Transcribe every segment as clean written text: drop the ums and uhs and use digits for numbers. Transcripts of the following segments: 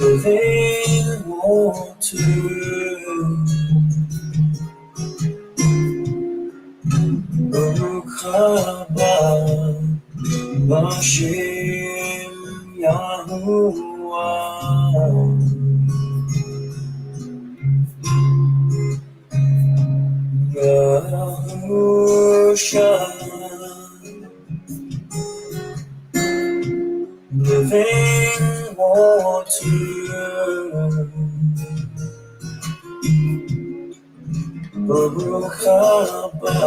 Living water, Baruch haba Bashem Yahuwah. Yahusha, living water, Baruch haba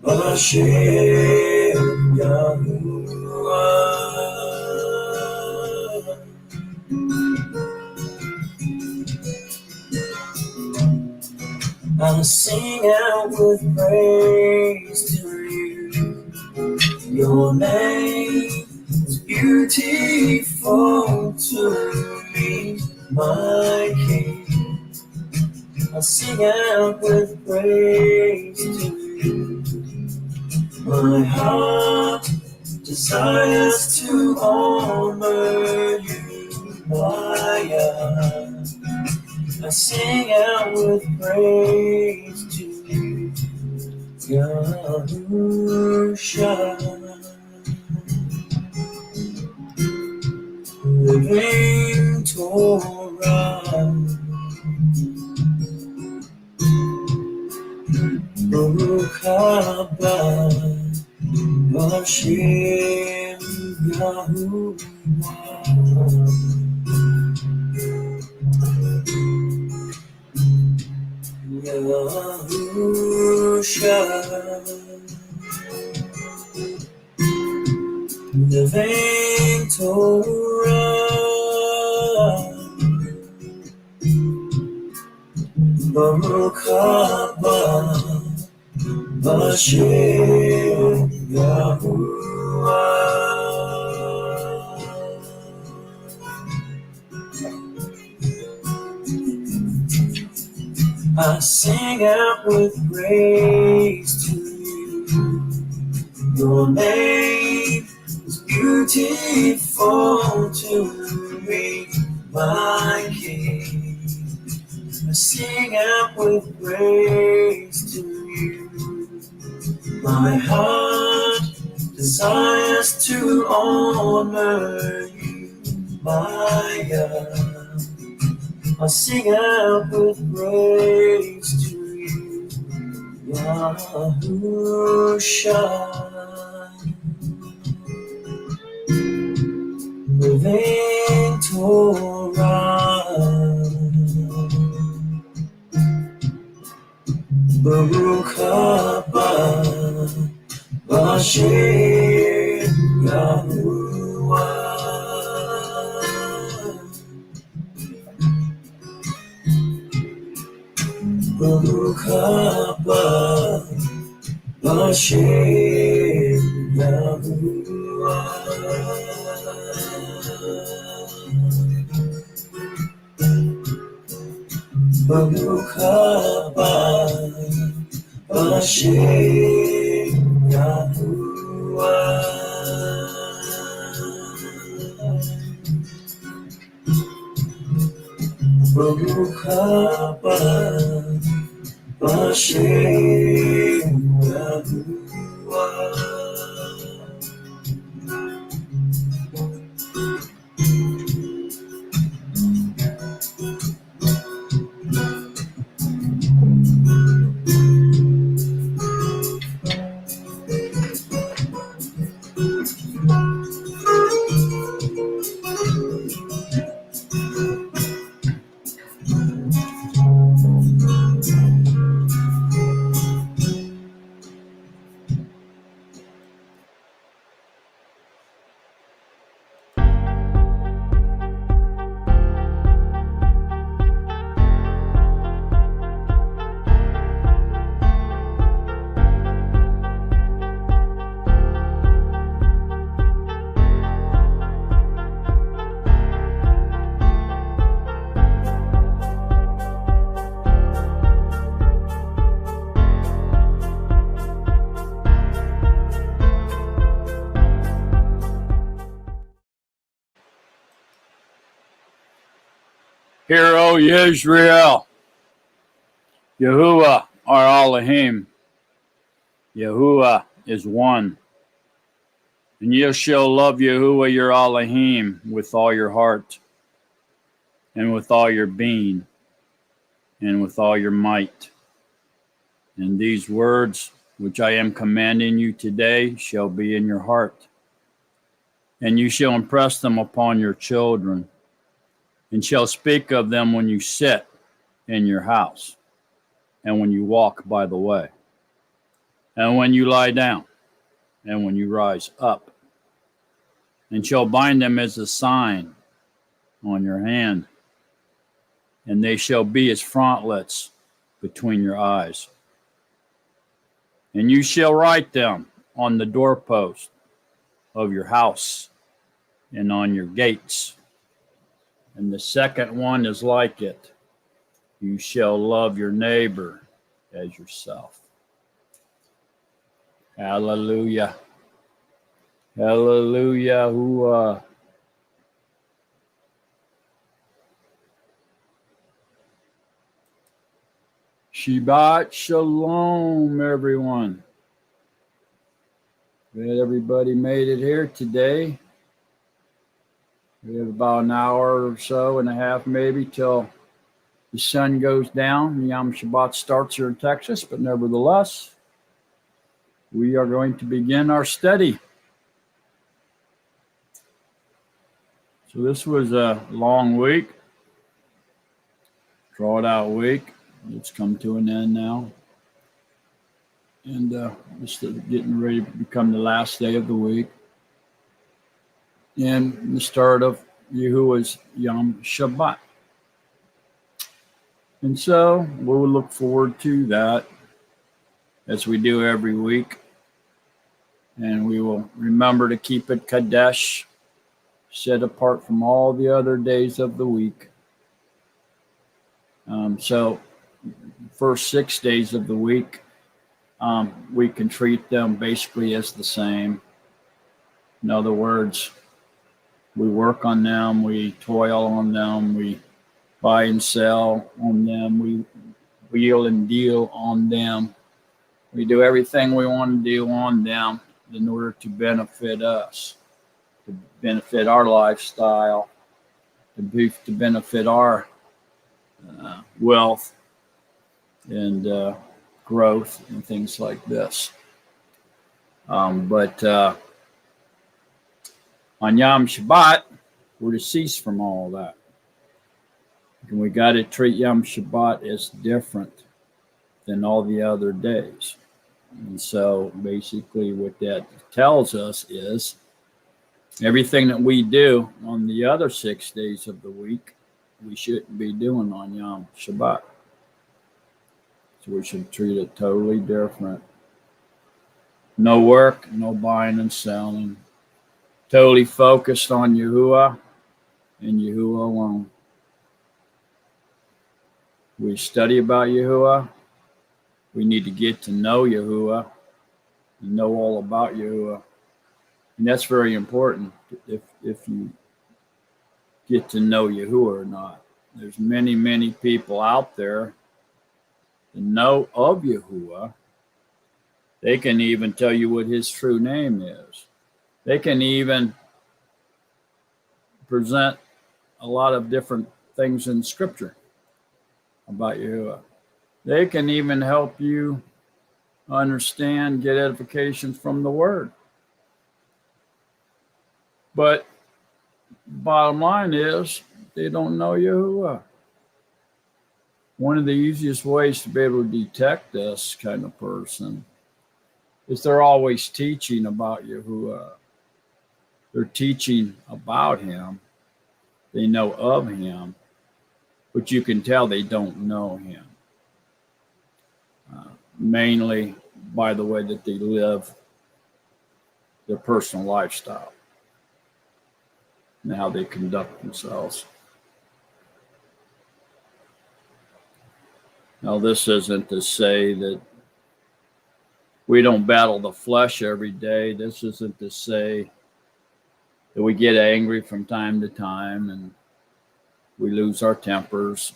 Bashem Yahuwah. I'll sing out with praise to you. Your name is beautiful to me, my King. I'll sing out with praise to you. My heart desires to honor you, my God. I sing out with praise to you, Yahusha. Living Torah, Baruch haba Bashem Yahuwah. Yahusha, living Torah, Baruch haba Bashem Yahuwah. I sing out with praise to you. Your name is beautiful to me, my King. I sing out with praise to you. My heart desires to honor you, my God. I sing out with praise to you, Yahusha. Living Torah, Baruch haba Bashem Yahuwah. Baruch haba Bashem Yahuwah. Baruch haba Bashem Yahuwah. Baruch haba Bashem Yahuwah. Hear, O Israel, Yahuwah our Elohim. Yahuwah is one. And you shall love Yahuwah your Elohim with all your heart, and with all your being, and with all your might. And these words which I am commanding you today shall be in your heart, and you shall impress them upon your children, and shall speak of them when you sit in your house, and when you walk by the way, and when you lie down, and when you rise up, and shall bind them as a sign on your hand, and they shall be as frontlets between your eyes. And you shall write them on the doorpost of your house and on your gates. And the second one is like it. You shall love your neighbor as yourself. Hallelujah. Hallelujah. Shabbat Shalom, everyone. Glad everybody made it here today. We have about an hour or so and a half maybe till the sun goes down. Yom Shabbat starts here in Texas, but nevertheless, we are going to begin our study. So this was a long week, drawn out week. It's come to an end now. And just getting ready to become the last day of the week. And the start of Yahuwah's Yom Shabbat. And so we'll look forward to that as we do every week. And we will remember to keep it Kadesh, set apart from all the other days of the week. So first 6 days of the week, we can treat them basically as the same. In other words, we work on them, we toil on them, we buy and sell on them, we wheel and deal on them. We do everything we want to do on them in order to benefit us, to benefit our lifestyle, to benefit our wealth and growth and things like this. But on Yom Shabbat, we're to cease from all that. And we got to treat Yom Shabbat as different than all the other days. And so basically what that tells us is everything that we do on the other 6 days of the week, we shouldn't be doing on Yom Shabbat. So we should treat it totally different. No work, no buying and selling. Totally focused on Yahuwah and Yahuwah alone. We study about Yahuwah. We need to get to know Yahuwah and know all about Yahuwah. And that's very important if you get to know Yahuwah or not. There's many, many people out there that know of Yahuwah. They can even tell you what his true name is. They can even present a lot of different things in Scripture about Yahuwah. They can even help you understand, get edification from the Word. But bottom line is, they don't know Yahuwah. One of the easiest ways to be able to detect this kind of person is they're always teaching about Yahuwah. They're teaching about him. They know of him, but you can tell they don't know him. Mainly by the way that they live their personal lifestyle and how they conduct themselves. Now, this isn't to say that we don't battle the flesh every day. This isn't to say that we get angry from time to time and We lose our tempers.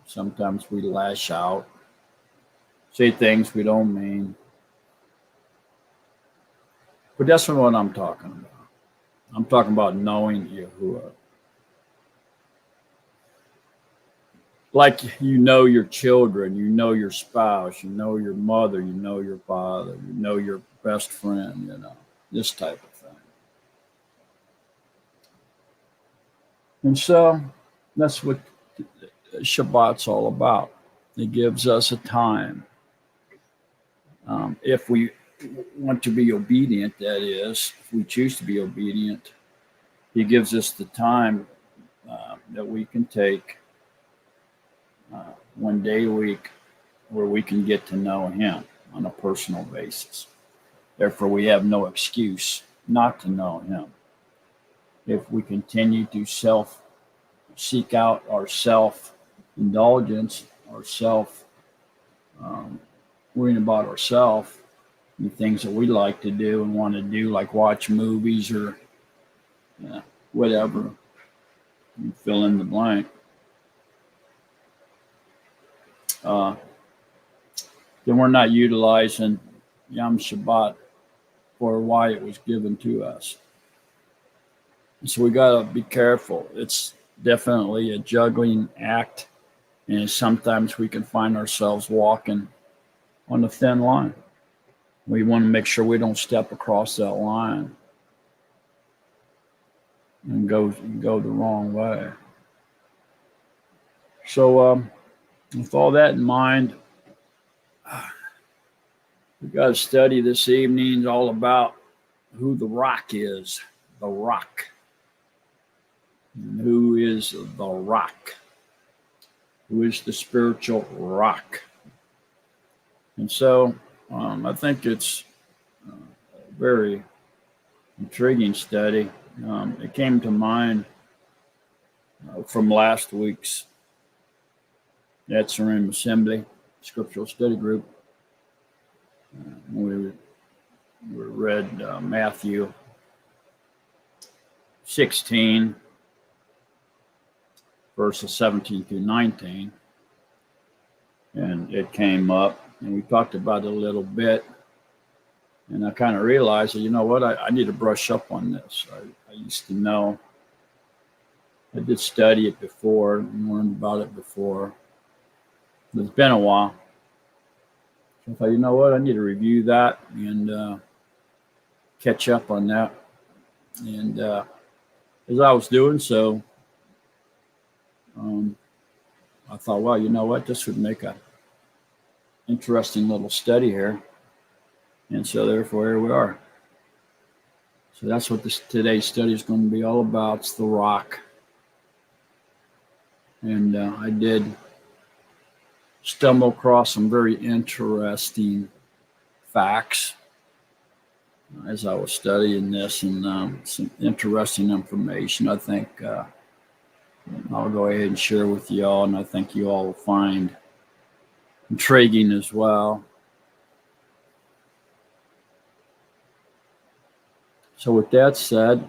Sometimes we lash out, say things we don't mean. But that's not what I'm talking about. I'm talking about knowing Yahuwah. Like you know your children, you know your spouse, you know your mother, you know your father, you know your best friend, this type of thing. And so that's what Shabbat's all about. It gives us a time. If we want to be obedient, that is, if we choose to be obedient, he gives us the time that we can take one day a week where we can get to know him on a personal basis. Therefore, we have no excuse not to know him. If we continue to seek out our self-indulgence, our worrying about ourselves, the things that we like to do and want to do, like watch movies or whatever, you fill in the blank, then we're not utilizing Yom Shabbat for why it was given to us. And so we got to be careful. It's definitely a juggling act, and sometimes we can find ourselves walking on a thin line. We want to make sure we don't step across that line and go the wrong way. So with all that in mind, we got a study this evening all about who the rock is. The rock. And who is the rock? Who is the spiritual rock? And so I think it's a very intriguing study. It came to mind from last week's Netzarim Assembly Scriptural Study Group. We read Matthew 16, verses 17 through 19. And it came up, and we talked about it a little bit. And I kind of realized that, you know what, I need to brush up on this. I used to know. I did study it before and learned about it before. But it's been a while. So I thought, you know what, I need to review that and catch up on that. And as I was doing so, I thought, well, you know what, this would make a interesting little study here. And so therefore, here we are. So that's what today's study is going to be all about. It's the rock. And I did stumble across some very interesting facts as I was studying this, and some interesting information I think I'll go ahead and share with you all, and I think you all will find intriguing as well. So with that said,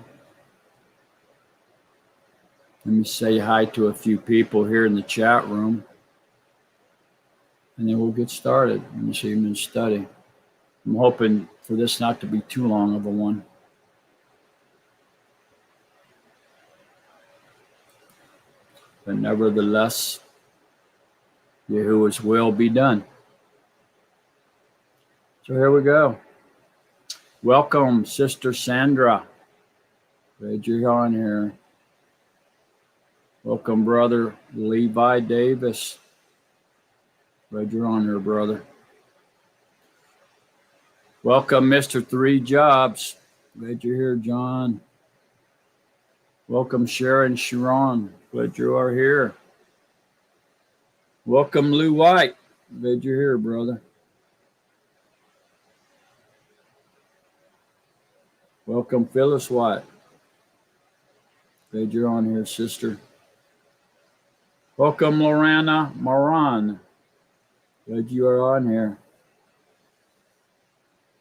let me say hi to a few people here in the chat room, and then we'll get started in this evening's study. I'm hoping for this not to be too long of a one. But nevertheless, Yahuwah's will be done. So here we go. Welcome, Sister Sandra. Glad you're on here. Welcome, Brother Levi Davis. Glad you're on here, brother. Welcome, Mr. Three Jobs. Glad you're here, John. Welcome, Sharon Sharon. Glad you are here. Welcome, Lou White. Glad you're here, brother. Welcome, Phyllis White. Glad you're on here, sister. Welcome, Lorana Moran. Glad you are on here.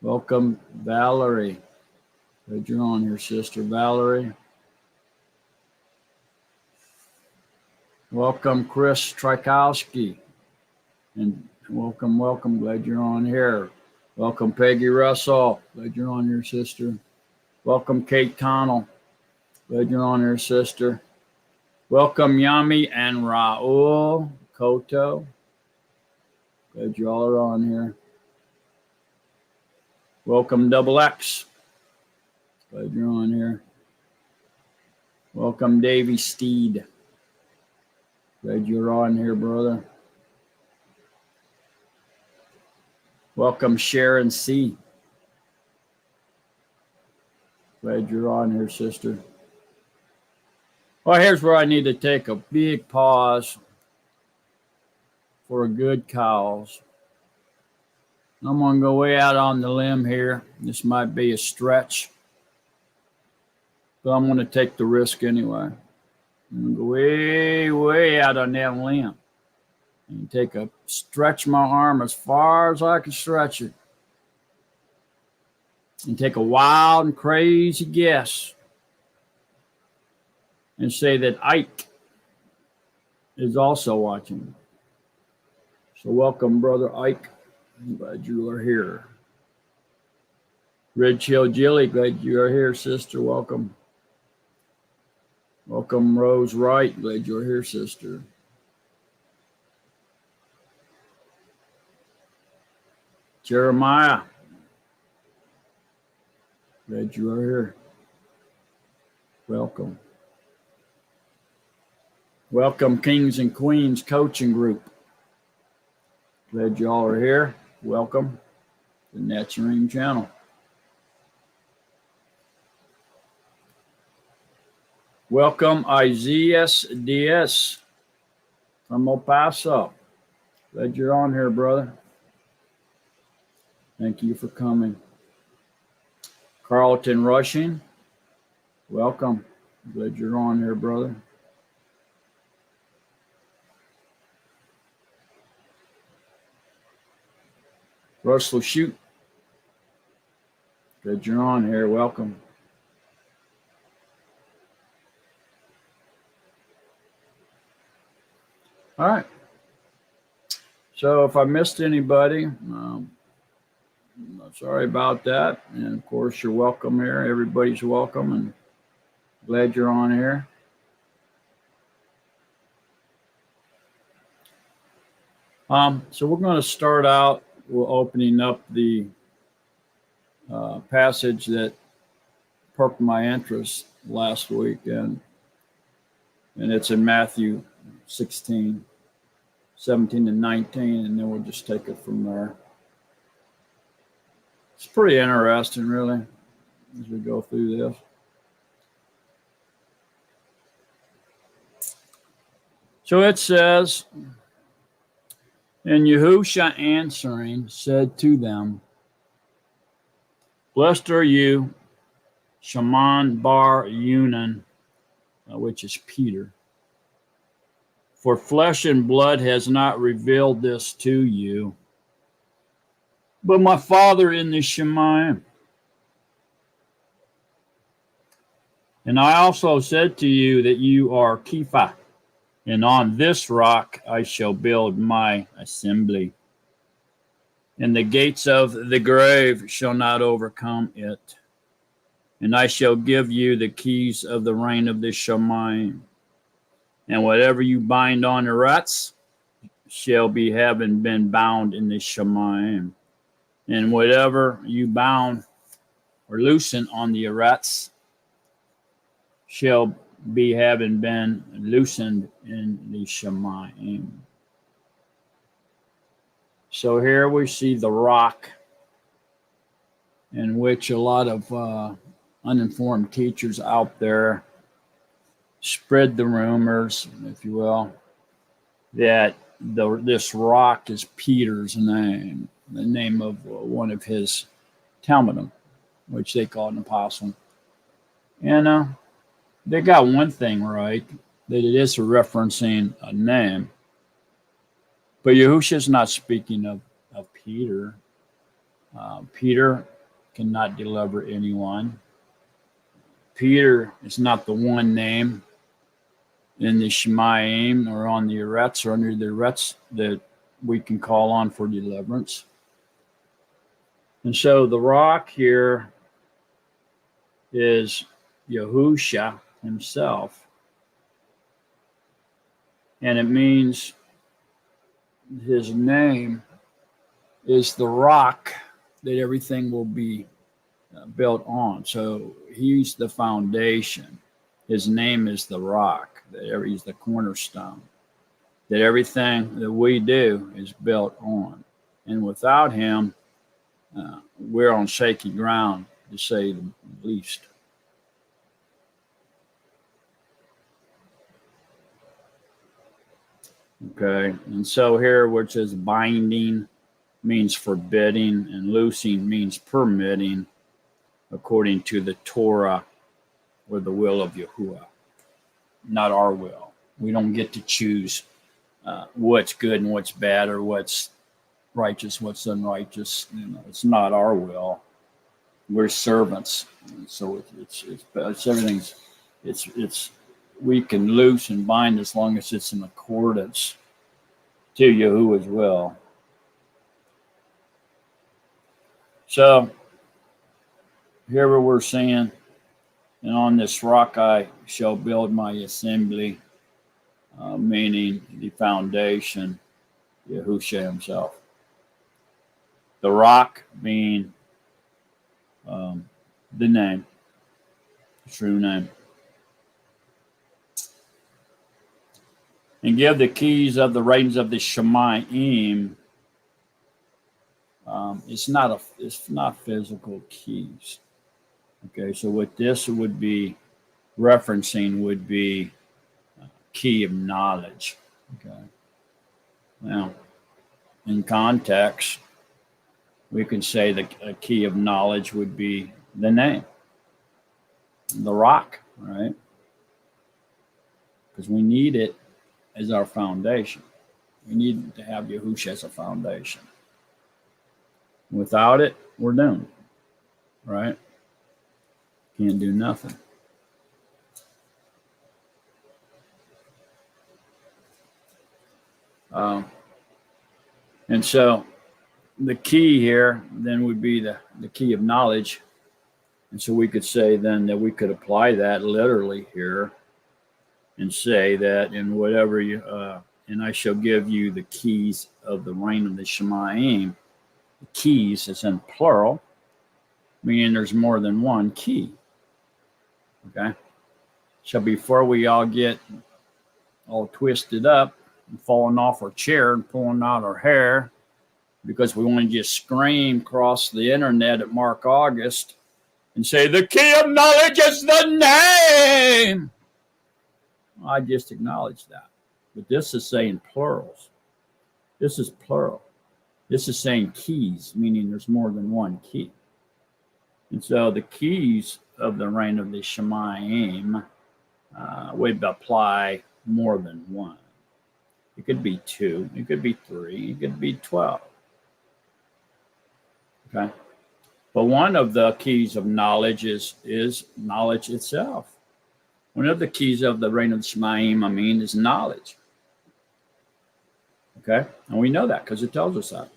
Welcome, Valerie. Glad you're on here, sister Valerie. Welcome, Chris Trikowski. And welcome. Glad you're on here. Welcome, Peggy Russell. Glad you're on here, sister. Welcome, Kate Connell. Glad you're on here, sister. Welcome, Yami and Raul Koto. Glad you all are on here. Welcome, Double X. Glad you're on here. Welcome, Davy Steed. Glad you're on here, brother. Welcome, Sharon C. Glad you're on here, sister. Well, here's where I need to take a big pause for a good cause. I'm going to go way out on the limb here. This might be a stretch, but I'm going to take the risk anyway. I'm going to go way out on that limb and stretch my arm as far as I can stretch it and take a wild and crazy guess and say that Ike is also watching. So welcome, Brother Ike. I'm glad you are here. Red Chill Jilly, glad you are here, sister. Welcome. Welcome, Rose Wright. Glad you're here, sister. Jeremiah. Glad you are here. Welcome. Welcome, Kings and Queens Coaching Group. Glad y'all are here. Welcome to the Naturine channel. Welcome, Isaiah DS from El Paso. Glad you're on here, brother. Thank you for coming. Carlton Rushing, welcome. Glad you're on here, brother. Russell Shoot, glad you're on here. Welcome. All right. So if I missed anybody, sorry about that. And of course, you're welcome here. Everybody's welcome, and glad you're on here. So we're going to start out. We're opening up the passage that perked my interest last week, and it's in Matthew 16, 17 and 19, and then we'll just take it from there. It's pretty interesting, really, as we go through this. So it says, and Yahusha answering said to them, blessed are you, Shimon bar Yonan, which is Peter. For flesh and blood has not revealed this to you, but my Father in the Shemayim. And I also said to you that you are Kepha, and on this rock I shall build my assembly, and the gates of the grave shall not overcome it. And I shall give you the keys of the reign of the Shemayim. And whatever you bind on earth shall be having been bound in the Shemayim. And whatever you bound or loosen on the earth shall be having been loosened in the Shemayim. So here we see the rock, in which a lot of uninformed teachers out there spread the rumors, if you will, that this rock is Peter's name, the name of one of his Talmudim, which they call an apostle. And they got one thing right, that it is referencing a name. But Yahushua is not speaking of Peter. Peter cannot deliver anyone. Peter is not the one name in the Shemayim or on the Eretz or under the Eretz that we can call on for deliverance. And so the rock here is Yahusha himself. And it means his name is the rock that everything will be built on. So he's the foundation. His name is the rock. He's the cornerstone. That everything that we do is built on. And without him, we're on shaky ground, to say the least. Okay, and so here, which is binding, means forbidding, and loosing means permitting, according to the Torah or the will of Yahuwah, not our will. We don't get to choose what's good and what's bad, or what's righteous, what's unrighteous. It's not our will. We're servants, so it's everything's it's we can loose and bind as long as it's in accordance to Yahuwah's will. So here we're saying, and on this rock I shall build my assembly, meaning the foundation, Yahushua himself. The rock being the name, the true name. And give the keys of the writings of the Shemayim. It's not physical keys. Okay, so what this would be referencing would be key of knowledge. Okay. Now, in context, we can say that a key of knowledge would be the name, the rock, right? Because we need it as our foundation. We need to have Yahushua as a foundation. Without it, we're doomed, right? Can't do nothing. And so the key here then would be the key of knowledge. And so we could say then that we could apply that literally here and say that in whatever you, and I shall give you the keys of the reign of the Shemayim. The keys is in plural, meaning there's more than one key. Okay. So before we all get all twisted up and falling off our chair and pulling out our hair because we want to just scream across the internet at Mark August and say, the key of knowledge is the name. I just acknowledge that. But this is saying plurals. This is plural. This is saying keys, meaning there's more than one key. And so the keys of the reign of the Shemayim would apply more than one. It could be 2, it could be 3, it could be 12. Okay. But one of the keys of knowledge is knowledge itself. One of the keys of the reign of the Shemayim, is knowledge. Okay. And we know that because it tells us that.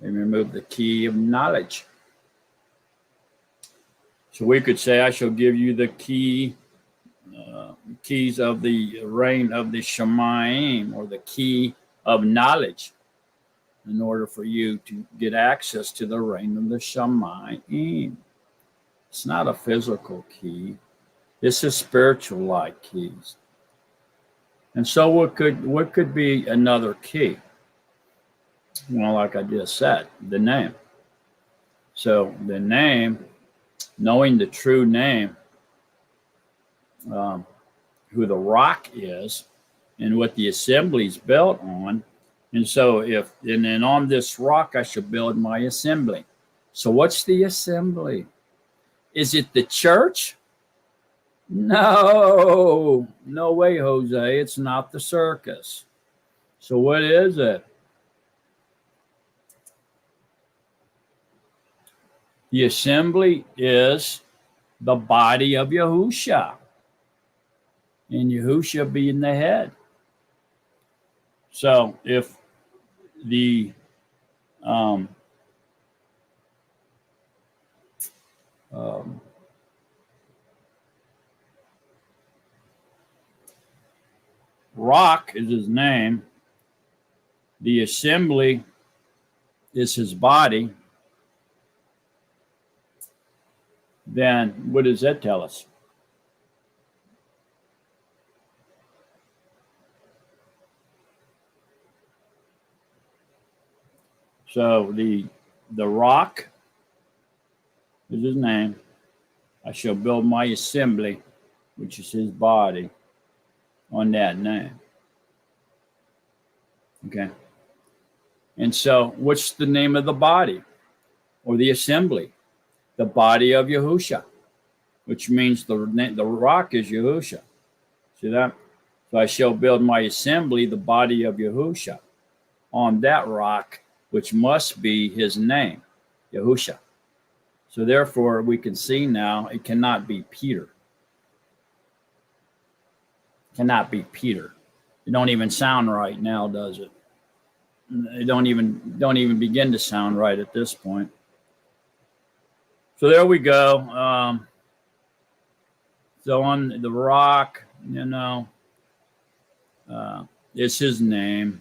They remove the key of knowledge. So we could say, I shall give you the keys of the reign of the Shemayim, or the key of knowledge, in order for you to get access to the reign of the Shemayim. It's not a physical key. This is spiritual-like keys. And so what could be another key? Well, like I just said, the name. So the name, knowing the true name, who the rock is, and what the assembly is built on. And so and then on this rock I shall build my assembly. So what's the assembly? Is it the church? No way, Jose. It's not the circus. So what is it? The assembly is the body of Yahushua. and Yahushua being the head. So if the um, um, rock is his name, the assembly is his body, then what does that tell us? So the rock is his name. I shall build my assembly, which is his body, on that name. Okay. And so what's the name of the body or the assembly? The body of Yahusha, which means the rock is Yahusha. See that? So I shall build my assembly, the body of Yahusha, on that rock, which must be his name, Yahusha. So therefore, we can see now it cannot be Peter. It cannot be Peter. It don't even sound right now, does it? It don't even begin to sound right at this point. So there we go. So on the rock, it's his name.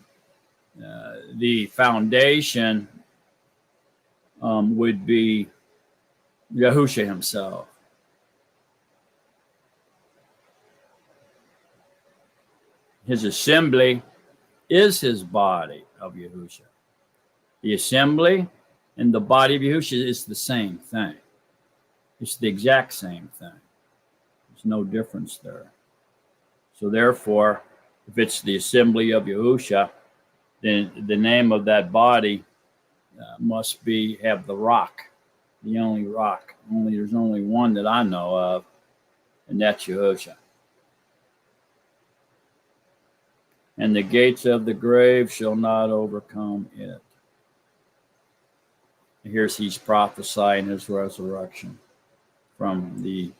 The foundation would be Yahusha himself. His assembly is his body of Yahusha. The assembly and the body of Yahusha is the same thing. It's the exact same thing. There's no difference there. So therefore, if it's the assembly of Yahusha, then the name of that body must have the rock, the only rock. There's only one that I know of, and that's Yahusha. And the gates of the grave shall not overcome it. Here's he's prophesying his resurrection from the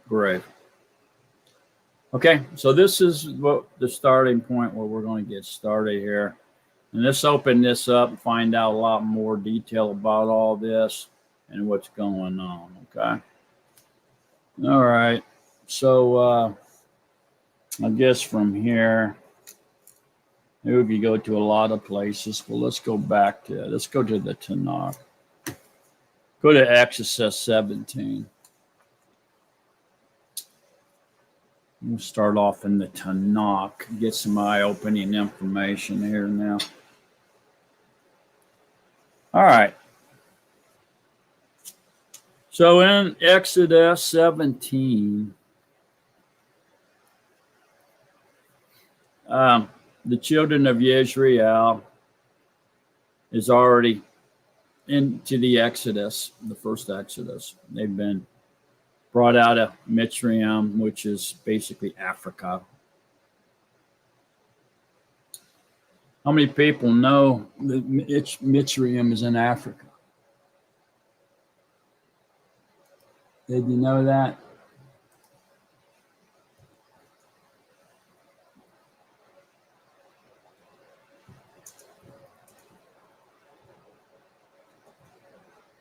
grave. Okay, so this is what the starting point where we're going to get started here. And let's open this up and find out a lot more detail about all this and what's going on, okay? All right, so I guess from here, maybe we could go to a lot of places, but let's go to the Tanakh. Go to Exodus 17. We'll start off in the Tanakh, get some eye-opening information here now. All right. So in Exodus 17, the children of Israel is already into the Exodus, the first Exodus. They've been brought out of Mitzrayim, which is basically Africa. How many people know that Mitzrayim is in Africa? Did you know that?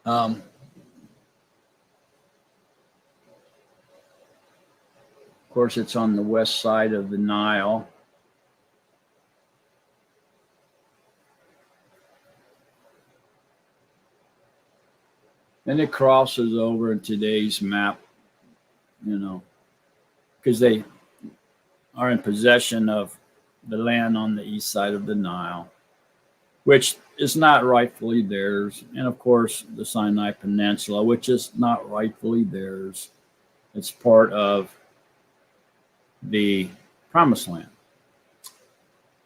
Of course, it's on the west side of the Nile. And it crosses over in today's map, because they are in possession of the land on the east side of the Nile, which is not rightfully theirs. And of course, the Sinai Peninsula, which is not rightfully theirs. It's part of the Promised Land.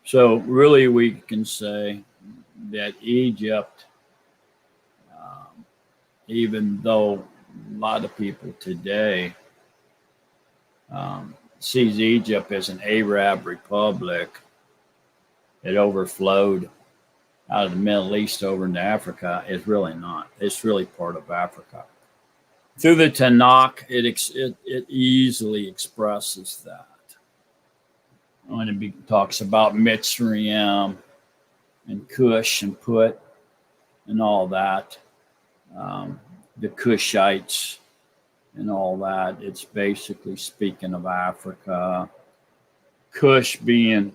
So really, we can say that Egypt, even though a lot of people today sees Egypt as an Arab republic, it overflowed out of the Middle East over into Africa, is really not. It's really part of Africa. Through the Tanakh, it easily expresses that. When it talks about Mitzrayim and Cush and Put and all that, the Cushites and all that, it's basically speaking of Africa. Cush being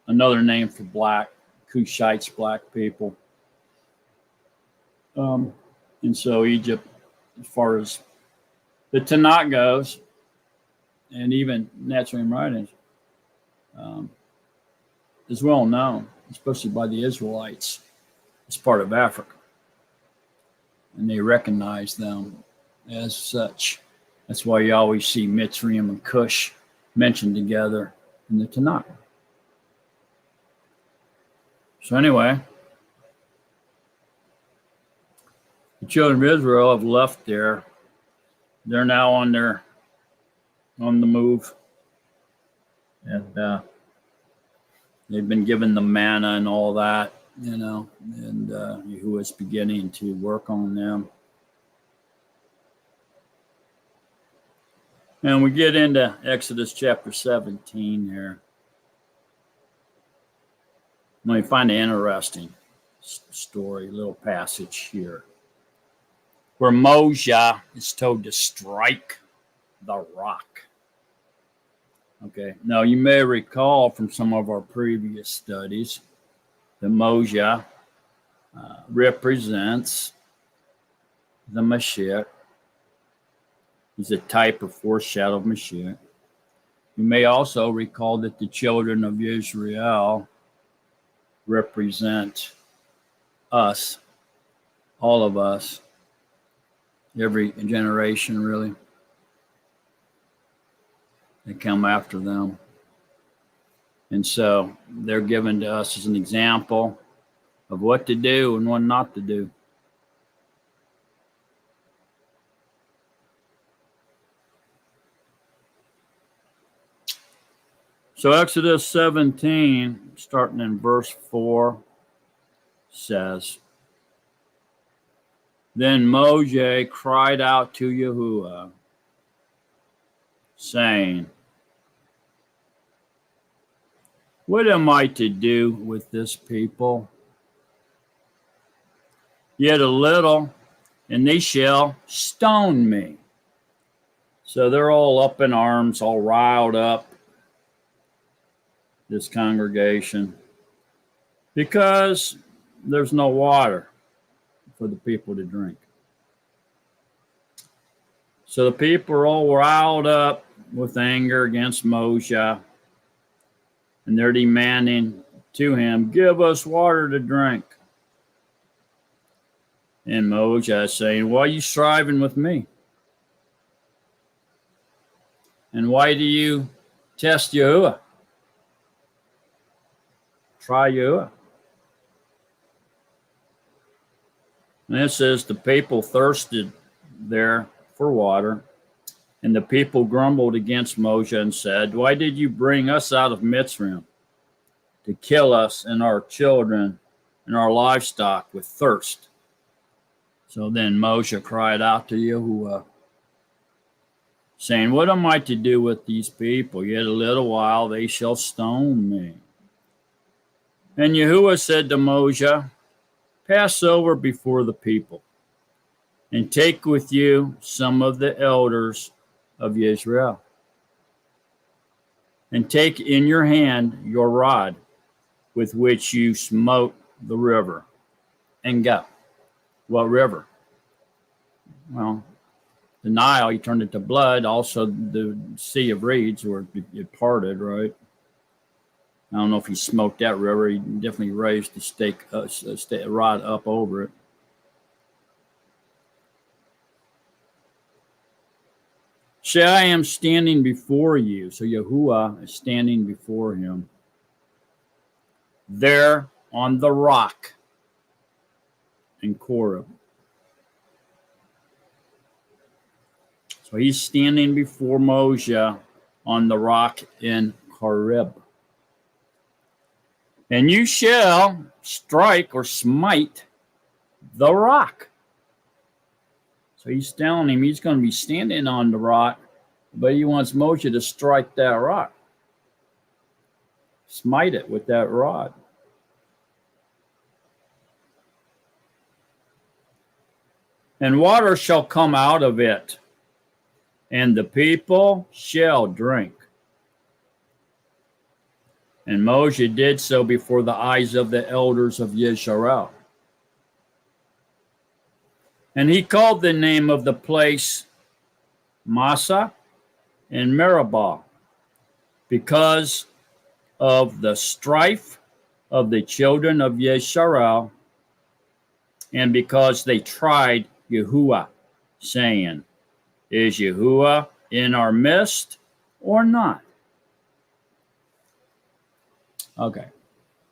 another name for black, Cushites, black people. And so Egypt, as far as the Tanakh goes, and even Nazarene writings, is well known, especially by the Israelites, as part of Africa. And they recognize them as such. That's why you always see Mitzrayim and Cush mentioned together in the Tanakh. So anyway, the children of Israel have left there. They're now on the move. And they've been given the manna and all that, and Yahuwah's beginning to work on them. And we get into Exodus chapter 17 here. Let me find an interesting story, little passage here, where Moshe is told to strike the rock. Okay, now you may recall from some of our previous studies that Moshe represents the Mashiach. He's a type or foreshadow of Mashiach. You may also recall that the children of Israel represent us, all of us, every generation really. They come after them. And so they're given to us as an example of what to do and what not to do. So Exodus 17, starting in verse 4, says, Then Moshe cried out to Yahuwah, saying, What am I to do with this people? Yet a little, and they shall stone me. So they're all up in arms, all riled up, this congregation, because there's no water for the people to drink. So the people are all riled up with anger against Moshe, and they're demanding to him, Give us water to drink. And Moshe is saying, Why are you striving with me? And why do you test Yahuwah? Try Yahuwah. And it says the people thirsted there for water, and the people grumbled against Moshe and said, Why did you bring us out of Mitzrayim to kill us and our children and our livestock with thirst? So then Moshe cried out to Yahuwah, saying, What am I to do with these people? Yet a little while they shall stone me. And Yahuwah said to Moshe, Pass over before the people, and take with you some of the elders of Israel, and take in your hand your rod with which you smote the river, and go. What river? Well, the Nile, he turned it to blood. Also, the Sea of Reeds, where it parted, right? I don't know if he smoked that river. He definitely raised the rod up over it. Say, I am standing before you. So Yahuwah is standing before him. There on the rock in Korah. So he's standing before Moshe on the rock in Horeb. And you shall strike or smite the rock. So he's telling him he's going to be standing on the rock, but he wants Moshe to strike that rock, smite it with that rod. And water shall come out of it, and the people shall drink. And Moshe did so before the eyes of the elders of Yisrael. And he called the name of the place Massa and Meribah, because of the strife of the children of Yisrael, and because they tried Yahuwah, saying, Is Yahuwah in our midst or not? Okay,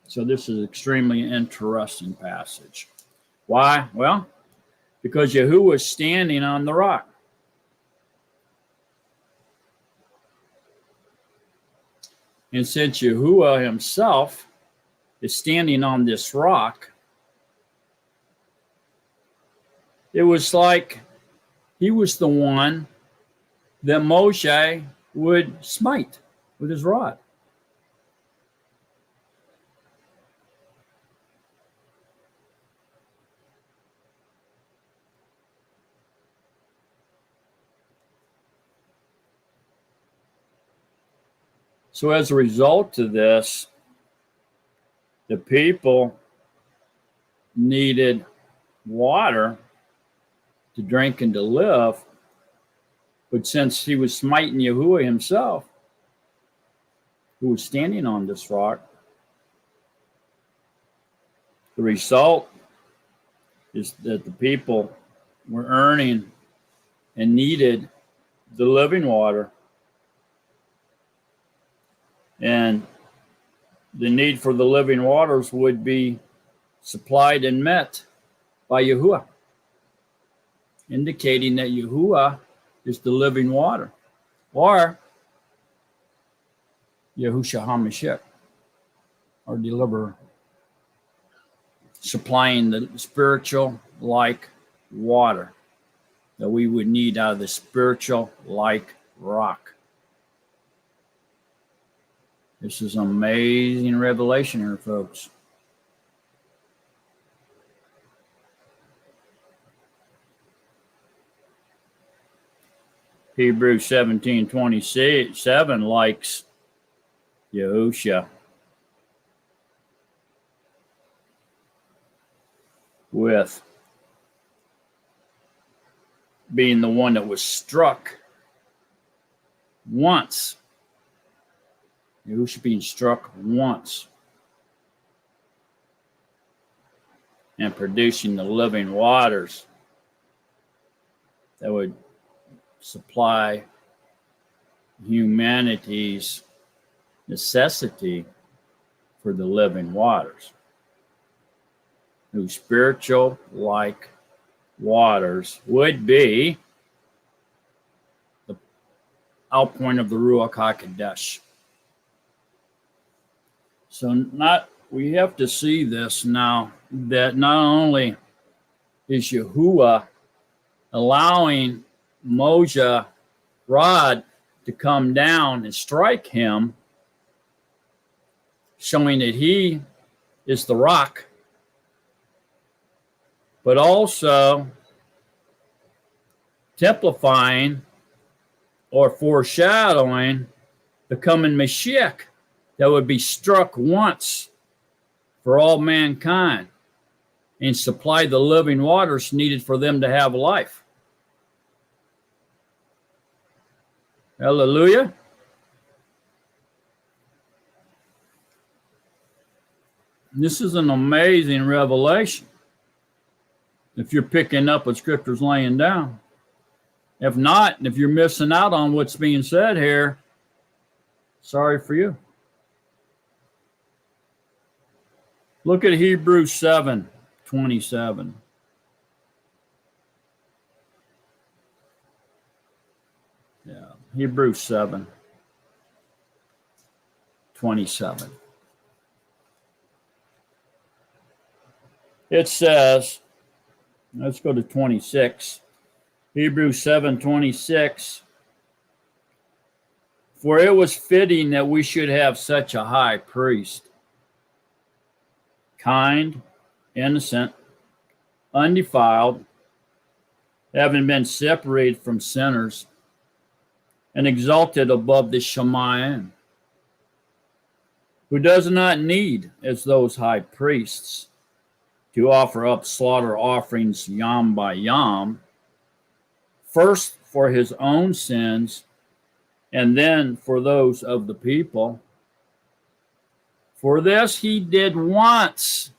so this is an extremely interesting passage. Why? Well, because Yahuwah is standing on the rock. And since Yahuwah himself is standing on this rock, it was like he was the one that Moshe would smite with his rod. So as a result of this, the people needed water to drink and to live. But since he was smiting Yahuwah himself, who was standing on this rock, the result is that the people were earning and needed the living water. And the need for the living waters would be supplied and met by Yahuwah, indicating that Yahuwah is the living water, or Yahushua HaMashiach, our deliverer, supplying the spiritual like water that we would need out of the spiritual like rock. This is amazing revelation here, folks. Hebrews 17:27 likes Yahushua with being the one that was struck once. Yahushua being struck once and producing the living waters that would supply humanity's necessity for the living waters, whose spiritual like waters would be the outpouring of the Ruach HaKodesh. So we have to see this now, that not only is Yahuwah allowing Moshe rod to come down and strike him, showing that he is the rock, but also typifying or foreshadowing the coming Mashiach that would be struck once for all mankind and supply the living waters needed for them to have life. Hallelujah. This is an amazing revelation if you're picking up what Scripture's laying down. If not, if you're missing out on what's being said here, sorry for you. Look at Hebrews 7:27. Yeah, Hebrews 7:27. It says, let's go to 26. Hebrews 7:26. For it was fitting that we should have such a high priest, kind, innocent, undefiled, having been separated from sinners, and exalted above the Shemayim, who does not need, as those high priests, to offer up slaughter offerings yom by yom, first for his own sins, and then for those of the people. For this he did once.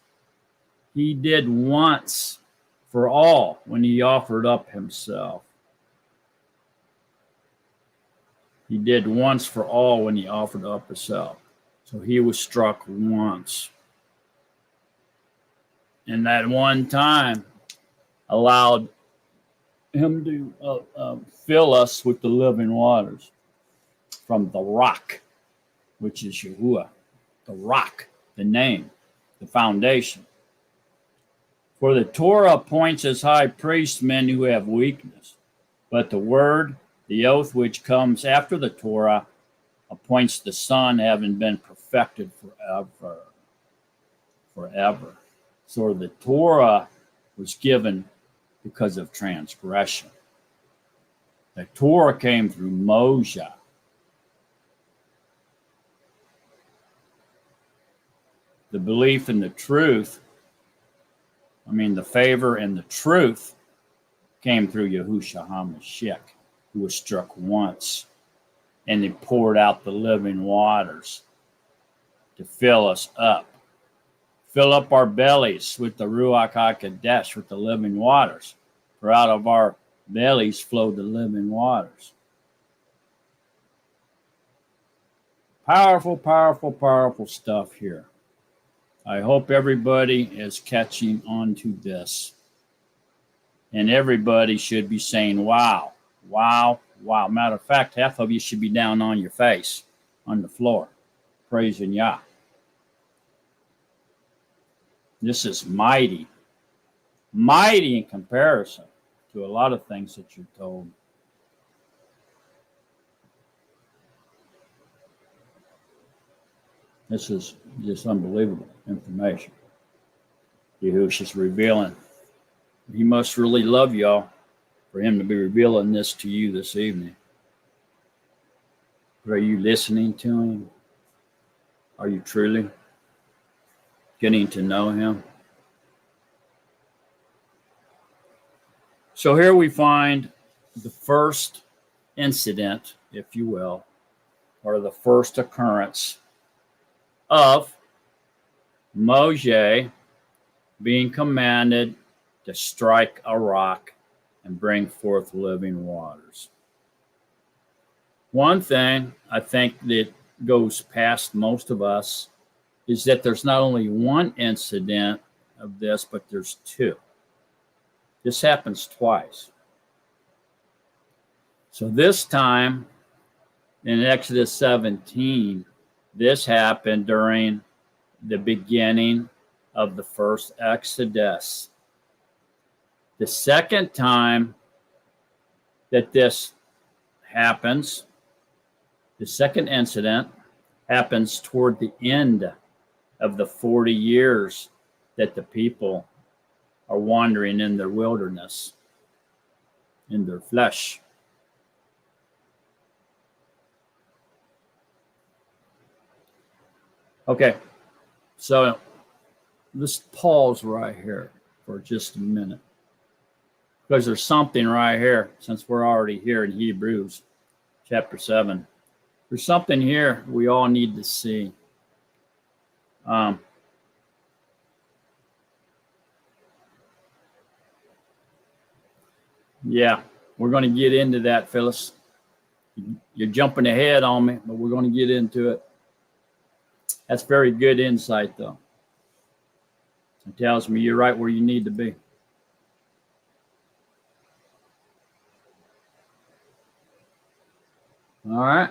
He did once for all when he offered up himself. He did once for all when he offered up himself. So he was struck once. And that one time allowed him to fill us with the living waters from the rock, which is Yahuwah, the rock, the name, the foundation. For the Torah appoints as high priests men who have weakness, but the word, the oath which comes after the Torah, appoints the Son having been perfected forever. Forever. So the Torah was given because of transgression. The Torah came through Moses. The belief in the truth, the favor and the truth came through Yahushua HaMashiach, who was struck once, and he poured out the living waters to fill us up. Fill up our bellies with the Ruach HaKodesh, with the living waters. For out of our bellies flowed the living waters. Powerful, powerful, powerful stuff here. I hope everybody is catching on to this. And everybody should be saying, wow, wow, wow. Matter of fact, half of you should be down on your face, on the floor, praising Yah. This is mighty, mighty in comparison to a lot of things that you're told. This is just unbelievable information. Yahushua's revealing. He must really love y'all for him to be revealing this to you this evening. But are you listening to him? Are you truly getting to know him? So here we find the first incident, if you will, or the first occurrence of Moshe being commanded to strike a rock and bring forth living waters. One thing I think that goes past most of us is that there's not only one incident of this, but there's two. This happens twice. So this time in Exodus 17, this happened during the beginning of the first Exodus. The second time that this happens, the second incident happens toward the end of the 40 years that the people are wandering in their wilderness, in their flesh. Okay, so let's pause right here for just a minute, because there's something right here, since we're already here in Hebrews chapter 7. There's something here we all need to see. Yeah, we're going to get into that, Phyllis. You're jumping ahead on me, but we're going to get into it. That's very good insight, though. It tells me you're right where you need to be. All right.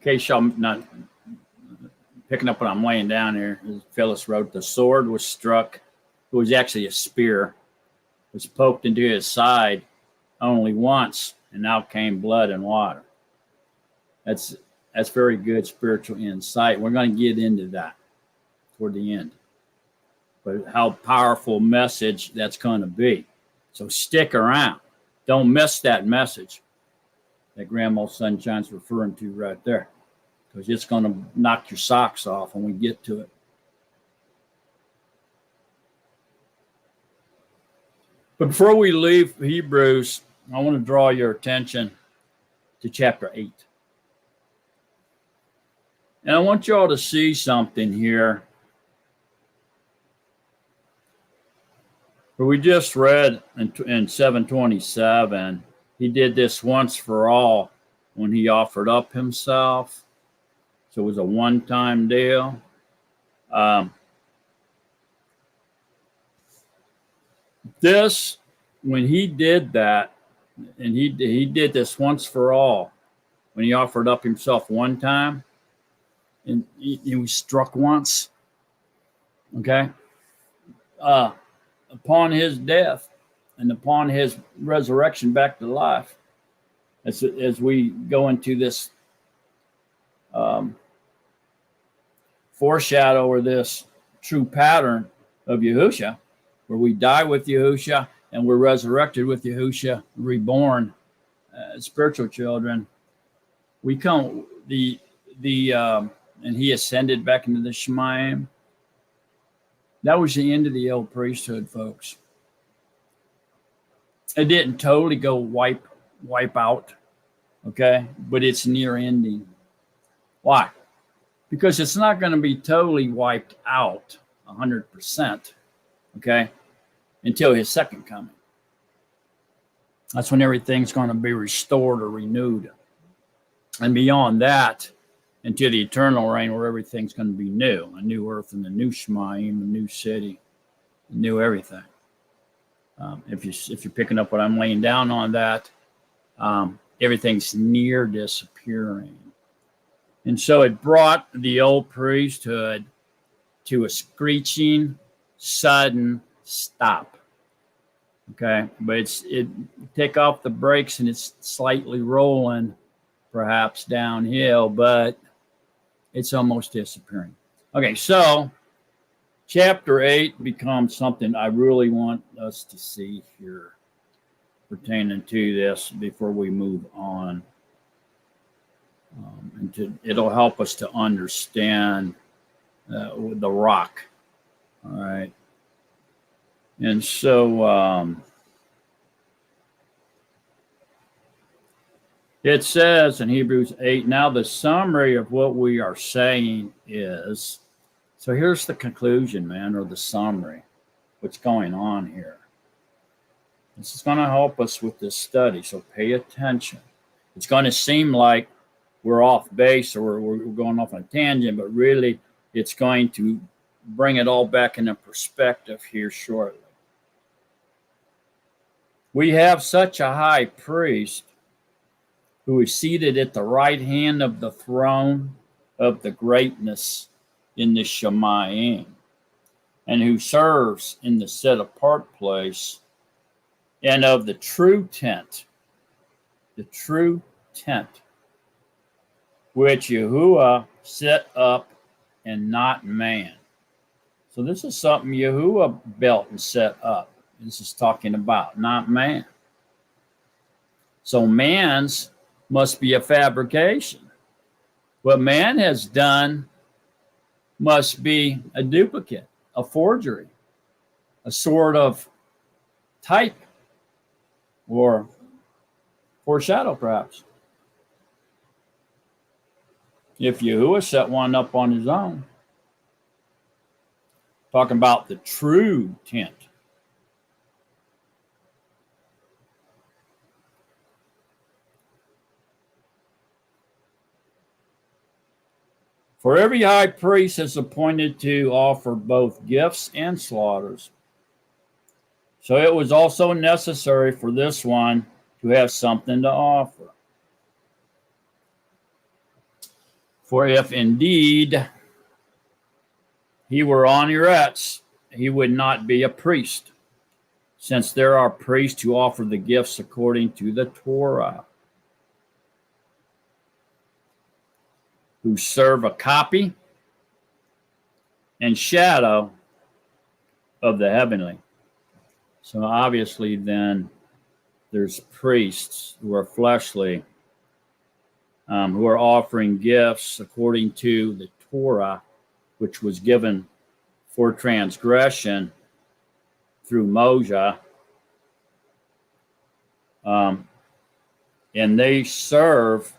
In case y'all not picking up what I'm laying down here, Phyllis wrote, the sword was struck. It was actually a spear. It was poked into his side only once, and out came blood and water. That's very good spiritual insight. We're going to get into that toward the end. But how powerful message that's going to be. So stick around. Don't miss that message that Grandma Sunshine's referring to right there, because it's going to knock your socks off when we get to it. But before we leave Hebrews, I want to draw your attention to chapter 8. And I want you all to see something here. Where we just read in 727, he did this once for all when he offered up himself. So it was a one-time deal. When he did that, and he did this once for all, when he offered up himself one time, and he was struck once, okay? Upon his death and upon his resurrection back to life, as we go into this foreshadow or this true pattern of Yahushua, where we die with Yahushua and we're resurrected with Yahushua, reborn spiritual children. We come and he ascended back into the Shemayim. That was the end of the old priesthood, folks. It didn't totally go wipe out, okay? But it's near ending. Why? Because it's not going to be totally wiped out 100%, okay, until his second coming. That's when everything's going to be restored or renewed. And beyond that, into the eternal reign where everything's going to be new, a new earth and a new Shemayim, a new city, a new everything. If you're picking up what I'm laying down on that, everything's near disappearing. And so it brought the old priesthood to a screeching, sudden stop. Okay, but it take off the brakes and it's slightly rolling, perhaps downhill, but it's almost disappearing. Okay, so chapter 8 becomes something I really want us to see here pertaining to this before we move on. It'll help us to understand the rock. All right. And so it says in Hebrews 8, now the summary of what we are saying is, so here's the conclusion, man, or the summary. What's going on here? This is going to help us with this study, so pay attention. It's going to seem like we're off base or we're going off on a tangent, but really it's going to bring it all back into perspective here shortly. We have such a high priest who is seated at the right hand of the throne of the greatness in the Shemayim, and who serves in the set-apart place and of the true tent, which Yahuwah set up and not man. So this is something Yahuwah built and set up. This is talking about, not man. So man's must be a fabrication. What man has done must be a duplicate, a forgery, a sort of type or foreshadow, perhaps. If Yahuwah set one up on his own, talking about the true tent. For every high priest is appointed to offer both gifts and slaughters. So it was also necessary for this one to have something to offer. For if indeed he were on earth, he would not be a priest, since there are priests who offer the gifts according to the Torah, who serve a copy and shadow of the heavenly. So obviously then there's priests who are fleshly, who are offering gifts according to the Torah, which was given for transgression through Moses, and they serve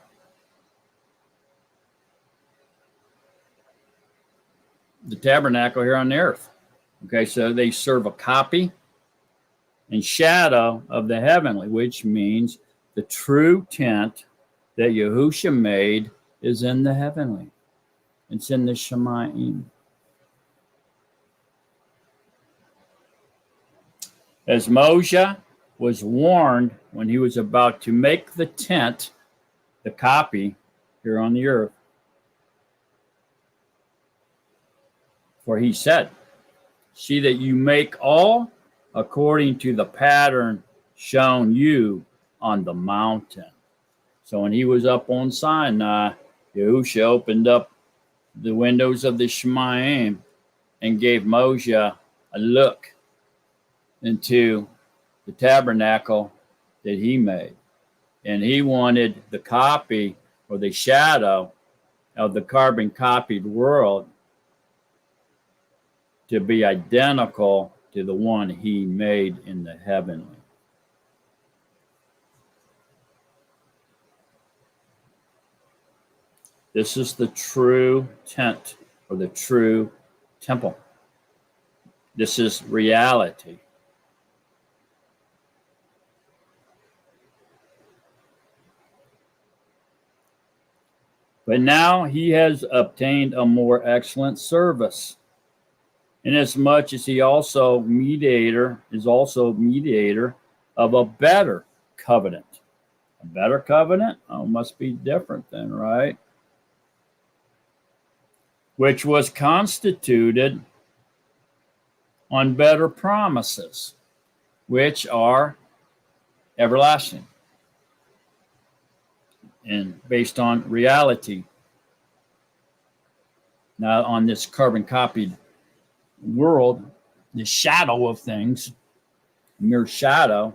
the tabernacle here on the earth. Okay, so they serve a copy and shadow of the heavenly, which means the true tent that Yahusha made is in the heavenly. It's in the Shemayim. As Moshe was warned when he was about to make the tent, the copy here on the earth, for he said, see that you make all according to the pattern shown you on the mountain. So when he was up on Sinai, Yahusha opened up the windows of the Shemayim and gave Moshe a look into the tabernacle that he made. And he wanted the copy or the shadow of the carbon copied world to be identical to the one he made in the heavenly. This is the true tent or the true temple. This is reality. But now he has obtained a more excellent service, inasmuch as he is also mediator of a better covenant. A better covenant? Oh, must be different then, right? Which was constituted on better promises, which are everlasting and based on reality, not on this carbon copied world, the shadow of things, mere shadow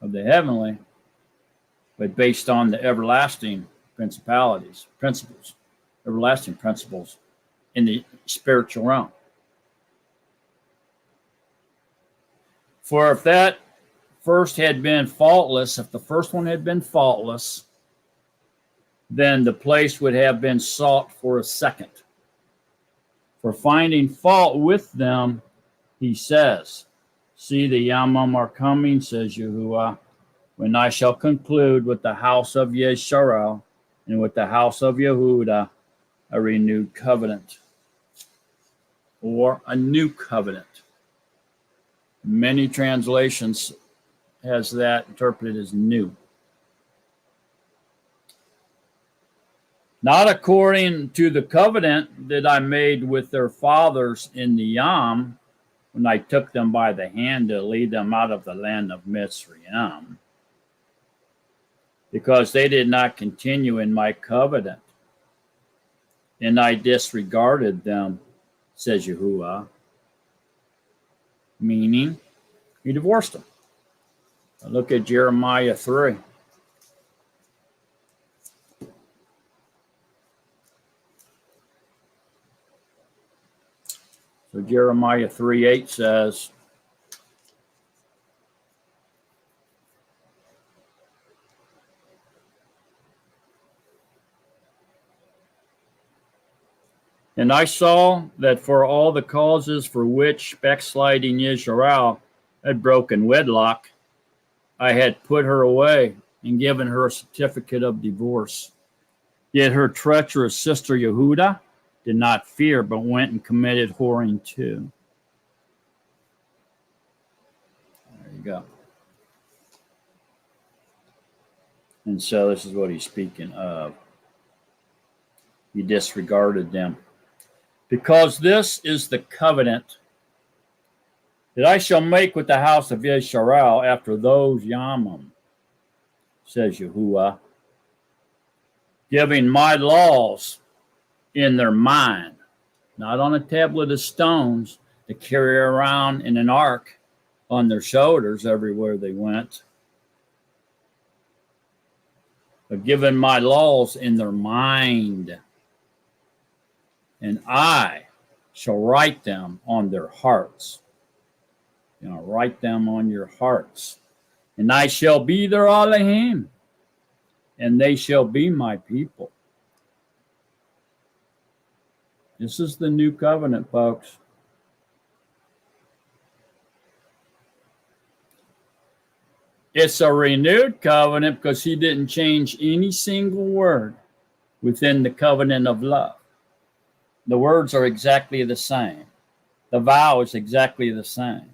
of the heavenly, but based on the everlasting principles everlasting principles in the spiritual realm. For if that first had been faultless, if the first one had been faultless, then the place would have been sought for a second. For finding fault with them, he says, see, the Yamim are coming, says Yahuwah, when I shall conclude with the house of Yisrael and with the house of Yehuda a renewed covenant, or a new covenant. Many translations has that interpreted as new. Not according to the covenant that I made with their fathers in the Yam, when I took them by the hand to lead them out of the land of Mitzrayim, because they did not continue in my covenant, and I disregarded them, says Yahuwah. Meaning, he divorced them. Look at Jeremiah 3. So Jeremiah 3:8 says, and I saw that for all the causes for which backsliding Israel had broken wedlock, I had put her away and given her a certificate of divorce. Yet her treacherous sister Yehuda did not fear, but went and committed whoring too. There you go. And so this is what he's speaking of. He disregarded them. Because this is the covenant that I shall make with the house of Israel after those Yamim, says Yahuwah, giving my laws in their mind, not on a tablet of stones to carry around in an ark on their shoulders everywhere they went, but giving my laws in their mind. And I shall write them on their hearts. Write them on your hearts. And I shall be their Elohim, and they shall be my people. This is the new covenant, folks. It's a renewed covenant because he didn't change any single word within the covenant of love. The words are exactly the same. The vow is exactly the same.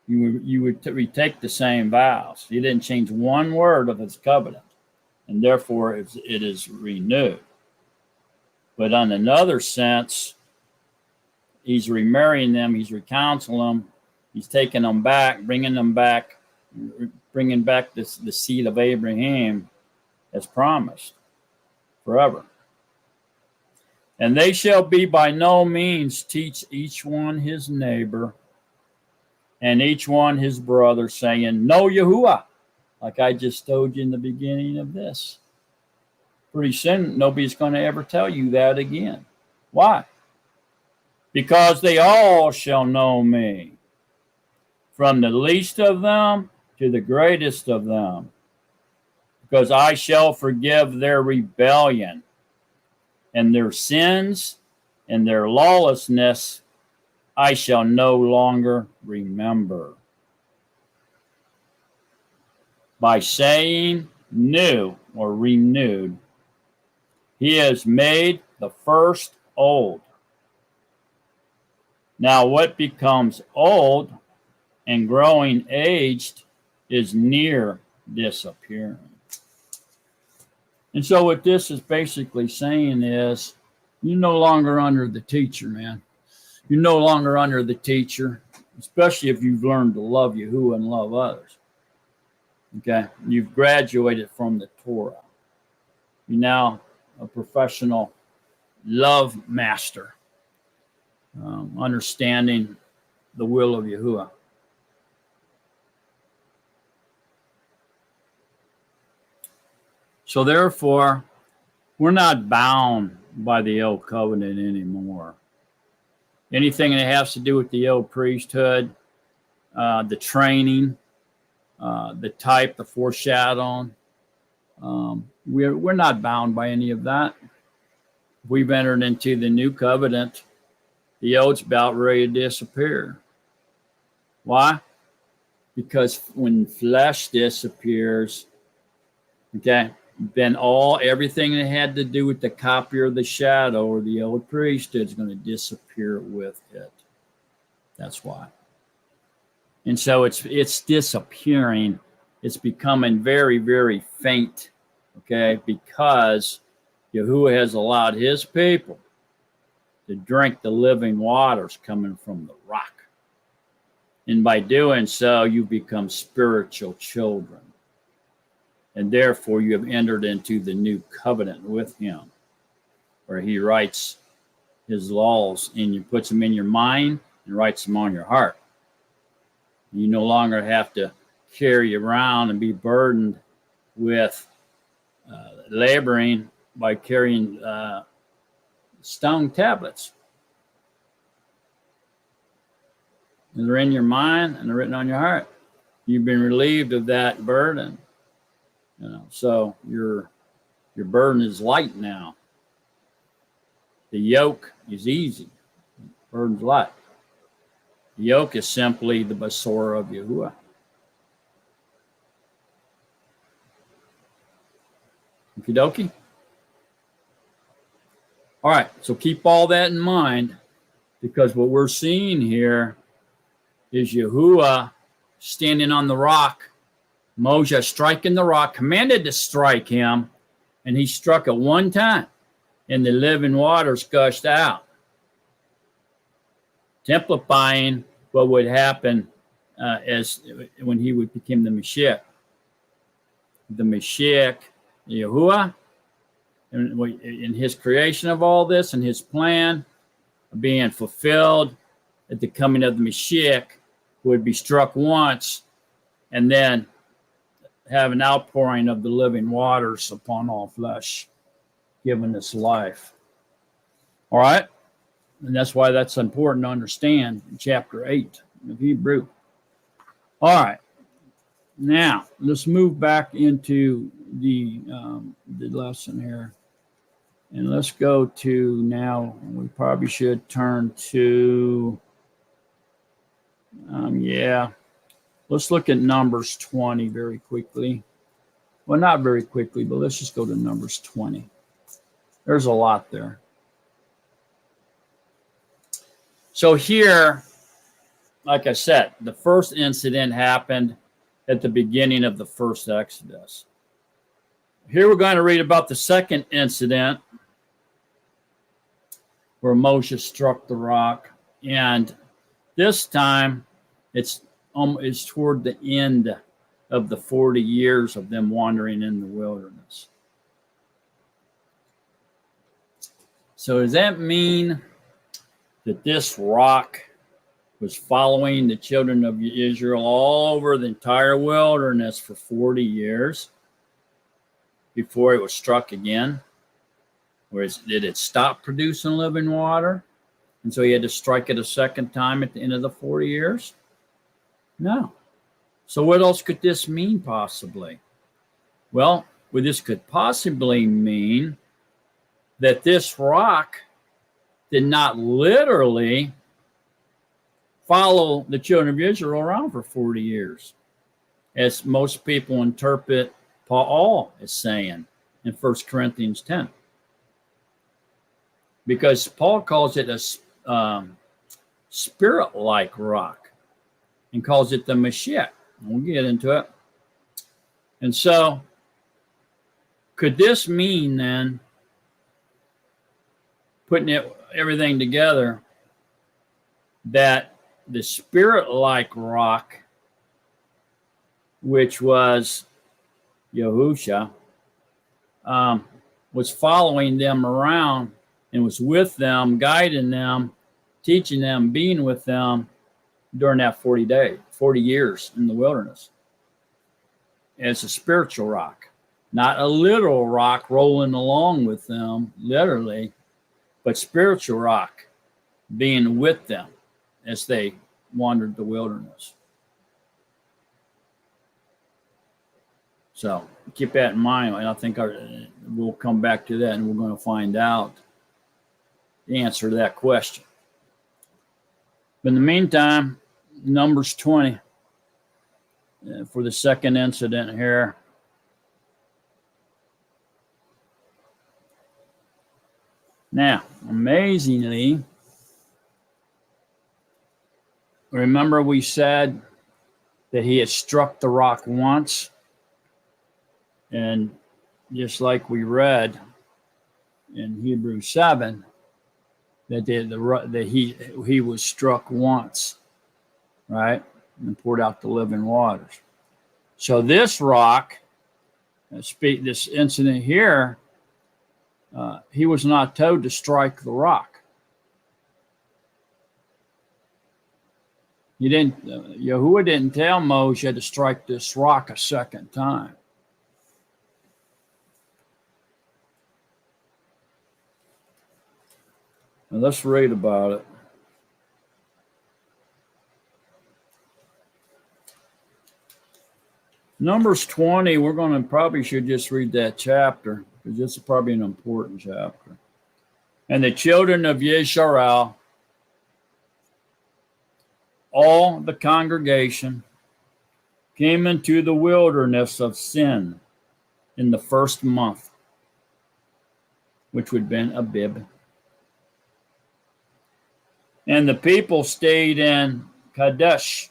You would retake the same vows. He didn't change one word of his covenant, and therefore it is renewed. But on another sense, he's remarrying them, he's recounseling them, he's taking them back, bringing back the seed of Abraham as promised forever. And they shall be by no means teach each one his neighbor and each one his brother, saying, know Yahuwah, like I just told you in the beginning of this. Pretty soon, nobody's going to ever tell you that again. Why? Because they all shall know me, from the least of them to the greatest of them, because I shall forgive their rebellion and their sins and their lawlessness I shall no longer remember. By saying new or renewed, he has made the first old. Now what becomes old and growing aged is near disappearing. And so what this is basically saying is, you're no longer under the teacher, man. You're no longer under the teacher, especially if you've learned to love Yahuwah and love others. Okay? You've graduated from the Torah. You're now a professional love master, understanding the will of Yahuwah. So therefore, we're not bound by the old covenant anymore. Anything that has to do with the old priesthood, the training, the type, the foreshadowing, we're not bound by any of that. We've entered into the new covenant. The old's about ready to disappear. Why? Because when flesh disappears, okay, then everything that had to do with the copy or the shadow or the old priesthood is going to disappear with it. That's why. And so it's disappearing. It's becoming very, very faint, okay, because Yahuwah has allowed his people to drink the living waters coming from the rock. And by doing so, you become spiritual children. And therefore, you have entered into the new covenant with him, where he writes his laws and you puts them in your mind and writes them on your heart. You no longer have to carry around and be burdened with laboring by carrying stone tablets. And they're in your mind and they're written on your heart. You've been relieved of that burden. So your burden is light now. The yoke is easy. The burden's light. The yoke is simply the Basora of Yahuwah. Okie dokie. All right, so keep all that in mind, because what we're seeing here is Yahuwah standing on the rock, Moses striking the rock, commanded to strike him, and he struck it one time. and the living waters gushed out, typifying what would happen as when he would become the Mashiach. The Mashiach, Yahuwah, in his creation of all this and his plan being fulfilled at the coming of the Mashiach, would be struck once and then have an outpouring of the living waters upon all flesh, giving us life. All right? And that's why that's important to understand in chapter 8 of Hebrew. All right. Now, let's move back into the lesson here. And let's go to now, we probably should turn to, let's look at Numbers 20 very quickly. Well, not very quickly, but let's just go to Numbers 20. There's a lot there. So here, like I said, the first incident happened at the beginning of the first Exodus. Here we're going to read about the second incident where Moses struck the rock. And this time it's toward the end of the 40 years of them wandering in the wilderness. So does that mean that this rock was following the children of Israel all over the entire wilderness for 40 years before it was struck again? Or did it stop producing living water? And so he had to strike it a second time at the end of the 40 years? No. So what else could this mean possibly? Well, this could possibly mean that this rock did not literally follow the children of Israel around for 40 years, as most people interpret Paul as saying in 1 Corinthians 10. Because Paul calls it a spirit-like rock and calls it the Mashiach. We'll get into it. And so, could this mean then, putting everything together, that the spirit-like rock, which was Yahusha, was following them around and was with them, guiding them, teaching them, being with them during that 40 years in the wilderness? It's a spiritual rock, not a literal rock rolling along with them, literally, but spiritual rock being with them as they wandered the wilderness. So keep that in mind, and I think we'll come back to that, and we're going to find out the answer to that question. But in the meantime, Numbers 20 for the second incident here. Now, amazingly, remember we said that he had struck the rock once, and just like we read in Hebrews 7, that he was struck once, right, and poured out the living waters. So this rock, this incident here, he was not told to strike the rock. Yahuwah didn't tell Moses you had to strike this rock a second time. Now let's read about it. Numbers 20, we're going to probably should just read that chapter, because this is probably an important chapter. And the children of Yisrael, all the congregation, came into the wilderness of Sin in the first month, which would have been Abib. And the people stayed in Kadesh,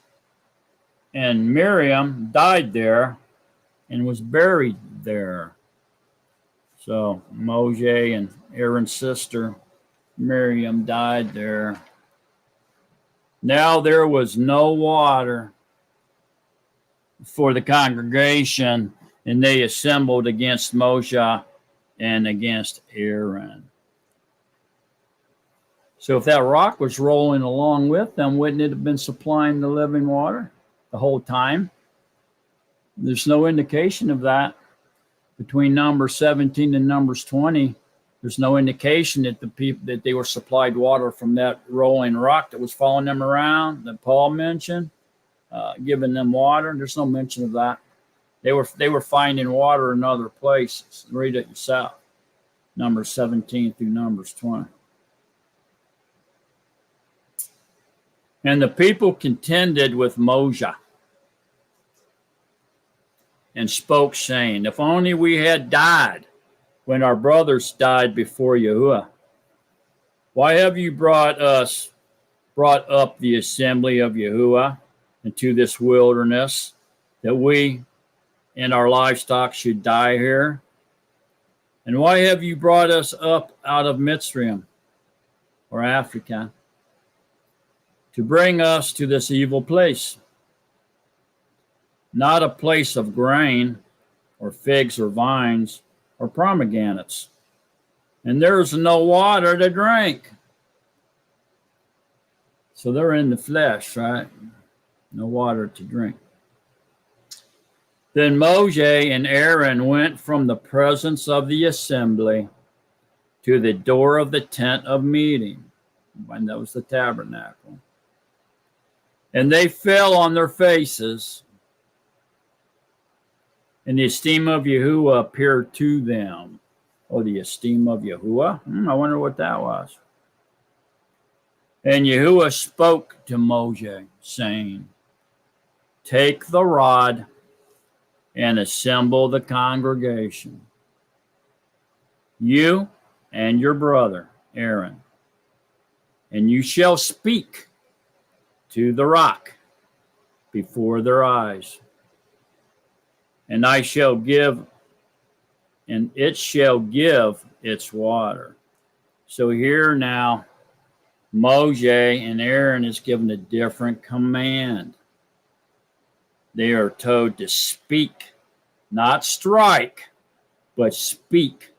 and Miriam died there and was buried there. So Moses and Aaron's sister Miriam died there. Now there was no water for the congregation, and they assembled against Moshe and against Aaron. So if that rock was rolling along with them, wouldn't it have been supplying the living water the whole time? There's no indication of that. Between Numbers 17 and Numbers 20, there's no indication that the people that they were supplied water from that rolling rock that was following them around that Paul mentioned, giving them water. There's no mention of that. They were finding water in other places. Read it yourself. Numbers 17 through Numbers 20. And the people contended with Moshe and spoke, saying, if only we had died when our brothers died before Yahuwah. Why have you brought up the assembly of Yahuwah into this wilderness, that we and our livestock should die here? And why have you brought us up out of Mitzrayim, or Africa, to bring us to this evil place? Not a place of grain, or figs, or vines, or pomegranates. And there's no water to drink. So they're in the flesh, right? No water to drink. Then Moses and Aaron went from the presence of the assembly to the door of the tent of meeting, and that was the tabernacle. And they fell on their faces, and the esteem of Yahuwah appeared to them. Oh, the esteem of Yahuwah? I wonder what that was. And Yahuwah spoke to Moses, saying, take the rod and assemble the congregation, you and your brother Aaron, and you shall speak to the rock before their eyes, and it shall give its water. So here now, Moses and Aaron is given a different command. They are told to speak, not strike, but speak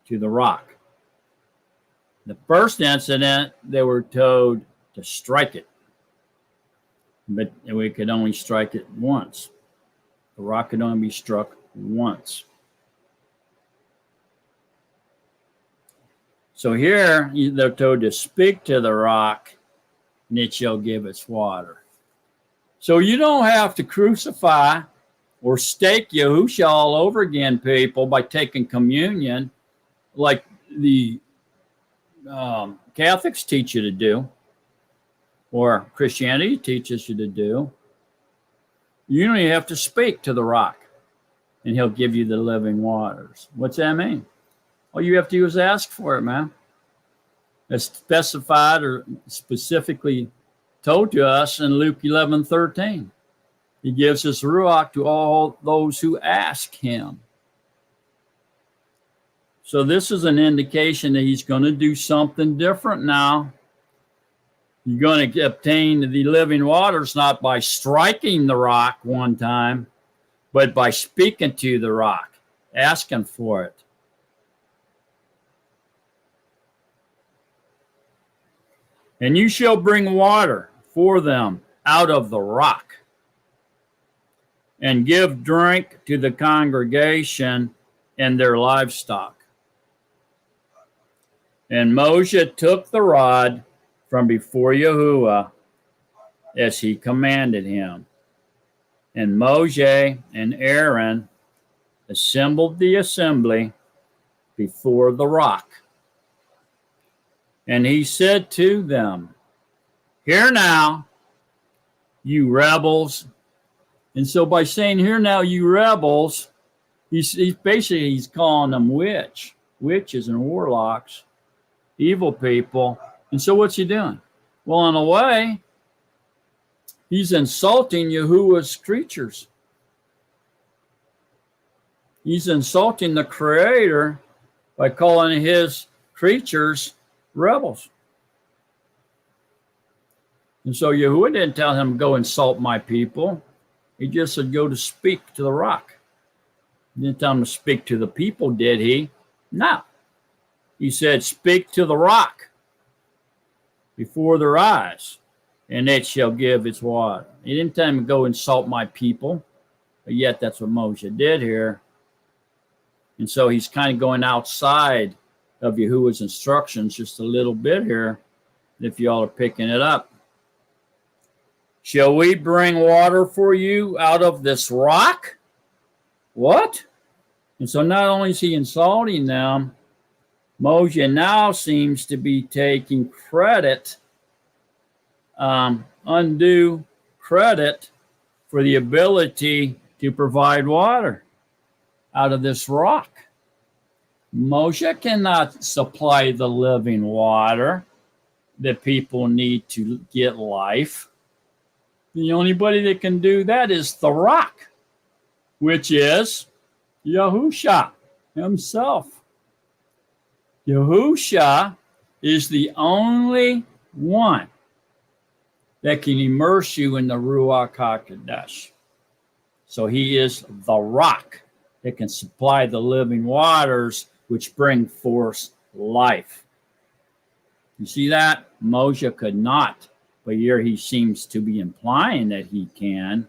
to the rock. The first incident, they were told to strike it, but we could only strike it once. The rock could only be struck once. So here, they're told to speak to the rock, and it shall give its water. So you don't have to crucify or stake Yahusha all over again, people, by taking communion like the Catholics teach you to do, or Christianity teaches you to do. You only have to speak to the rock, and he'll give you the living waters. What's that mean? All you have to do is ask for it, man. It's specified or specifically told to us in Luke 11:13. He gives his ruach to all those who ask him. So this is an indication that he's going to do something different now. You're going to obtain the living waters not by striking the rock one time, but by speaking to the rock, asking for it. And you shall bring water for them out of the rock, and give drink to the congregation and their livestock. And Moshe took the rod from before Yahuwah as he commanded him. And Moshe and Aaron assembled the assembly before the rock. And he said to them, hear now, you rebels. And so by saying, hear now, you rebels, he's basically calling them witches and warlocks, evil people. And so what's he doing? Well, in a way, he's insulting Yahuwah's creatures. He's insulting the Creator by calling his creatures rebels. And so Yahuwah didn't tell him, go insult my people. He just said, go to speak to the rock. He didn't tell him to speak to the people, did he? No. He said, speak to the rock before their eyes, and it shall give its water. He didn't tell him to go insult my people, but yet that's what Moshe did here. And so he's kind of going outside of Yahuwah's instructions just a little bit here, if y'all are picking it up. Shall we bring water for you out of this rock? What? And so not only is he insulting them, Moshe now seems to be taking credit, undue credit for the ability to provide water out of this rock. Moshe cannot supply the living water that people need to get life. The only body that can do that is the rock, which is Yahusha himself. Yahusha is the only one that can immerse you in the Ruach HaKodesh. So he is the rock that can supply the living waters which bring forth life. You see that? Moshe could not, but here he seems to be implying that he can.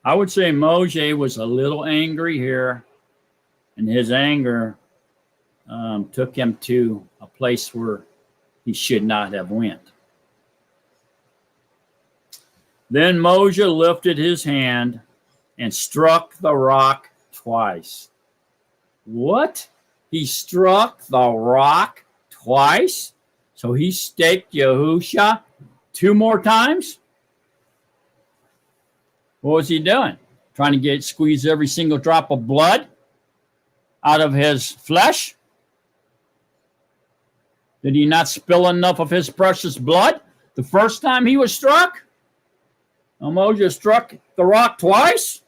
I would say Moshe was a little angry here, and his anger took him to a place where he should not have went. Then Moshe lifted his hand and struck the rock twice. What? He struck the rock twice? So he staked Yahusha 2 more times? What was he doing? Trying to squeeze every single drop of blood out of his flesh? Did he not spill enough of his precious blood the first time he was struck? Moshe struck the rock twice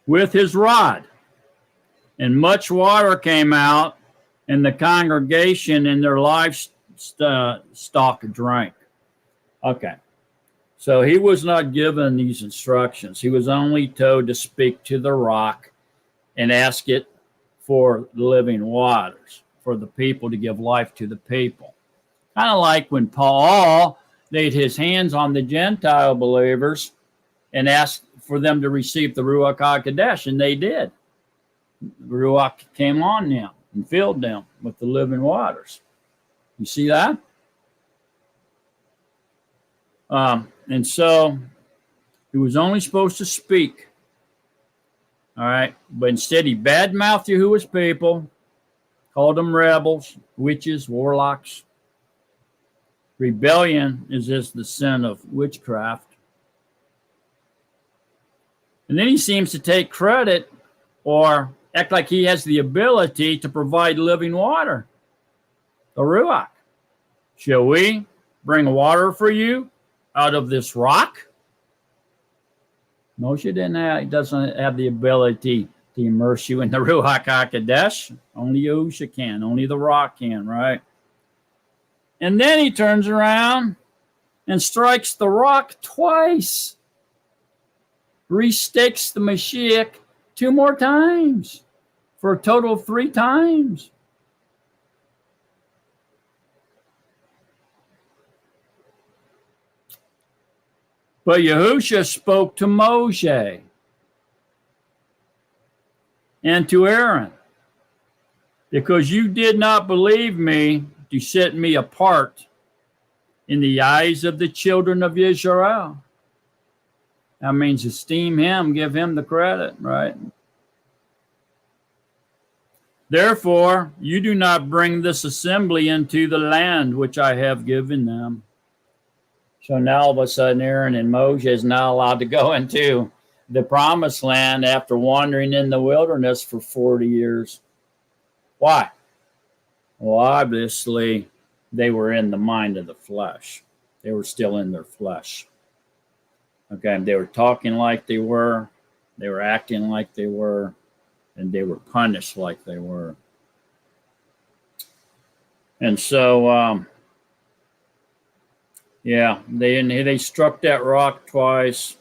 with his rod, and much water came out, and the congregation and their livestock drank. Okay. So he was not given these instructions. He was only told to speak to the rock and ask it for living waters, for the people, to give life to the people. Kind of like when Paul laid his hands on the Gentile believers and asked for them to receive the Ruach HaKodesh, and they did. The Ruach came on them and filled them with the living waters. You see that? And so he was only supposed to speak. All right. But instead he badmouthed Yahuwah's people, called them rebels, witches, warlocks. Rebellion is just the sin of witchcraft. And then he seems to take credit or act like he has the ability to provide living water. The Ruach. Shall we bring water for you out of this rock? Moshe doesn't have the ability to immerse you in the Ruach HaKodesh. Only Yahushua can. Only the rock can, right? And then he turns around and strikes the rock twice. Restakes the Mashiach 2 more times for a total of 3 times. But Yahushua spoke to Moshe and to Aaron, because you did not believe me to set me apart in the eyes of the children of Israel. That means esteem him, give him the credit, right? Therefore, you do not bring this assembly into the land which I have given them. So now all of a sudden Aaron and Moshe is now allowed to go into the promised land after wandering in the wilderness for 40 years. Why? Well, obviously, they were in the mind of the flesh. They were still in their flesh. Okay, they were talking like they were acting like they were, and they were punished like they were. And so, yeah, they struck that rock twice.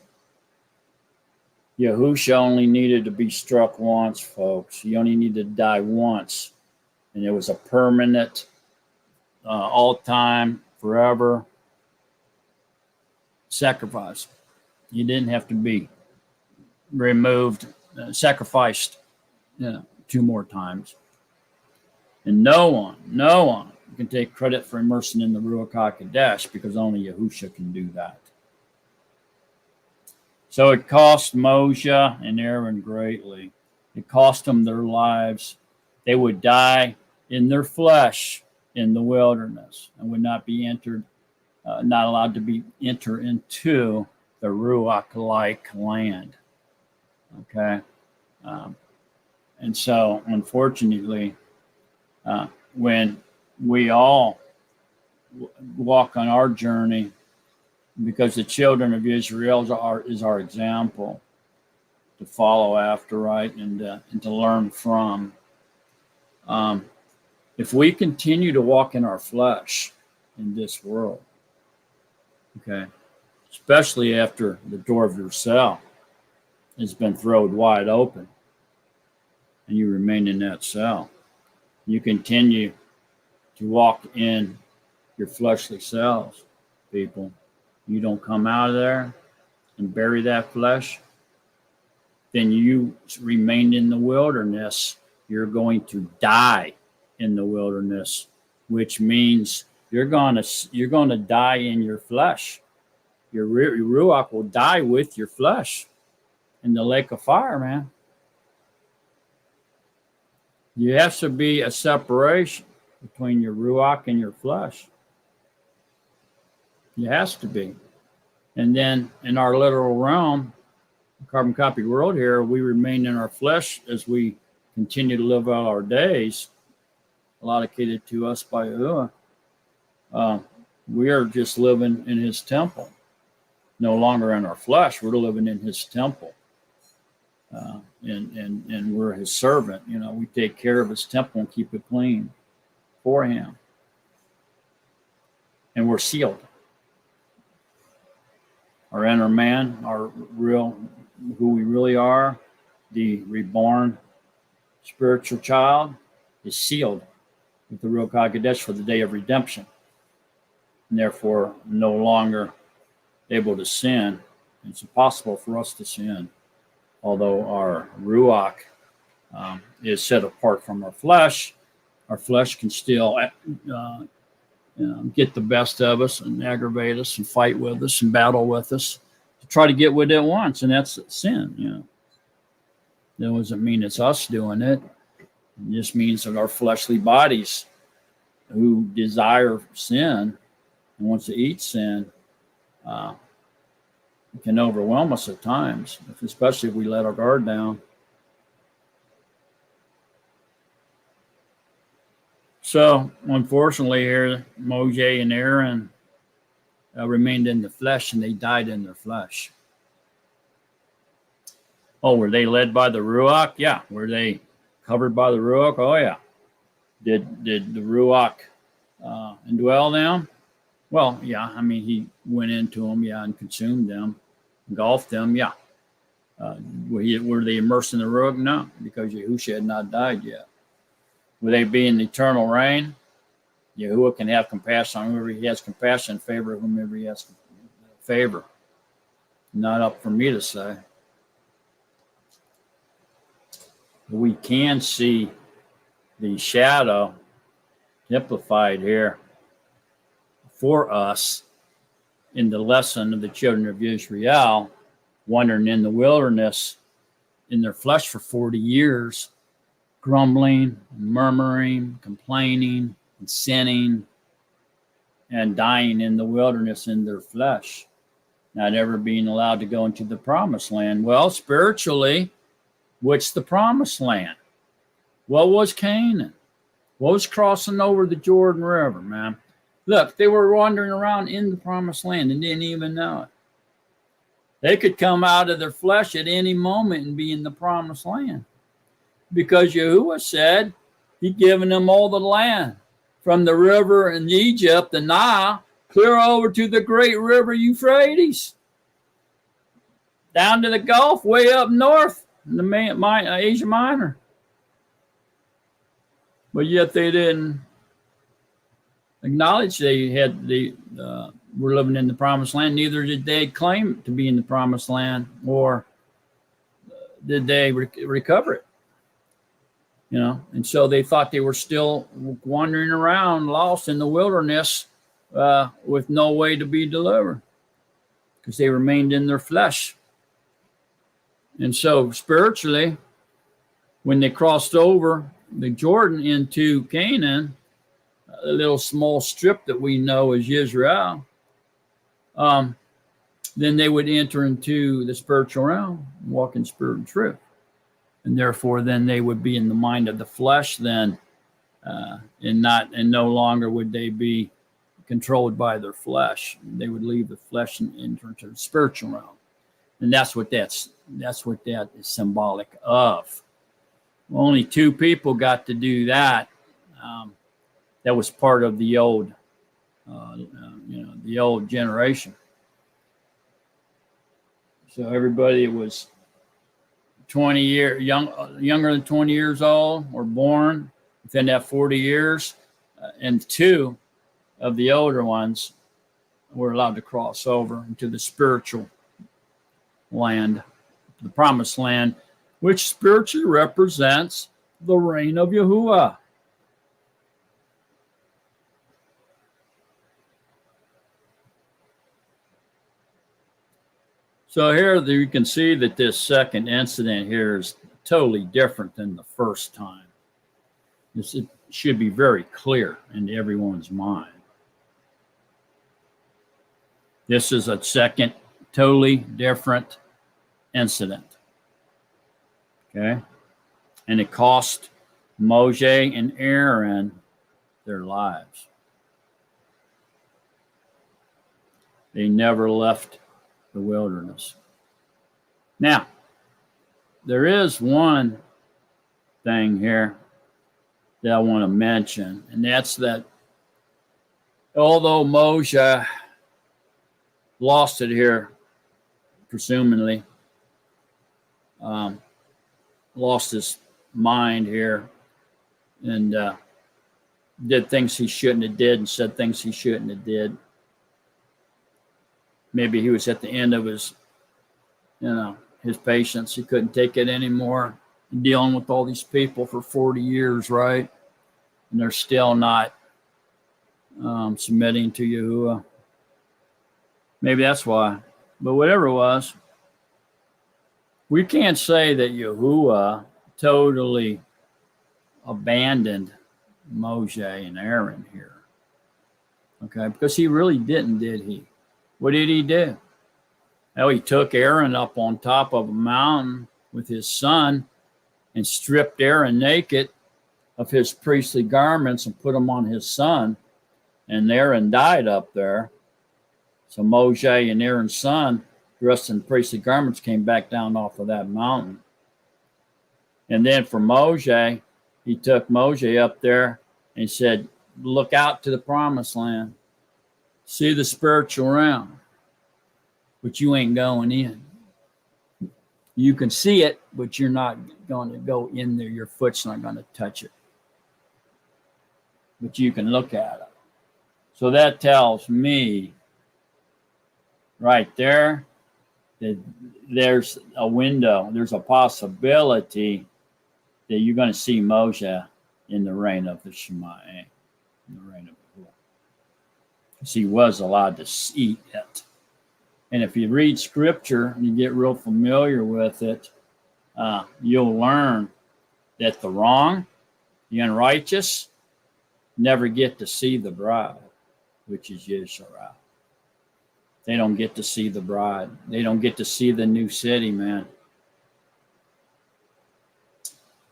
Yahusha only needed to be struck once, folks. He only needed to die once, and it was a permanent, all time, forever sacrifice. He didn't have to be removed, sacrificed, 2 more times. And no one can take credit for immersing in the Ruach HaKodesh because only Yahusha can do that. So it cost Moshe and Aaron greatly. It cost them their lives. They would die in their flesh in the wilderness and would not be not allowed to enter into the Ruach-like land. Okay, and so unfortunately, when we all walk on our journey, because the children of Israel is our example to follow after, right, and to learn from. If we continue to walk in our flesh in this world, okay, especially after the door of your cell has been thrown wide open, and you remain in that cell, you continue to walk in your fleshly selves, people. You don't come out of there and bury that flesh, then you remain in the wilderness. You're going to die in the wilderness, which means you're going to die in your flesh. Your ruach will die with your flesh in the lake of fire, man. You have to be a separation between your ruach and your flesh. It has to be. And then in our literal realm, carbon copy world here, we remain in our flesh as we continue to live out our days, allocated to us by Yahuwah. We are just living in his temple, no longer in our flesh. We're living in his temple. And we're his servant. We take care of his temple and keep it clean for him. And we're sealed. Our inner man, our real, who we really are, the reborn spiritual child, is sealed with the Ruach HaKodesh for the day of redemption, and therefore no longer able to sin. It's impossible for us to sin, although our Ruach is set apart from our flesh. Our flesh can still get the best of us and aggravate us and fight with us and battle with us to try to get what it wants, and that's sin. That doesn't mean it's us doing it. It just means that our fleshly bodies who desire sin and wants to eat sin can overwhelm us at times, especially if we let our guard down. So, unfortunately, here, Moshe and Aaron remained in the flesh, and they died in their flesh. Oh, were they led by the Ruach? Yeah. Were they covered by the Ruach? Oh, yeah. Did the Ruach indwell them? Well, yeah. I mean, he went into them, yeah, and consumed them, engulfed them, yeah. Were they immersed in the Ruach? No, because Yahusha had not died yet. Will they be in the eternal reign? Yahuwah can have compassion on whomever he has compassion, favor whomever he has favor. Not up for me to say. We can see the shadow typified here for us in the lesson of the children of Israel, wandering in the wilderness in their flesh for 40 years, grumbling, murmuring, complaining, and sinning, and dying in the wilderness in their flesh, not ever being allowed to go into the promised land. Well, spiritually, what's the promised land? What was Canaan? What was crossing over the Jordan River, man? Look, they were wandering around in the promised land and didn't even know it. They could come out of their flesh at any moment and be in the promised land. Because Yahuwah said he'd given them all the land. From the river in Egypt, the Nile, clear over to the great river Euphrates. Down to the Gulf, way up north, in the Asia Minor. But yet they didn't acknowledge were living in the promised land. Neither did they claim to be in the promised land, or did they recover it. And so they thought they were still wandering around, lost in the wilderness, with no way to be delivered, because they remained in their flesh. And so spiritually, when they crossed over the Jordan into Canaan, a little small strip that we know as Israel, then they would enter into the spiritual realm, walk in spirit and truth. And therefore, then they would be in the mind of the flesh then, and no longer would they be controlled by their flesh. They would leave the flesh and enter into the spiritual realm. And that's what that is symbolic of. Only two people got to do that. That was part of the old, the old generation. So everybody was 20 years younger than 20 years old were born within that 40 years, and two of the older ones were allowed to cross over into the spiritual land, the promised land, which spiritually represents the reign of Yahuwah. So here you can see that this second incident here is totally different than the first time. This should be very clear in everyone's mind. This is a second totally different incident. Okay? And it cost Moshe and Aaron their lives. They never left the wilderness. Now, there is one thing here that I want to mention, and that's that although Moshe lost it here, presumably, lost his mind here, and did things he shouldn't have did and said things he shouldn't have did. Maybe he was at the end of his patience. He couldn't take it anymore, dealing with all these people for 40 years, right? And they're still not submitting to Yahuwah. Maybe that's why. But whatever it was, we can't say that Yahuwah totally abandoned Moshe and Aaron here. Okay, because he really didn't, did he? What did he do? Well, he took Aaron up on top of a mountain with his son and stripped Aaron naked of his priestly garments and put them on his son. And Aaron died up there. So Moshe and Aaron's son, dressed in priestly garments, came back down off of that mountain. And then for Moshe, he took Moshe up there and said, look out to the promised land. See the spiritual realm, but you ain't going in. You can see it, but you're not going to go in there. Your foot's not going to touch it. But you can look at it. So that tells me right there that there's a window, there's a possibility that you're going to see Moshe in the reign of the Shemayim, in the reign of Yahuwah. Because he was allowed to see it. And if you read Scripture and you get real familiar with it, you'll learn that the wrong, the unrighteous, never get to see the bride, which is Yisrael. They don't get to see the bride. They don't get to see the new city, man.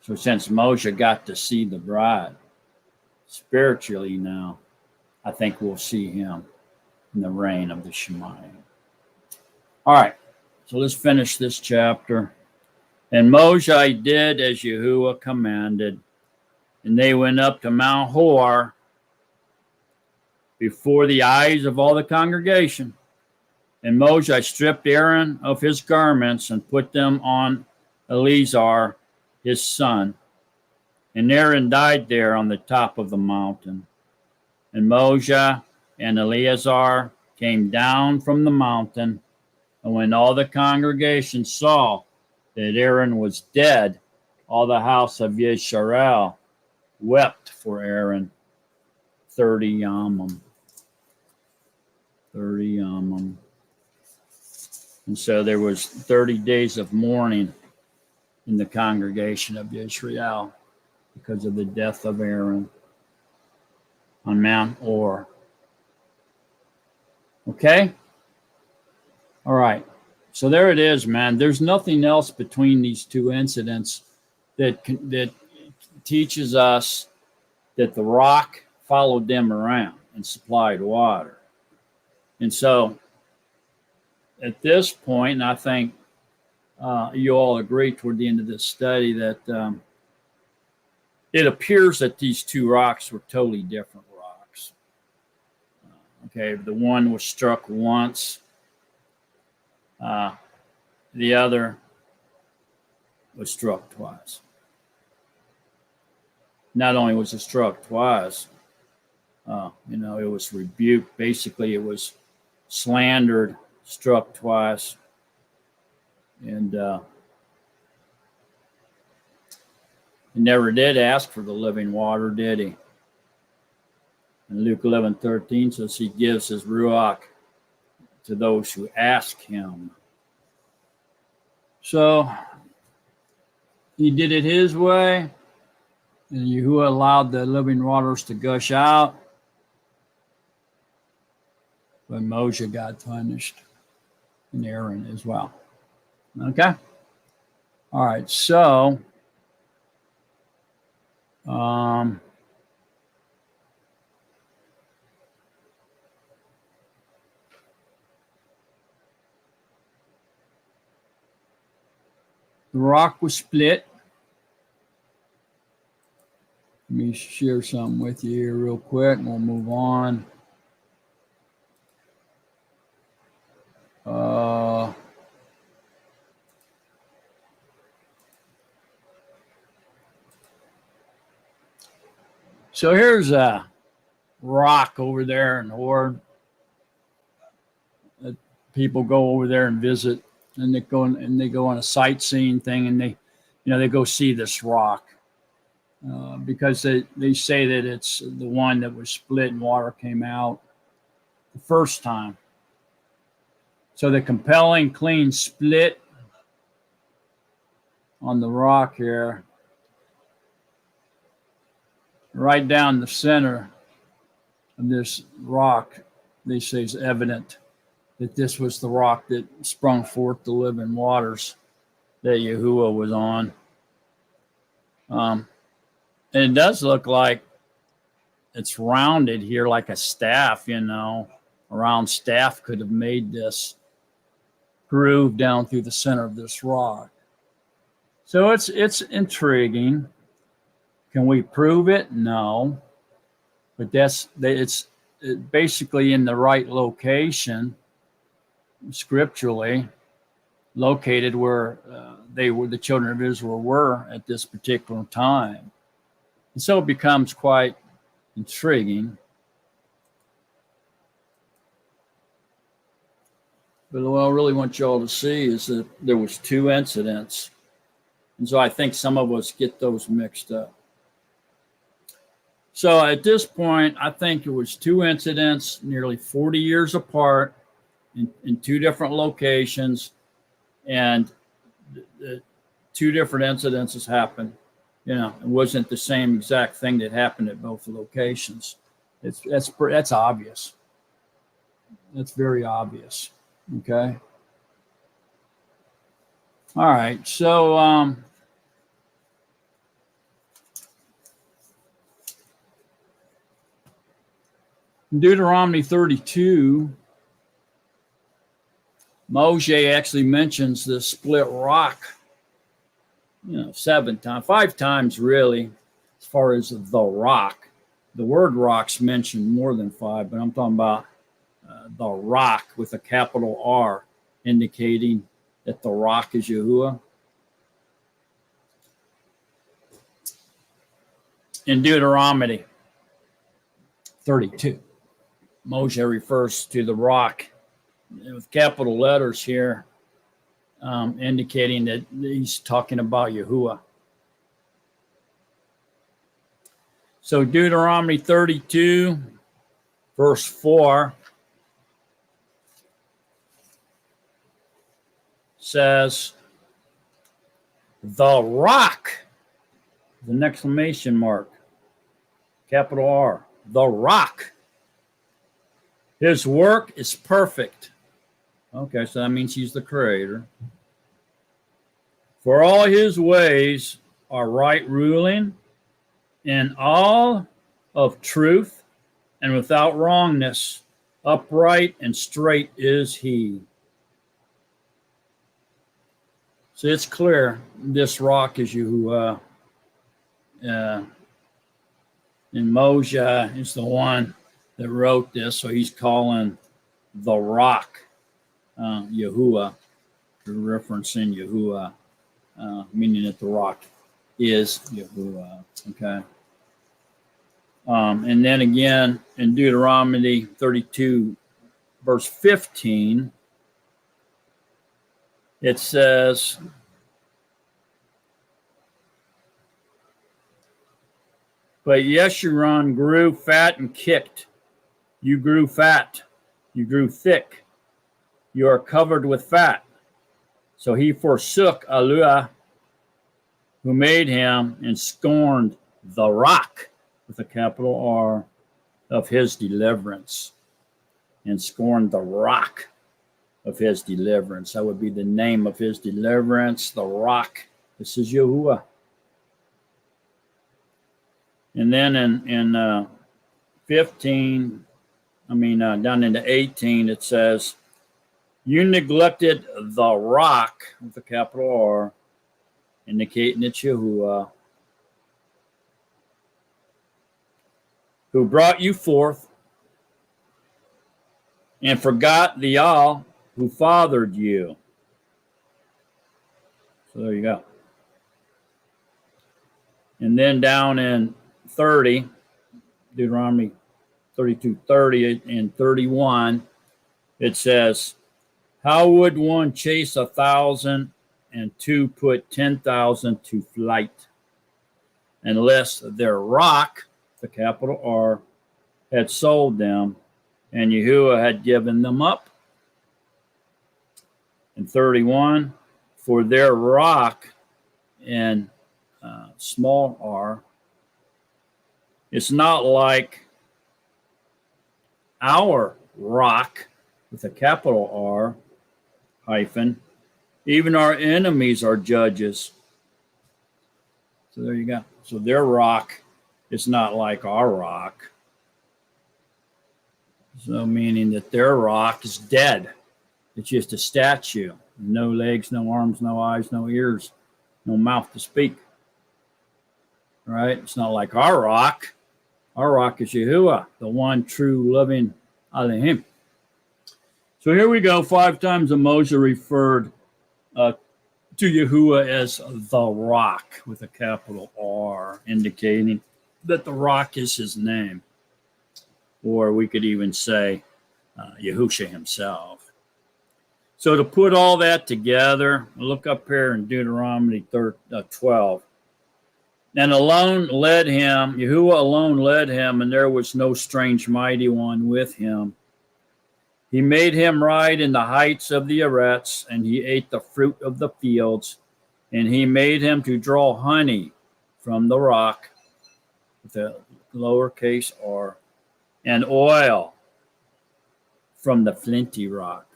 So since Moshe got to see the bride, spiritually now, I think we'll see him in the reign of the Shemayim. All right. So let's finish this chapter. And Moshe did as Yahuwah commanded, and they went up to Mount Hor before the eyes of all the congregation. And Moshe stripped Aaron of his garments and put them on Eleazar, his son. And Aaron died there on the top of the mountain. And Moshe and Eleazar came down from the mountain. And when all the congregation saw that Aaron was dead, all the house of Yisrael wept for Aaron 30 yamim. 30 yamim. And so there was 30 days of mourning in the congregation of Israel because of the death of Aaron on Mount Hor. Okay? All right. So there it is, man. There's nothing else between these two incidents that teaches us that the rock followed them around and supplied water. And so at this point, and I think you all agree toward the end of this study that it appears that these two rocks were totally different rocks. Okay, the one was struck once. The other was struck twice. Not only was it struck twice, it was rebuked. Basically, it was slandered, struck twice, and he never did ask for the living water, did he? And Luke 11:13 says he gives his ruach to those who ask him. So he did it his way, and Yahuwah allowed the living waters to gush out. But Moshe got punished, and Aaron as well. Okay? All right, so the rock was split. Let me share something with you here real quick, and we'll move on. So here's a rock over there in Hor. People go over there and visit, and they go on a sightseeing thing, and they go see this rock because they say that it's the one that was split and water came out the first time. So the compelling clean split on the rock here, right down the center of this rock, they say is evident that this was the rock that sprung forth the living waters that Yahuwah was on. And it does look like it's rounded here like a staff, A round staff could have made this groove down through the center of this rock. So it's intriguing. Can we prove it? No. But it's basically in the right location, scripturally located where the children of Israel were at this particular time. And so it becomes quite intriguing. But what I really want y'all to see is that there was two incidents. And so I think some of us get those mixed up. So at this point, I think it was two incidents nearly 40 years apart in two different locations. And the two different incidences happened. It wasn't the same exact thing that happened at both locations. That's obvious. That's very obvious. Okay. All right. So Deuteronomy 32, Moshe actually mentions the split rock, 7 times, 5 times really, as far as the rock. The word rock's mentioned more than 5, but I'm talking about the rock with a capital R, indicating that the rock is Yahuwah. In Deuteronomy 32, Moshe refers to the rock with capital letters here, indicating that he's talking about Yahuwah. So Deuteronomy 32, verse 4 says, the rock, the exclamation mark, capital R, the rock. His work is perfect. Okay, so that means he's the creator. For all his ways are right ruling, in all of truth and without wrongness, upright and straight is he. So it's clear this rock is Yahuwah. And Moshe is the one that wrote this, so he's calling the rock Yahuwah, referencing Yahuwah, meaning that the rock is Yahuwah. Okay. And then again in Deuteronomy 32, verse 15, it says, but Yeshurun grew fat and kicked. You grew fat. You grew thick. You are covered with fat. So he forsook Aluah, who made him, and scorned the rock, with a capital R, of his deliverance. And scorned the rock of his deliverance. That would be the name of his deliverance, the rock. This is Yahuwah. And then in 15, down into 18, it says, you neglected the rock, with a capital R, indicating it's Yahuwah, who brought you forth, and forgot the Al who fathered you. So there you go. And then down in 30, Deuteronomy 32, 30 and 31, it says, how would one chase 1,000 and two put 10,000 to flight, unless their rock, the capital R, had sold them, and Yahuwah had given them up. In 31, for their rock, in small r, it's not like our rock, with a capital R, hyphen. Even our enemies are judges. So there you go. So their rock is not like our rock. So meaning that their rock is dead. It's just a statue. No legs, no arms, no eyes, no ears, no mouth to speak. Right? It's not like our rock. Our rock is Yahuwah, the one true living Elohim. So here we go. 5 times that Moshe referred to Yahuwah as the rock, with a capital R, indicating that the rock is his name. Or we could even say Yahusha himself. So to put all that together, look up here in Deuteronomy 12. And alone led him, Yahuwah alone led him, and there was no strange mighty one with him. He made him ride in the heights of the Arets, and he ate the fruit of the fields, and he made him to draw honey from the rock, with a lowercase r, and oil from the flinty rock.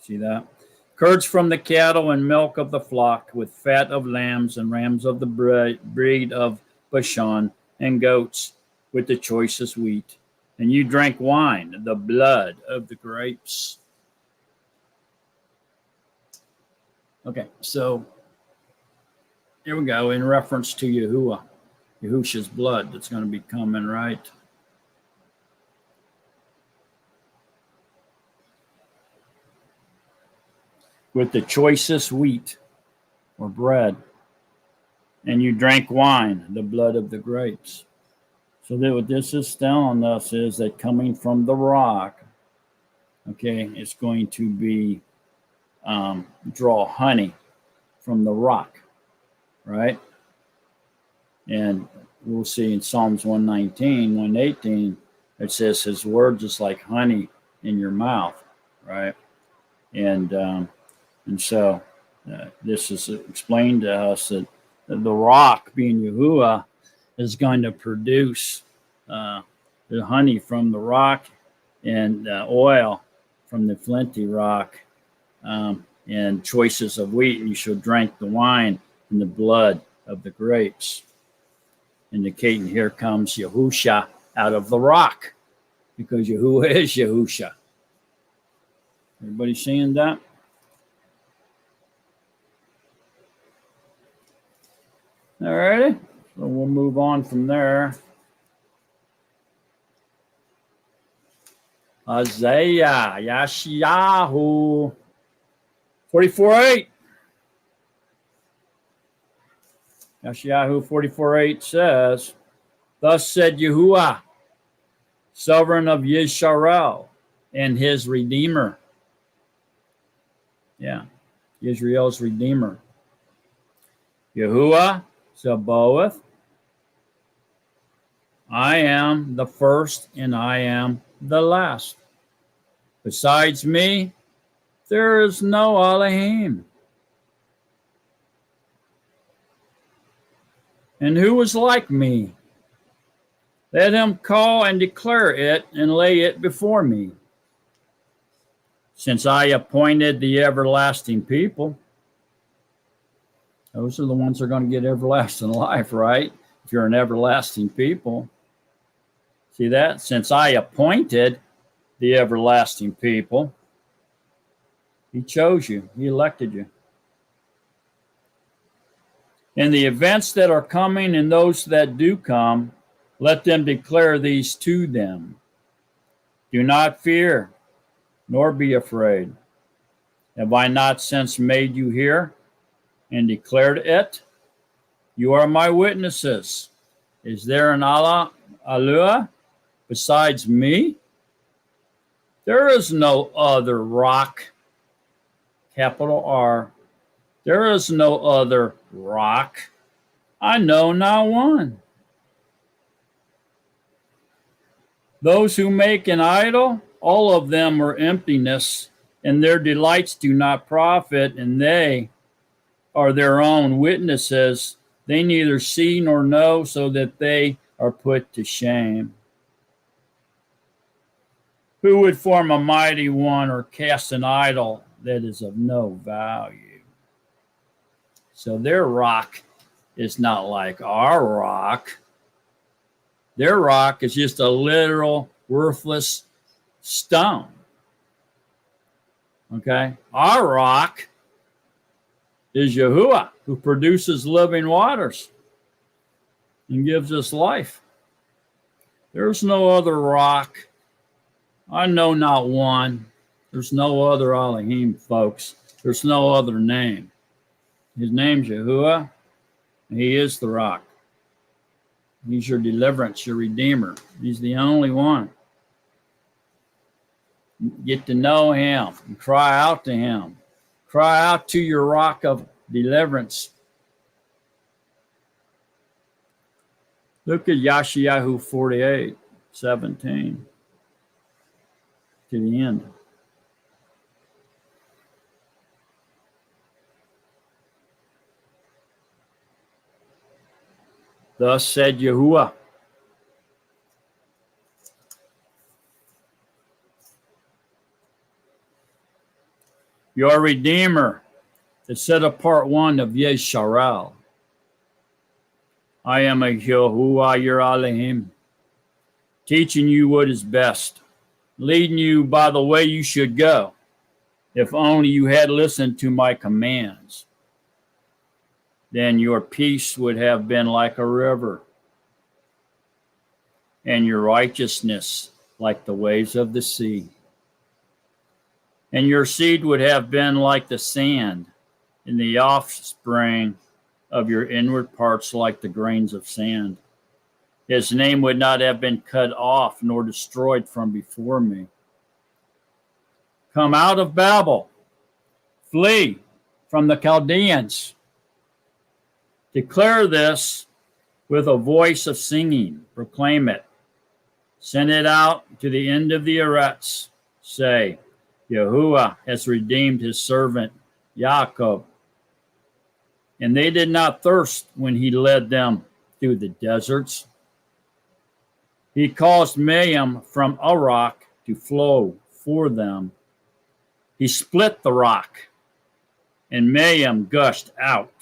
See that? Curds from the cattle and milk of the flock, with fat of lambs and rams of the breed of Bashan, and goats with the choicest wheat. And you drank wine, the blood of the grapes. Okay, so here we go. In reference to Yahusha's blood that's going to be coming, right? With the choicest wheat or bread, and you drank wine, the blood of the grapes. So that what this is telling us is that coming from the rock, okay, it's going to be draw honey from the rock, right? And we'll see in Psalms 119, 118, it says his words is like honey in your mouth, right? And so this is explained to us that the rock, being Yahuwah, is going to produce the honey from the rock and oil from the flinty rock, and choices of wheat, and you shall drink the wine and the blood of the grapes. Indicating here comes Yahusha out of the rock, because Yahuwah is Yahusha. Everybody seeing that? All righty. So we'll move on from there. Isaiah, Yashayahu, 44:8. Yashayahu 44:8 says, "Thus said Yahuwah, sovereign of Yisrael and his Redeemer." Yeah, Israel's Redeemer. Yahuwah Sabaoth, I am the first and I am the last. Besides me, there is no Elohim. And who is like me? Let him call and declare it and lay it before me. Since I appointed the everlasting people, those are the ones that are going to get everlasting life, right? If you're an everlasting people. See that? Since I appointed the everlasting people, he chose you. He elected you. In the events that are coming and those that do come, let them declare these to them. Do not fear, nor be afraid. Have I not since made you hear and declared it? You are my witnesses. Is there an Allah besides me? There is no other rock, capital R. There is no other rock. I know not one. Those who make an idol, all of them are emptiness, and their delights do not profit, and they are their own witnesses. They neither see nor know, so that they are put to shame. Who would form a mighty one or cast an idol that is of no value? So their rock is not like our rock. Their rock is just a literal, worthless stone. Okay? Our rock is Yahuwah, who produces living waters and gives us life. There's no other rock. I know not one. There's no other Elohim, folks. There's no other name. His name's Yahuwah, and he is the rock. He's your deliverance, your redeemer. He's the only one. Get to know him and cry out to him. Cry out to your rock of deliverance. Look at Yashayahu 48:17 to the end. Thus said Yahuwah, your Redeemer, the set apart one of Yisrael. I am a Yahuwah, your Elohim, teaching you what is best, leading you by the way you should go. If only you had listened to my commands, then your peace would have been like a river, and your righteousness like the waves of the sea. And your seed would have been like the sand, and the offspring of your inward parts like the grains of sand. His name would not have been cut off nor destroyed from before me. Come out of Babel, flee from the Chaldeans. Declare this with a voice of singing. Proclaim it. Send it out to the end of the Eretz. Say, Yahuwah has redeemed his servant Jacob. And they did not thirst when he led them through the deserts. He caused Mayim from a rock to flow for them. He split the rock, and Mayim gushed out.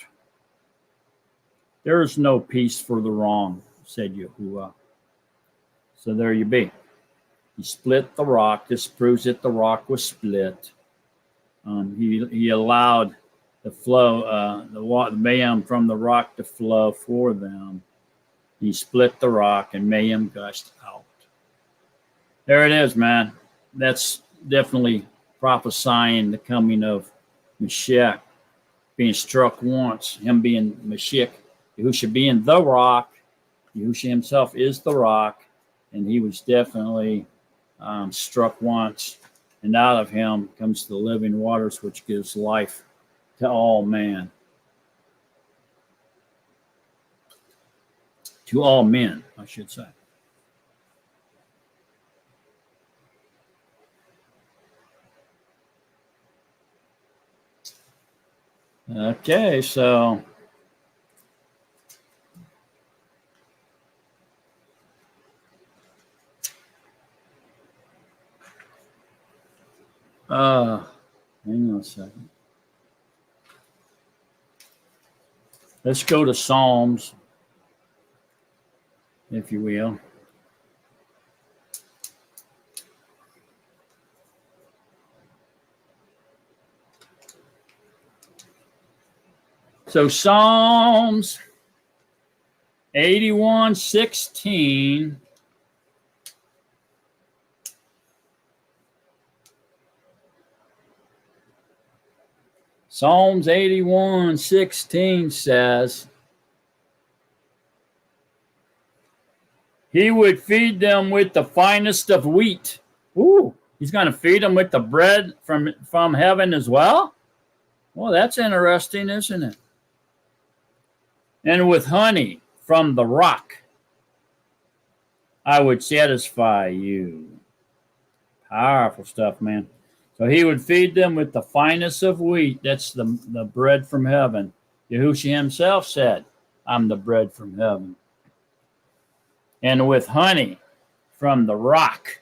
There is no peace for the wrong, said Yahuwah. So there you be. He split the rock. This proves that the rock was split. He allowed the flow, the Mayim from the rock to flow for them. He split the rock, and Mayim gushed out. There it is, man. That's definitely prophesying the coming of Mashiach, being struck once, him being Mashiach, Yahushua being the rock. Yahushua himself is the rock, and he was definitely struck once, and out of him comes the living waters, which gives life to all man. To all men, I should say. Okay, so hang on a second. Let's go to Psalms, if you will. So Psalms 81:16. Psalms 81:16 says, he would feed them with the finest of wheat. Ooh, he's going to feed them with the bread from heaven as well? Well, that's interesting, isn't it? And with honey from the rock, I would satisfy you. Powerful stuff, man. So he would feed them with the finest of wheat. That's the bread from heaven. Yahushua himself said, I'm the bread from heaven. And with honey from the rock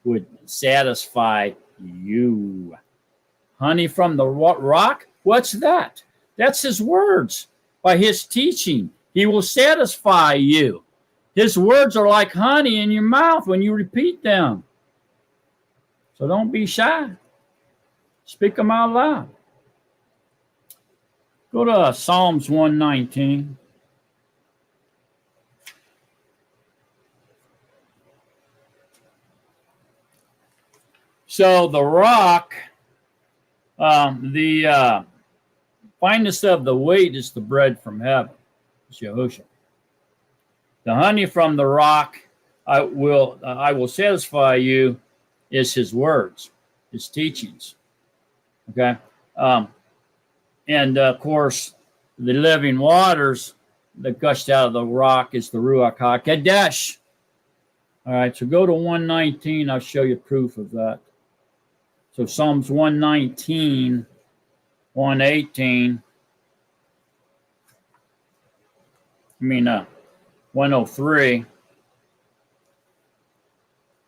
would satisfy you. Honey from the rock? What's that? That's his words. By his teaching, he will satisfy you. His words are like honey in your mouth when you repeat them. So don't be shy. Speak them out loud. Go to Psalms 119. So the rock, the finest of the wheat is the bread from heaven. It's Yahushua. The honey from the rock, I will satisfy you, is his words, his teachings. Okay, and of course, the living waters that gushed out of the rock is the Ruach HaKodesh. All right, so go to 119. I'll show you proof of that. So Psalms 119, 118. 103.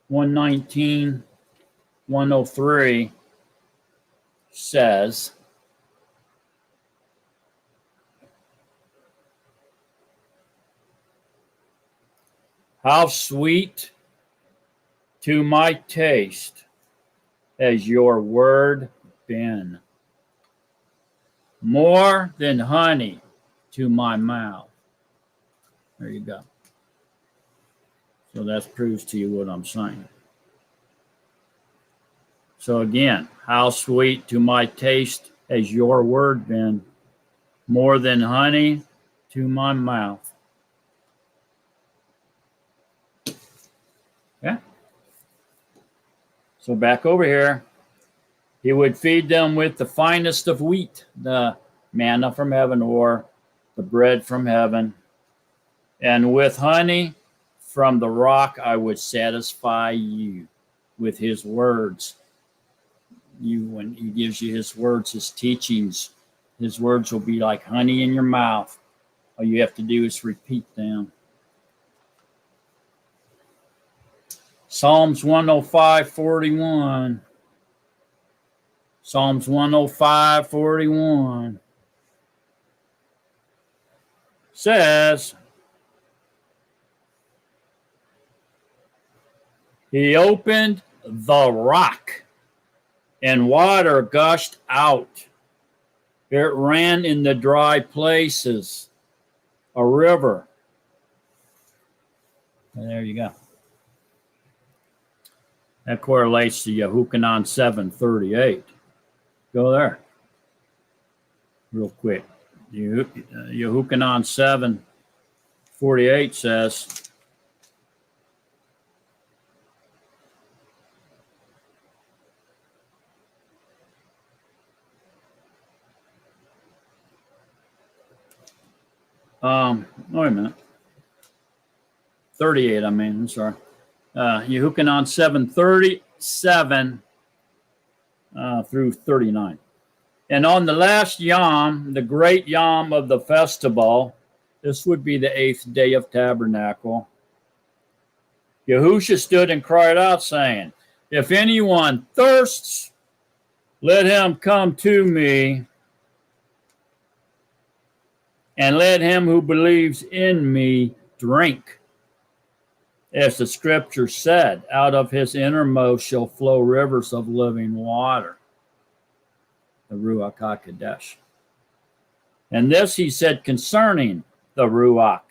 119, 103 says, how sweet to my taste as your word been. More than honey to my mouth. There you go. So that proves to you what I'm saying. So again, how sweet to my taste has your word been, more than honey to my mouth. Yeah. So back over here, he would feed them with the finest of wheat, the manna from heaven or the bread from heaven. And with honey from the rock, I would satisfy you with his words. When he gives you his words, his teachings, his words will be like honey in your mouth. All you have to do is repeat them. Psalms 105:41. Psalms 105:41 says, he opened the rock and water gushed out. It ran in the dry places, a river. And there you go. That correlates to Yehukanan 7:38. Go there real quick. Yehukanan 7:48 says, wait a minute. 38, I'm sorry. Yehukanan 7:37 through 39. And on the last Yom, the great Yom of the festival, this would be the 8th day of Tabernacle, Yahusha stood and cried out, saying, if anyone thirsts, let him come to me, and let him who believes in me drink. As the scripture said, out of his innermost shall flow rivers of living water. The Ruach HaKodesh. And this he said concerning the Ruach,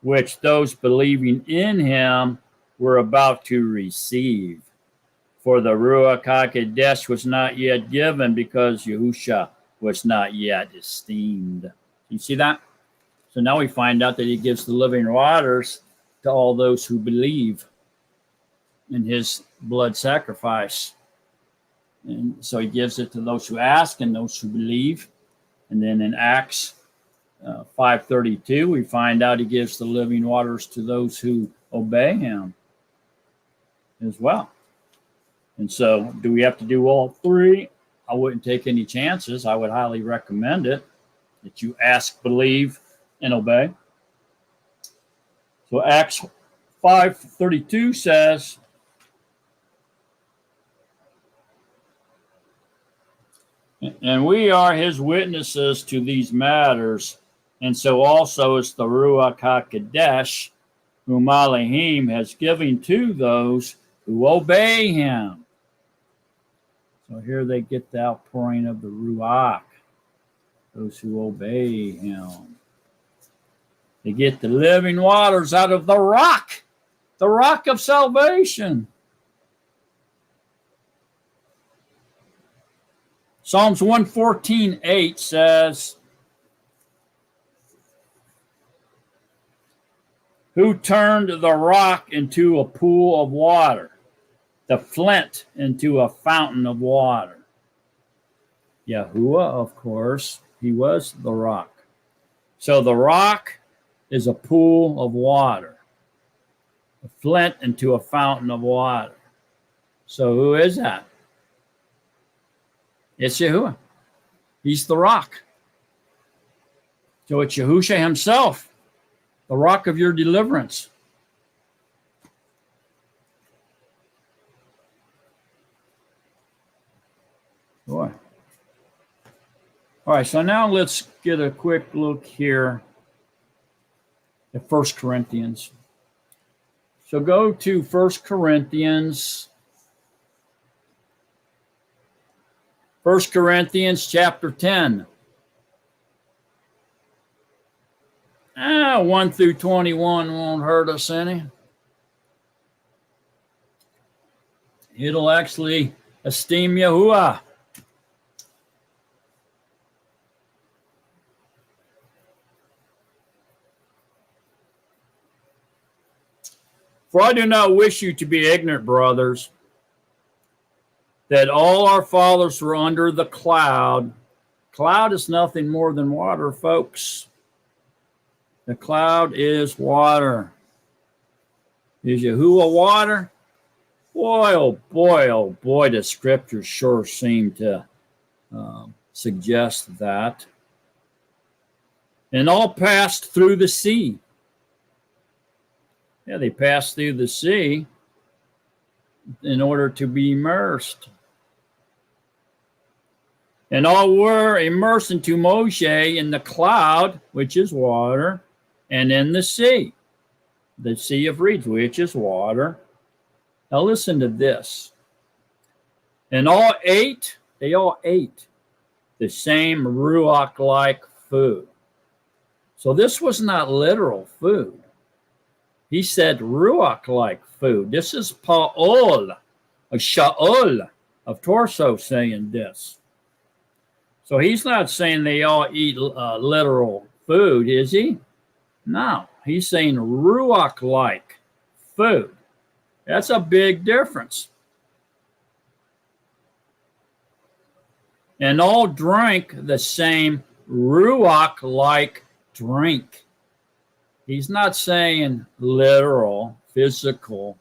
which those believing in him were about to receive. For the Ruach HaKodesh was not yet given because Yahusha was not yet esteemed. You see that? So now we find out that he gives the living waters to all those who believe in his blood sacrifice. And so he gives it to those who ask and those who believe. And then in Acts 5:32, we find out he gives the living waters to those who obey him as well. And so do we have to do all three? I wouldn't take any chances. I would highly recommend it, that you ask, believe, and obey. So Acts 5:32 says, and we are his witnesses to these matters, and so also is the Ruach HaKodesh, whom Elohim has given to those who obey him. So here they get the outpouring of the Ruach, those who obey him. They get the living waters out of the rock of salvation. Psalms 114:8 says, who turned the rock into a pool of water, the flint into a fountain of water. Yahuwah, of course, he was the rock. So the rock is a pool of water, a flint into a fountain of water. So who is that? It's Yahuwah. He's the rock. So it's Yahusha himself, the rock of your deliverance. Boy. All right, so now let's get a quick look here at 1 Corinthians. So go to 1 Corinthians 1 Corinthians chapter 10. 1 through 21 won't hurt us any. It'll actually esteem Yahuwah. For I do not wish you to be ignorant, brothers, that all our fathers were under the cloud. Cloud is nothing more than water, folks. The cloud is water. Is Yahuwah water? Boy, oh boy, the scriptures sure seem to suggest that. And all passed through the sea. Yeah, they passed through the sea in order to be immersed. And all were immersed into Moshe in the cloud, which is water, and in the sea of reeds, which is water. Now listen to this. And they all ate the same Ruach-like food. So this was not literal food. He said Ruach-like food. This is Paul, a Shaul of Torso saying this. So he's not saying they all eat literal food, is he? No, he's saying Ruach-like food. That's a big difference. And all drank the same Ruach-like drink. He's not saying literal, physical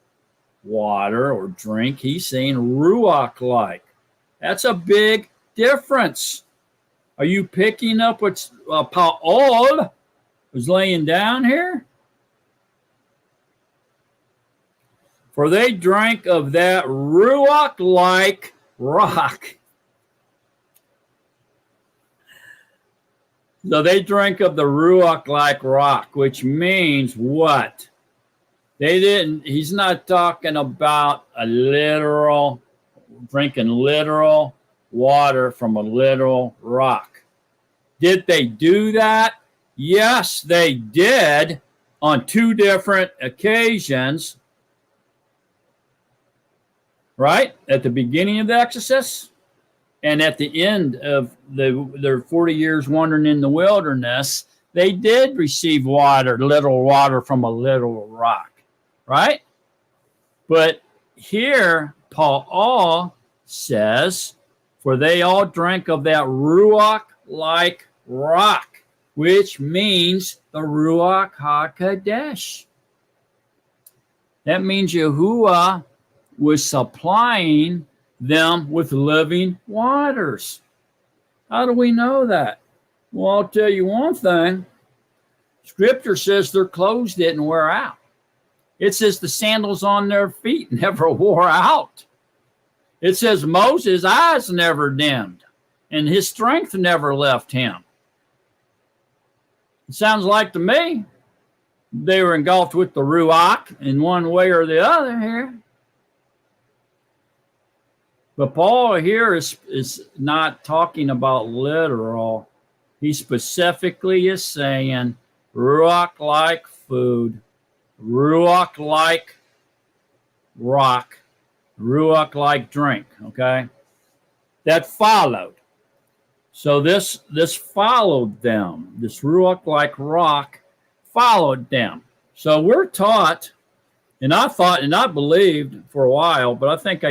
water or drink. He's saying Ruach-like. That's a big difference. Are you picking up what Paul was laying down here? For they drank of that Ruach-like rock. So they drank of the Ruach-like rock, which means what? He's not talking about drinking literal water from a literal rock. Did they do that? Yes, they did on two different occasions. Right? At the beginning of the Exodus and at the end of their 40 years wandering in the wilderness, they did receive literal water from a literal rock. Right? But here, Paul says, for they all drank of that Ruach-like rock, which means the Ruach HaKodesh. That means Yahuwah was supplying them with living waters. How do we know that? Well, I'll tell you one thing. Scripture says their clothes didn't wear out. It says the sandals on their feet never wore out. It says Moses' eyes never dimmed and his strength never left him. It sounds like to me they were engulfed with the Ruach in one way or the other here. But Paul here is not talking about literal. He specifically is saying Ruach-like food, Ruach-like rock, Ruach-like drink, okay? That followed. So this followed them. This Ruach-like rock followed them. So we're taught. And I thought, and I believed for a while, but I think I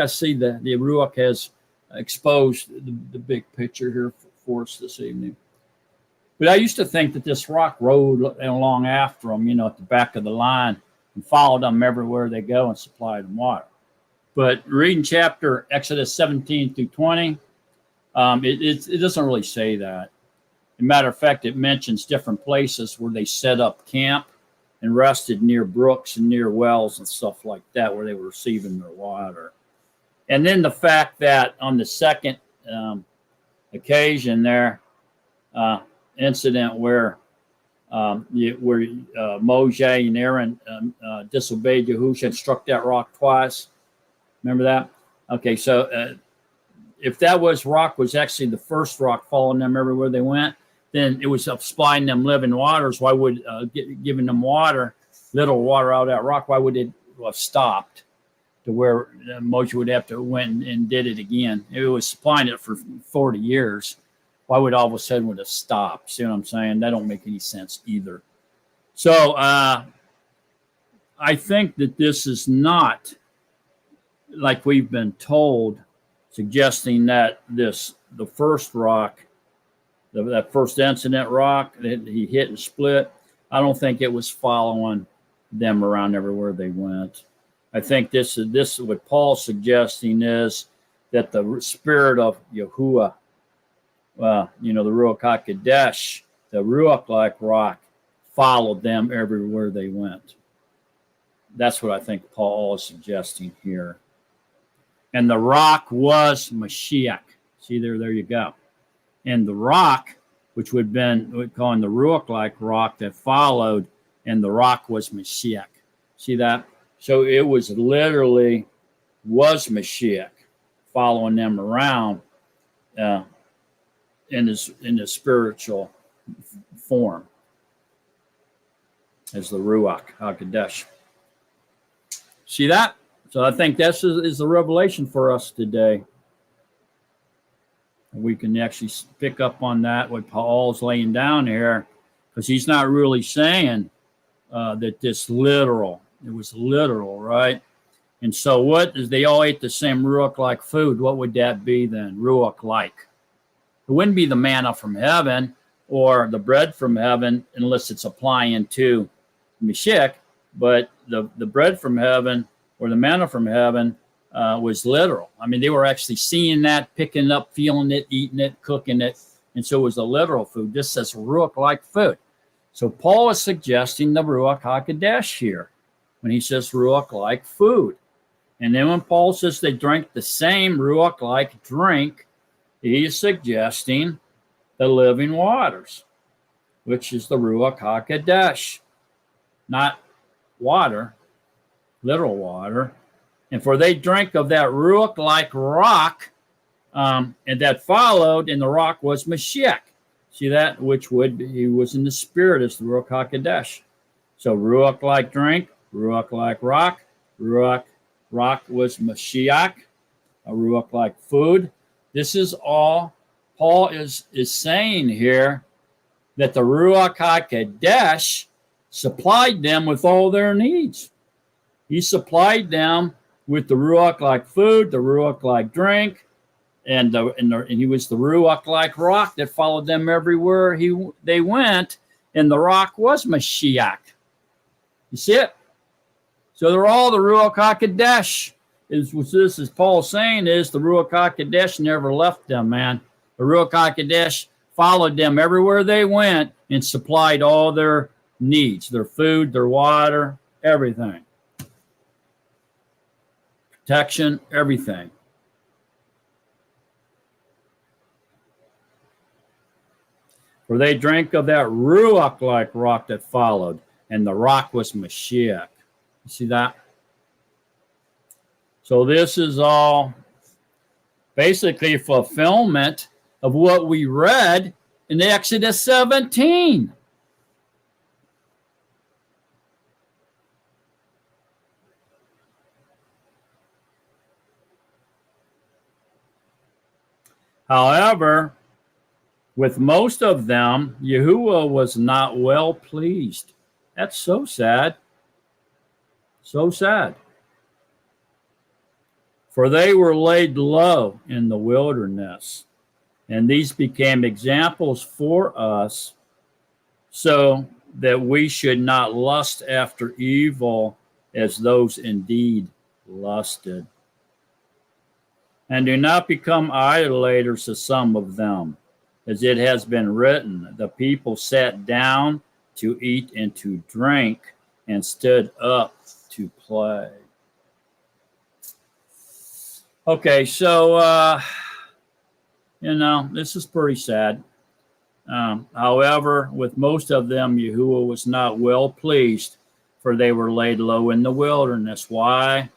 see the Ruach has exposed the big picture here for us this evening. But I used to think that this rock rode along after them, at the back of the line and followed them everywhere they go and supplied them water. But reading chapter Exodus 17 through 20, it doesn't really say that. As a matter of fact, it mentions different places where they set up camp and rested near brooks and near wells and stuff like that where they were receiving their water. And then the fact that on the second occasion there, incident where Moshe and Aaron disobeyed Yahushua and struck that rock twice. Remember that? Okay, so if that rock was actually the first rock following them everywhere they went, then it was supplying them living waters. Why would giving them little water out of that rock? Why would it have stopped to where Moses would have to went and did it again? It was supplying it for 40 years. Why would all of a sudden would have stopped? See what I'm saying? That don't make any sense either. So I think that this is not like we've been told, suggesting that the first rock, that first incident rock that he hit and split, I don't think it was following them around everywhere they went. I think this what Paul's suggesting is that the spirit of Yahuwah, the Ruach HaKodesh, the Ruach-like rock, followed them everywhere they went. That's what I think Paul is suggesting here. And the rock was Mashiach. See there you go. And the rock, which would have been, we'd call the Ruach-like rock that followed, and the rock was Mashiach. See that? So it was literally Mashiach following them around in his spiritual form as the Ruach HaKodesh. See that? So I think this is the revelation for us today. We can actually pick up on that, what Paul's laying down here, because he's not really saying that this literal. It was literal, right? And so what is they all ate the same Ruach-like food? What would that be then? Ruach-like. It wouldn't be the manna from heaven or the bread from heaven unless it's applying to Mashiach, but the bread from heaven or the manna from heaven was literal. I mean, they were actually seeing that, picking it up, feeling it, eating it, cooking it. And so it was a literal food. This says Ruach-like food. So Paul is suggesting the Ruach HaKodesh here when he says Ruach-like food. And then when Paul says they drank the same Ruach-like drink, he is suggesting the living waters, which is the Ruach HaKodesh, not water, literal water. And for they drank of that Ruach-like rock, and that followed, and the rock was Mashiach. See that? He was in the spirit as the Ruach HaKodesh. So Ruach-like drink, Ruach-like rock, rock was Mashiach, a Ruach-like food. This is all Paul is saying here, that the Ruach HaKodesh supplied them with all their needs. He supplied them with the Ruach-like food, the Ruach-like drink, and he was the Ruach-like rock that followed them everywhere they went, and the rock was Mashiach. You see it? So they're all the Ruach HaKodesh. This is Paul saying is the Ruach HaKodesh never left them, man. The Ruach HaKodesh followed them everywhere they went and supplied all their needs, their food, their water, everything. Protection, everything. For they drank of that Ruach-like rock that followed, and the rock was Mashiach. You see that? So this is all basically fulfillment of what we read in Exodus 17. However, with most of them, Yahuwah was not well pleased. That's so sad. So sad. For they were laid low in the wilderness, and these became examples for us, so that we should not lust after evil as those indeed lusted. And do not become idolaters as some of them, as it has been written, the people sat down to eat and to drink, and stood up to play. Okay, so, this is pretty sad. However, with most of them, Yahuwah was not well pleased, for they were laid low in the wilderness. Why?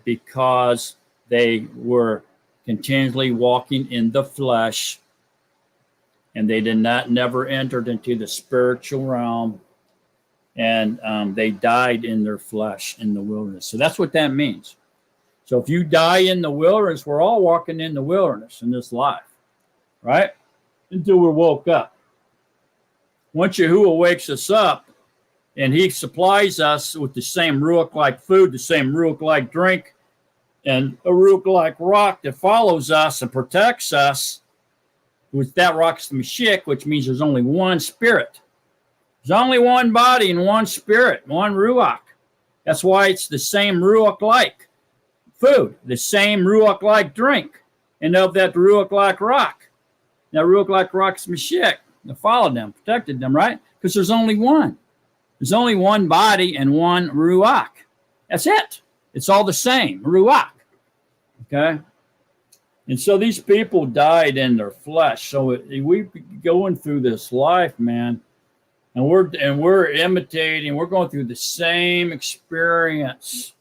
Because they were continually walking in the flesh, and they did not never entered into the spiritual realm, and they died in their flesh in the wilderness. So that's what that means. So if you die in the wilderness, we're all walking in the wilderness in this life, right? Until we're woke up. Once Yahuwah wakes us up and he supplies us with the same Ruach-like food, the same Ruach-like drink, and a Ruach-like rock that follows us and protects us, with that rock's the Mashiach, which means there's only one spirit. There's only one body and one spirit, one Ruach. That's why it's the same Ruach-like food, the same Ruach-like drink, and of that Ruach-like rock. Now, Ruach-like rock's Mashiach. That followed them, protected them, right? Because there's only one. There's only one body and one Ruach. That's it. It's all the same, Ruach. Okay? And so these people died in their flesh. So we going through this life, man, and we're imitating, we're going through the same experience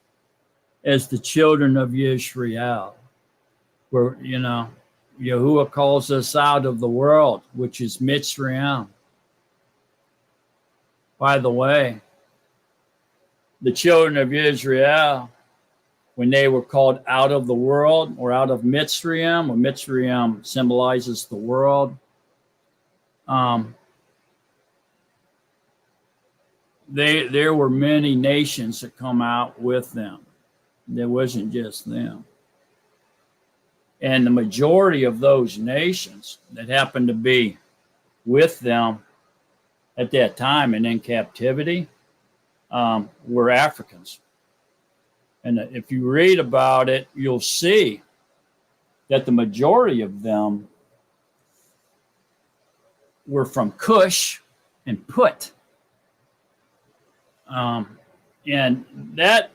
as the children of Israel, where, you know, Yahuwah calls us out of the world, which is Mitzrayim. By the way, the children of Israel, when they were called out of the world or out of Mitzrayim, or Mitzrayim symbolizes the world, there were many nations that come out with them. There wasn't just them. And the majority of those nations that happened to be with them at that time and in captivity were Africans. And if you read about it, you'll see that the majority of them were from Cush and Put. And that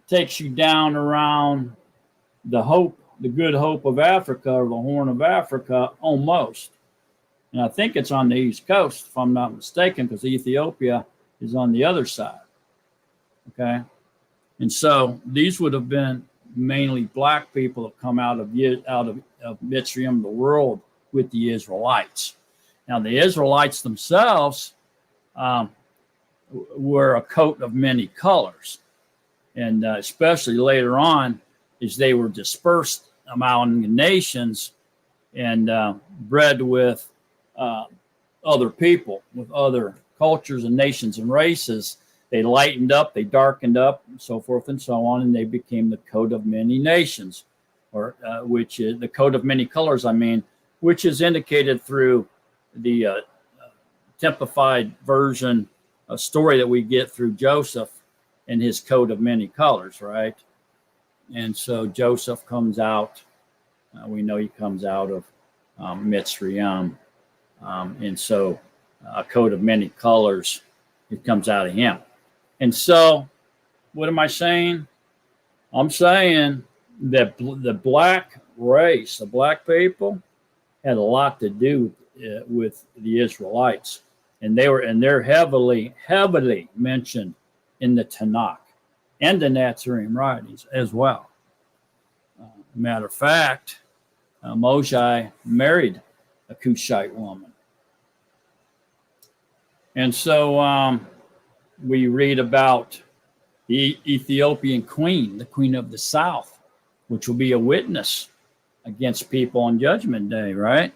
takes you down around the good hope of Africa, or the Horn of Africa, almost. And I think it's on the East Coast, if I'm not mistaken, because Ethiopia is on the other side. Okay? And so these would have been mainly black people that come out of Mitzrayim, the world, with the Israelites. Now, the Israelites themselves were a coat of many colors. And especially later on, as they were dispersed among the nations and bred with other people, with other cultures and nations and races, they lightened up, they darkened up, and so forth and so on, and they became the coat of many nations, or which is the coat of many colors, which is indicated through the typified version, a story that we get through Joseph and his coat of many colors, right? And so Joseph comes out, we know he comes out of Mitzrayim, and so a coat of many colors, it comes out of him. And so what am I saying? I'm saying that the black race, the black people, had a lot to do with the Israelites, and they're heavily mentioned in the Tanakh and the Nazarene writings as well. Matter of fact, Moshe married a Cushite woman, and so we read about the Ethiopian queen, the queen of the south, which will be a witness against people on Judgment Day, right?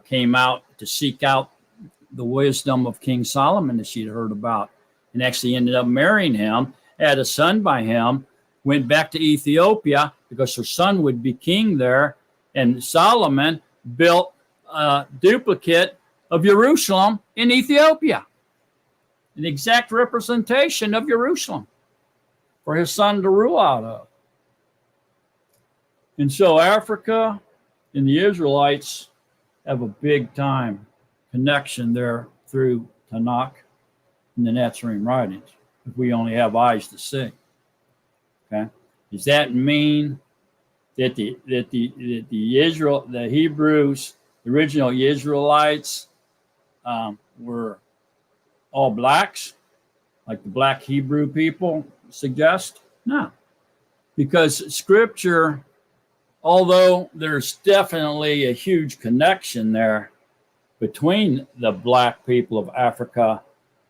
Came out to seek out the wisdom of King Solomon that she'd heard about, and actually ended up marrying him, had a son by him, went back to Ethiopia because her son would be king there, and Solomon built a duplicate of Jerusalem in Ethiopia, an exact representation of Jerusalem for his son to rule out of. And so Africa and the Israelites have a big time connection there through Tanakh and the Nazarene writings, if we only have eyes to see. Okay, does that mean that the Hebrews, the original Israelites, were all blacks, like the black Hebrew people suggest? No, because Scripture although there's definitely a huge connection there between the black people of Africa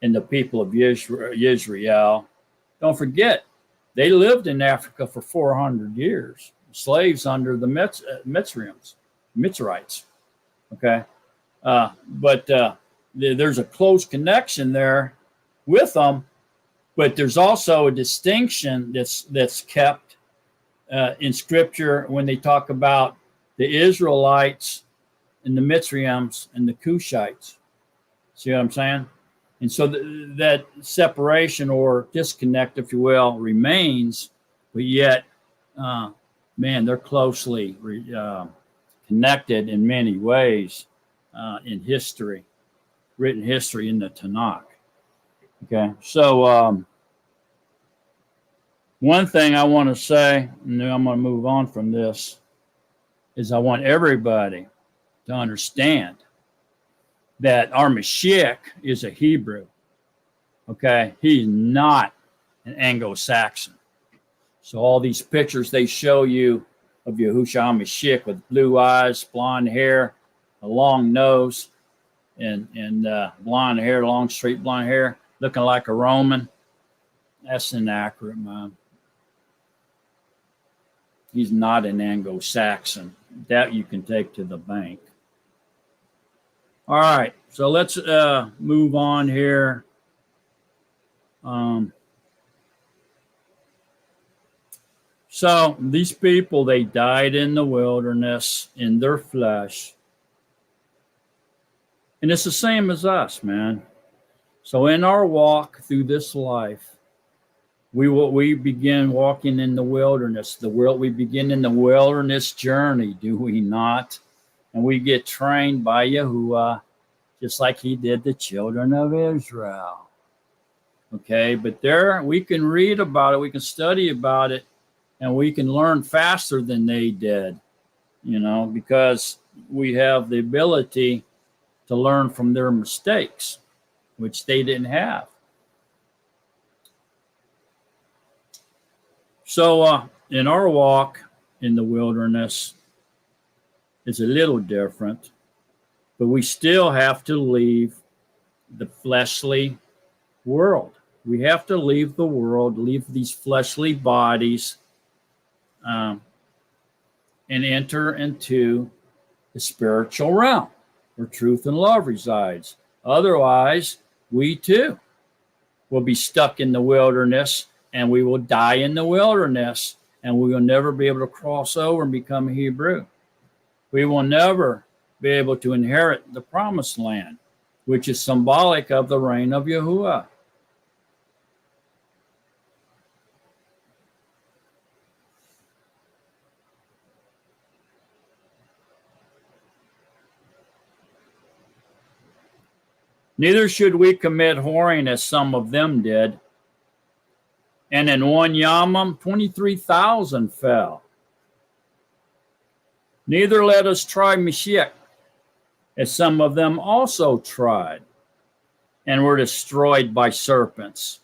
and the people of Israel. Don't forget, they lived in Africa for 400 years, slaves under the Mitzrites. Okay, but there's a close connection there with them, but there's also a distinction that's kept in Scripture when they talk about the Israelites and the Mitzrayim and the Cushites. See what I'm saying? And so that separation or disconnect, if you will, remains, but yet, man, they're closely connected in many ways in history, written history in the Tanakh. Okay, so one thing I want to say, and then I'm going to move on from this, is I want everybody to understand that our Mashiach is a Hebrew. Okay, he's not an Anglo-Saxon. So all these pictures they show you of Yahushua Mashiach with blue eyes, blonde hair, a long nose, and blonde hair, long straight blonde hair, looking like a Roman, that's inaccurate, man. He's not an Anglo-Saxon. That you can take to the bank. All right, so let's move on here. So these people, they died in the wilderness in their flesh. And it's the same as us, man. So in our walk through this life, we begin walking in the wilderness. We begin in the wilderness journey, do we not? And we get trained by Yahuwah, just like he did the children of Israel. Okay, but there we can read about it, we can study about it, and we can learn faster than they did, because we have the ability to learn from their mistakes, which they didn't have. So in our walk in the wilderness, it's a little different, but we still have to leave the fleshly world. We have to leave the world, leave these fleshly bodies, and enter into the spiritual realm where truth and love resides. Otherwise, we too will be stuck in the wilderness, and we will die in the wilderness, and we will never be able to cross over and become a Hebrew. We will never be able to inherit the promised land, which is symbolic of the reign of Yahuwah. Neither should we commit whoring as some of them did. And in one Yamam, 23,000 fell. Neither let us try Mashiach, as some of them also tried, and were destroyed by serpents.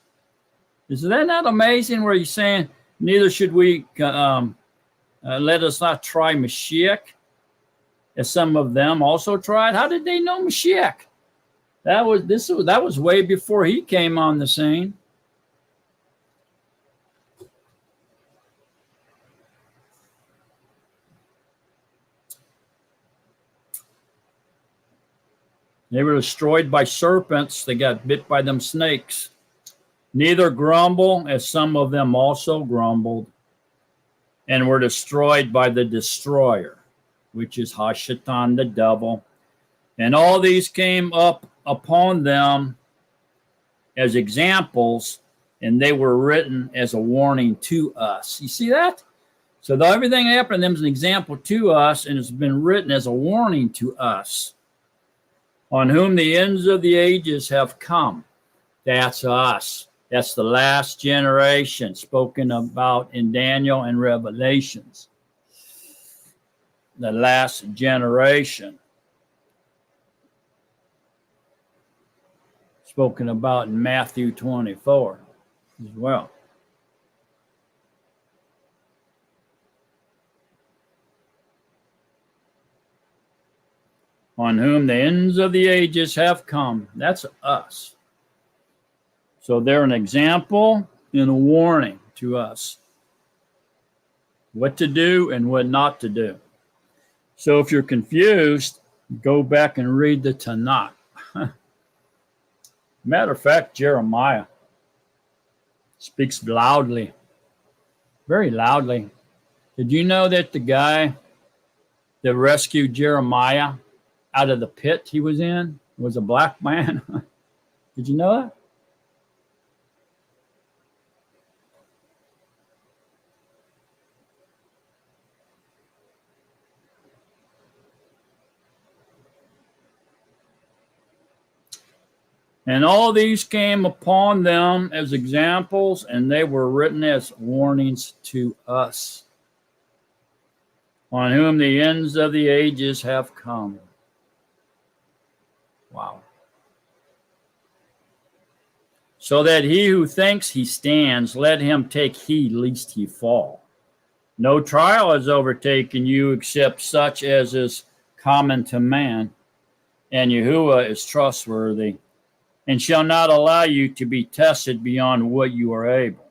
Is that not amazing where he's saying, neither should we let us not try Mashiach, as some of them also tried? How did they know Mashiach? That was way before he came on the scene. They were destroyed by serpents. They got bit by them snakes. Neither grumble, as some of them also grumbled, and were destroyed by the destroyer, which is Hashatan, the devil. And all these came up upon them as examples, and they were written as a warning to us. You see that? So everything that happened to them is an example to us, and it's been written as a warning to us, on whom the ends of the ages have come. That's us. That's the last generation spoken about in Daniel and Revelations. The last generation spoken about in Matthew 24 as well. on whom the ends of the ages have come. That's us. So they're an example and a warning to us what to do and what not to do. So if you're confused, go back and read the Tanakh. Matter of fact, Jeremiah speaks loudly, very loudly. Did you know that the guy that rescued Jeremiah out of the pit he was in was a black man? Did you know that? And all these came upon them as examples, and they were written as warnings to us, on whom the ends of the ages have come. Wow. So that he who thinks he stands, let him take heed lest he fall. No trial has overtaken you except such as is common to man, and Yahuwah is trustworthy, and shall not allow you to be tested beyond what you are able.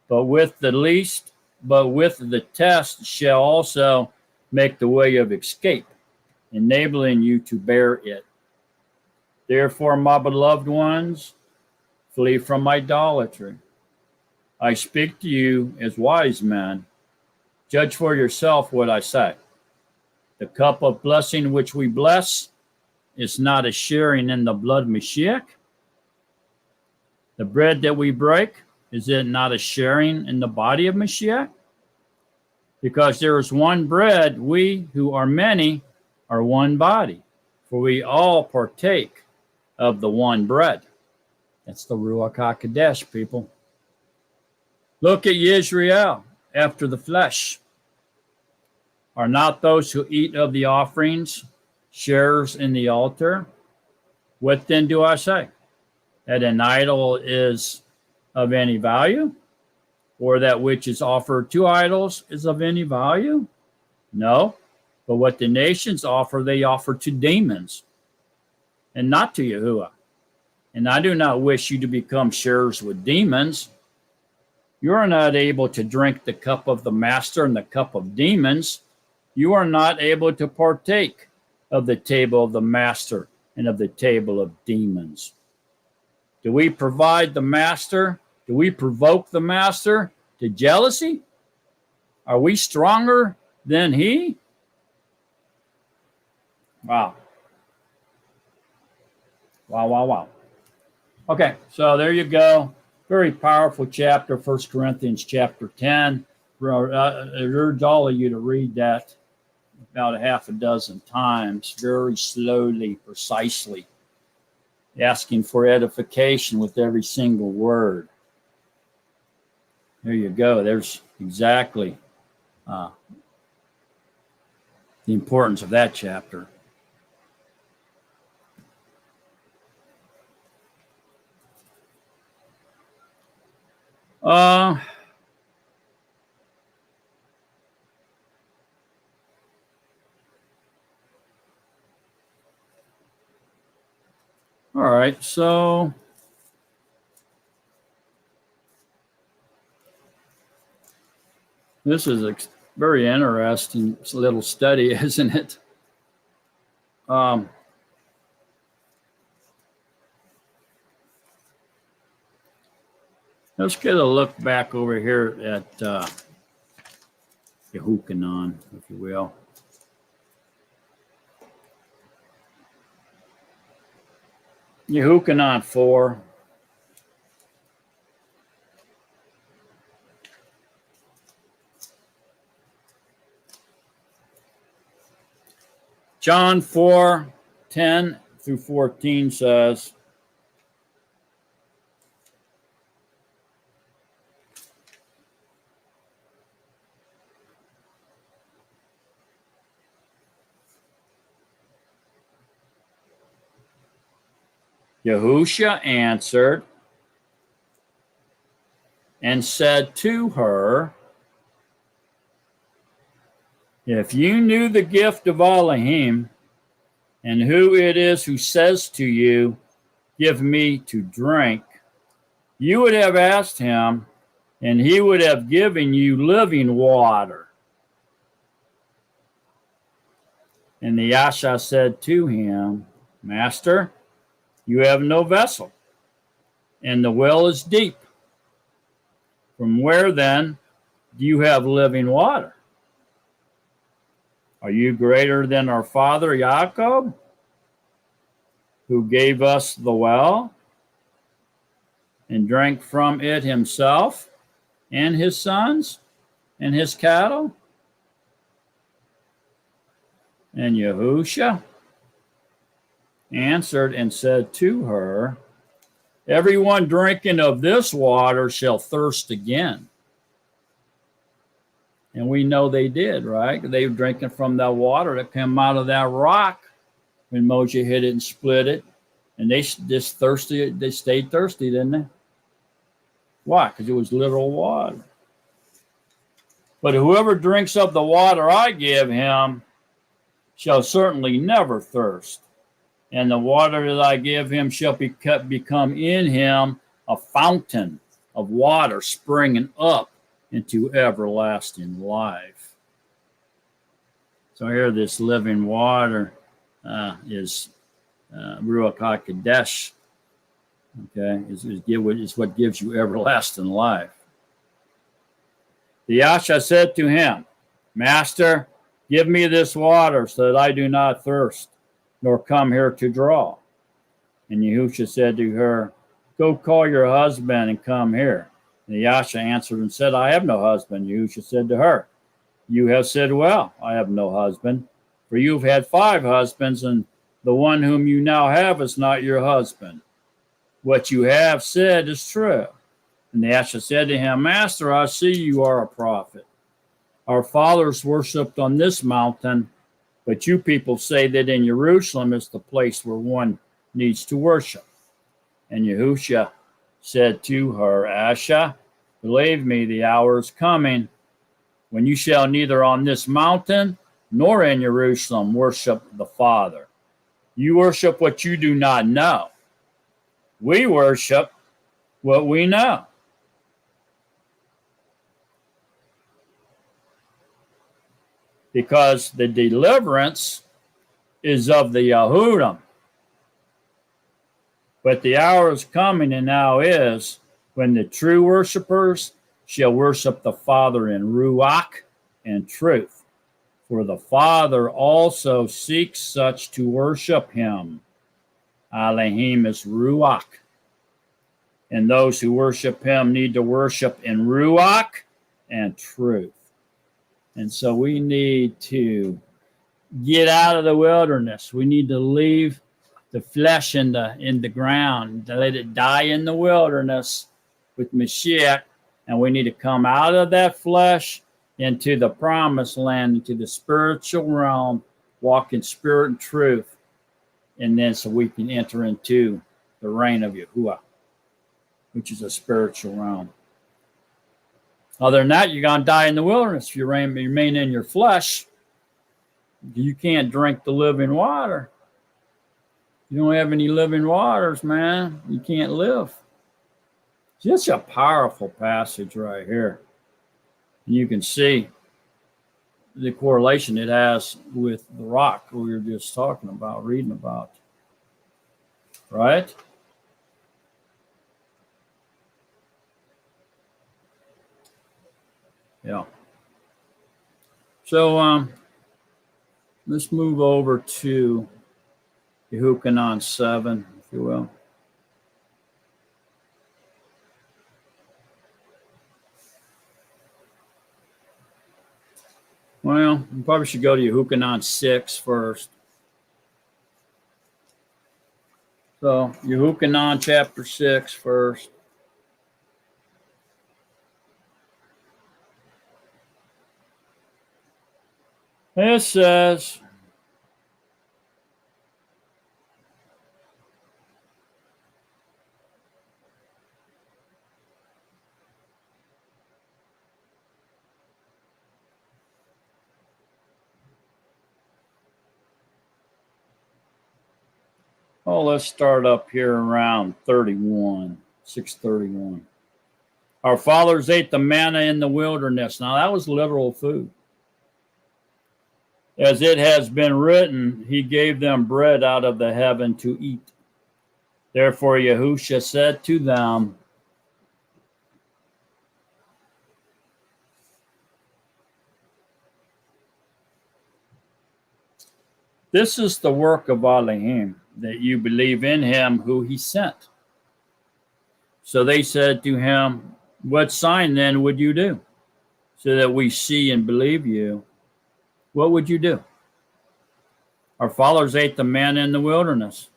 But with the test shall also make the way of escape, enabling you to bear it. Therefore, my beloved ones, flee from idolatry. I speak to you as wise men. Judge for yourself what I say. The cup of blessing which we bless is not a sharing in the blood of Mashiach. The bread that we break, is it not a sharing in the body of Mashiach? Because there is one bread, we who are many are one body, for we all partake of the one bread. That's the Ruach HaKodesh, people. Look at Yisrael after the flesh. Are not those who eat of the offerings sharers in the altar? What then do I say? That an idol is of any value? Or that which is offered to idols is of any value? No, but what the nations offer, they offer to demons, and not to Yahuwah. And I do not wish you to become sharers with demons. You are not able to drink the cup of the master and the cup of demons. You are not able to partake of the table of the master and of the table of demons. Do we provide the master? Do we provoke the master to jealousy? Are we stronger than he? Wow. Wow, wow, wow. Okay, so there you go. Very powerful chapter, 1 Corinthians chapter 10. I urge all of you to read that about a half a dozen times, very slowly, precisely, asking for edification with every single word. There you go. There's exactly the importance of that chapter. All right, so this is a very interesting little study, isn't it? Let's get a look back over here at Yehukanan, if you will. Yehukanan 4. John 4:10 through 14 says, Yahusha answered and said to her, if you knew the gift of Elohim And who it is who says to you, give me to drink, you would have asked him, and he would have given you living water. And the Yasha said to him, Master, you have no vessel, and the well is deep. From where then do you have living water? Are you greater than our father Jacob, who gave us the well and drank from it himself and his sons and his cattle? And Yahusha answered and said to her, everyone drinking of this water shall thirst again. And we know they did, right? They were drinking from that water that came out of that rock when Moshe hit it and split it. And they just thirsty. They stayed thirsty, didn't they? Why? Because it was literal water. But whoever drinks of the water I give him shall certainly never thirst. And the water that I give him shall become in him a fountain of water springing up into everlasting life. So here, this living water is Ruach HaKodesh. Okay, is what gives you everlasting life. The Yasha said to him, Master, give me this water so that I do not thirst, nor come here to draw. And Yahusha said to her, go call your husband and come here. And the Yasha answered and said, I have no husband. Yahusha said to her, you have said well, I have no husband, for you have had 5 husbands, and the one whom you now have is not your husband. What you have said is true. And the Yasha said to him, Master, I see you are a prophet. Our fathers worshipped on this mountain, but you people say that in Jerusalem is the place where one needs to worship. And Yahusha said to her, Asha, believe me, the hour is coming when you shall neither on this mountain nor in Jerusalem worship the Father. You worship what you do not know. We worship what we know. Because the deliverance is of the Yahudim. But the hour is coming, and now is, when the true worshipers shall worship the Father in Ruach and truth. For the Father also seeks such to worship him. Elohim is Ruach. And those who worship him need to worship in Ruach and truth. And so we need to get out of the wilderness. We need to leave the flesh in the ground, to let it die in the wilderness with Mashiach. And we need to come out of that flesh into the promised land, into the spiritual realm, walk in spirit and truth. And then so we can enter into the reign of Yahuwah, which is a spiritual realm. Other than that, you're going to die in the wilderness if you remain in your flesh. You can't drink the living water. You don't have any living waters, man. You can't live. Just a powerful passage right here. You can see the correlation it has with the rock we were just talking about, reading about. Right? Yeah. So let's move over to Yehukanan 7, if you will. Well, we probably should go to Yehukanan 6 first. So Yehukanan chapter 6 first. It says, Oh, let's start up here around 31, 631. Our fathers ate the manna in the wilderness. Now, that was literal food. As it has been written, he gave them bread out of the heaven to eat. Therefore, Yahusha said to them, this is the work of Elohim, that you believe in him who he sent. So they said to him, what sign then would you do, so that we see and believe you? What would you do? Our fathers ate the manna in the wilderness.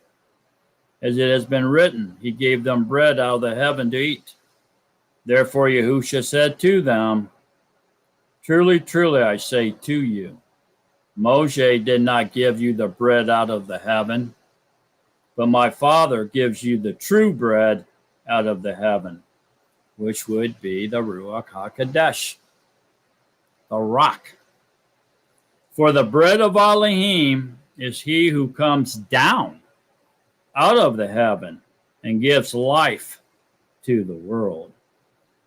As it has been written, he gave them bread out of the heaven to eat. Therefore Yahusha said to them, truly, truly, I say to you, Moshe did not give you the bread out of the heaven, but my Father gives you the true bread out of the heaven, which would be the Ruach HaKodesh, the rock. For the bread of Elohim is he who comes down out of the heaven and gives life to the world.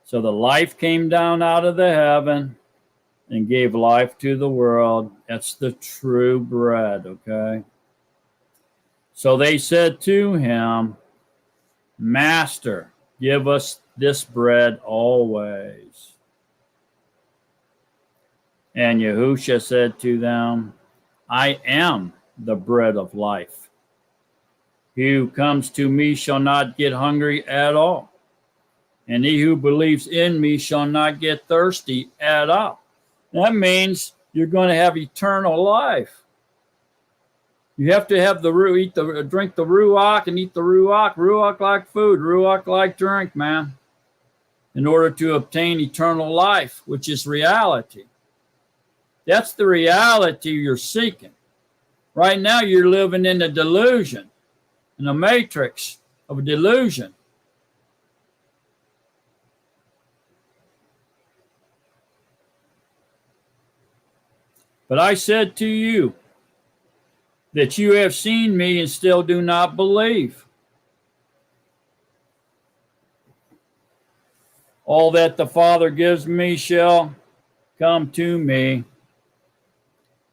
So the life came down out of the heaven and gave life to the world. That's the true bread, okay? So they said to him, Master, give us this bread always. And Yahusha said to them, I am the bread of life. He who comes to me shall not get hungry at all, and he who believes in me shall not get thirsty at all. That means you're going to have eternal life. You have to have drink the ruach and eat the ruach. Ruach like food, ruach like drink, man, in order to obtain eternal life, which is reality. That's the reality you're seeking. Right now, you're living in a delusion, in a matrix of a delusion. But I said to you that you have seen me and still do not believe. All that the Father gives me shall come to me,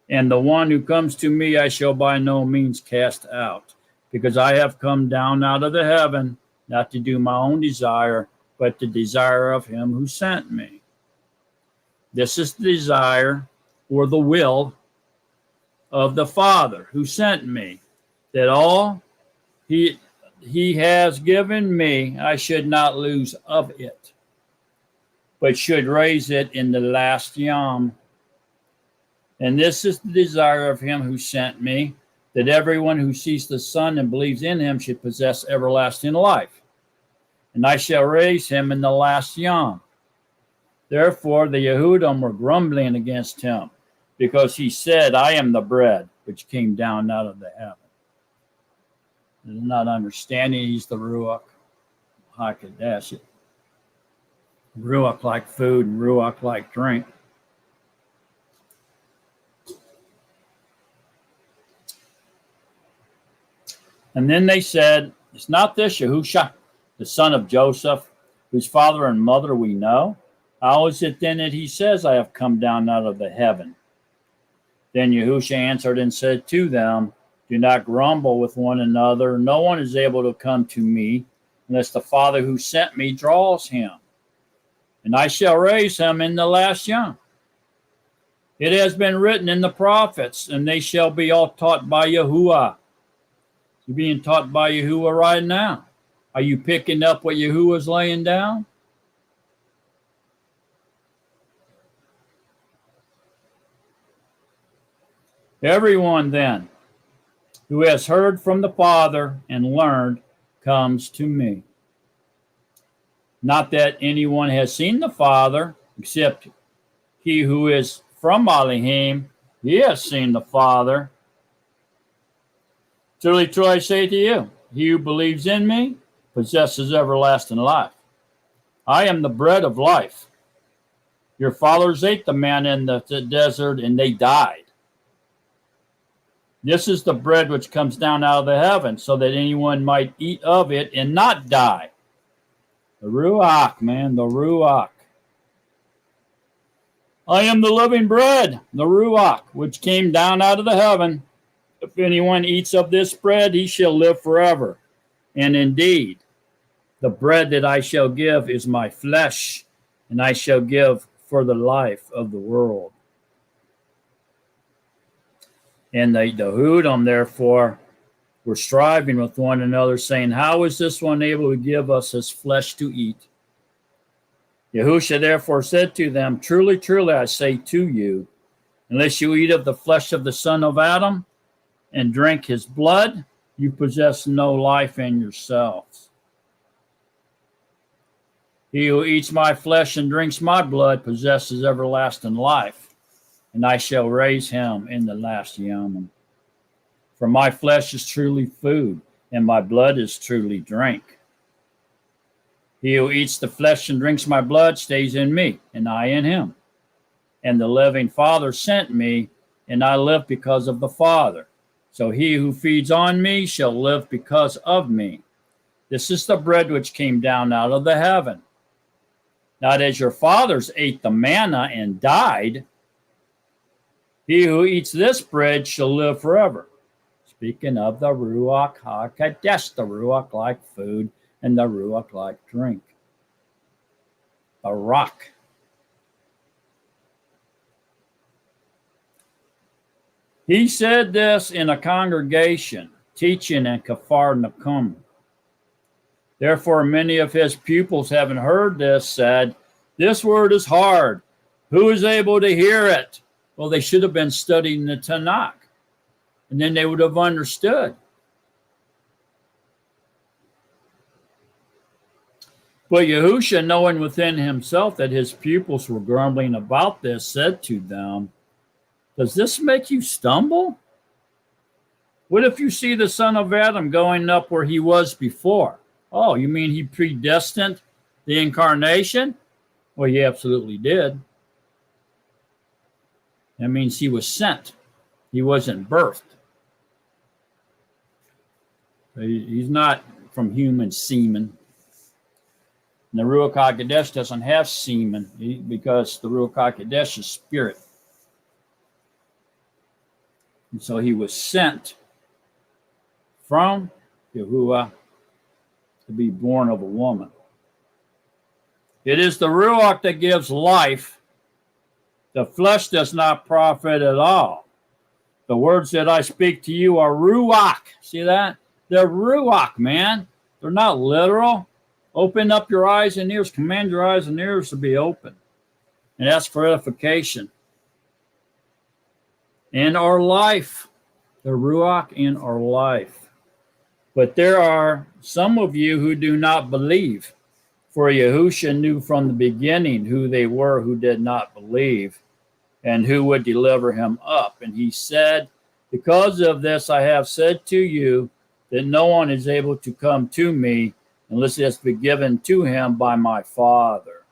and the one who comes to me I shall by no means cast out, because I have come down out of the heaven, not to do my own desire, but the desire of him who sent me. This is the desire or the will of the Father who sent me, that all he has given me I should not lose of it, but should raise it in the last yom. And this is the desire of him who sent me, that everyone who sees the Son and believes in him should possess everlasting life. And I shall raise him in the last yom. Therefore the Yehudim were grumbling against him, because he said, I am the bread which came down out of the heaven. They're not understanding he's the Ruach HaKodesh. Ruach like food and Ruach like drink. And then they said, is not this Yahusha, the son of Joseph, whose father and mother we know? How is it then that he says, I have come down out of the heaven? Then Yahusha answered and said to them, do not grumble with one another. No one is able to come to me unless the Father who sent me draws him. And I shall raise him in the last yom. It has been written in the prophets, and they shall be all taught by Yahuwah. You're being taught by Yahuwah right now. Are you picking up what Yahuwah's laying down? Everyone then who has heard from the Father and learned comes to me. Not that anyone has seen the Father, except he who is from Elohim, he has seen the Father. Truly, truly, I say to you, he who believes in me possesses everlasting life. I am the bread of life. Your fathers ate the manna in the desert, and they died. This is the bread which comes down out of the heaven, so that anyone might eat of it and not die. The Ruach, man, the Ruach. I am the living bread, the Ruach, which came down out of the heaven. If anyone eats of this bread, he shall live forever. And indeed, the bread that I shall give is my flesh, and I shall give for the life of the world. And the Yehudim, therefore, were striving with one another, saying, how is this one able to give us his flesh to eat? Yahusha therefore said to them, truly, truly, I say to you, unless you eat of the flesh of the son of Adam and drink his blood, you possess no life in yourselves. He who eats my flesh and drinks my blood possesses everlasting life, and I shall raise him in the last Yom. For my flesh is truly food, and my blood is truly drink. He who eats the flesh and drinks my blood stays in me, and I in him. And the living Father sent me, and I live because of the Father. So he who feeds on me shall live because of me. This is the bread which came down out of the heaven. Not as your fathers ate the manna and died, he who eats this bread shall live forever. Speaking of the Ruach HaKodesh, the Ruach like food and the Ruach like drink. The rock. He said this in a congregation, teaching in Capharnaum. Therefore, many of his pupils, having heard this, said, this word is hard. Who is able to hear it? Well, they should have been studying the Tanakh, and then they would have understood. But Yahusha, knowing within himself that his pupils were grumbling about this, said to them, does this make you stumble? What if you see the son of Adam going up where he was before? Oh, you mean he predestined the incarnation? Well, he absolutely did. That means he was sent. He wasn't birthed. He's not from human semen. And the Ruach HaKodesh doesn't have semen because the Ruach HaKodesh is spirit. And so he was sent from Yahuwah to be born of a woman. It is the Ruach that gives life. The flesh does not profit at all. The words that I speak to you are Ruach. See that? They're Ruach, man. They're not literal. Open up your eyes and ears. Command your eyes and ears to be open. And that's for edification. In our life. The Ruach in our life. But there are some of you who do not believe. For Yahusha knew from the beginning who they were who did not believe and who would deliver him up. And he said, because of this I have said to you that no one is able to come to me unless it has been given to him by my Father.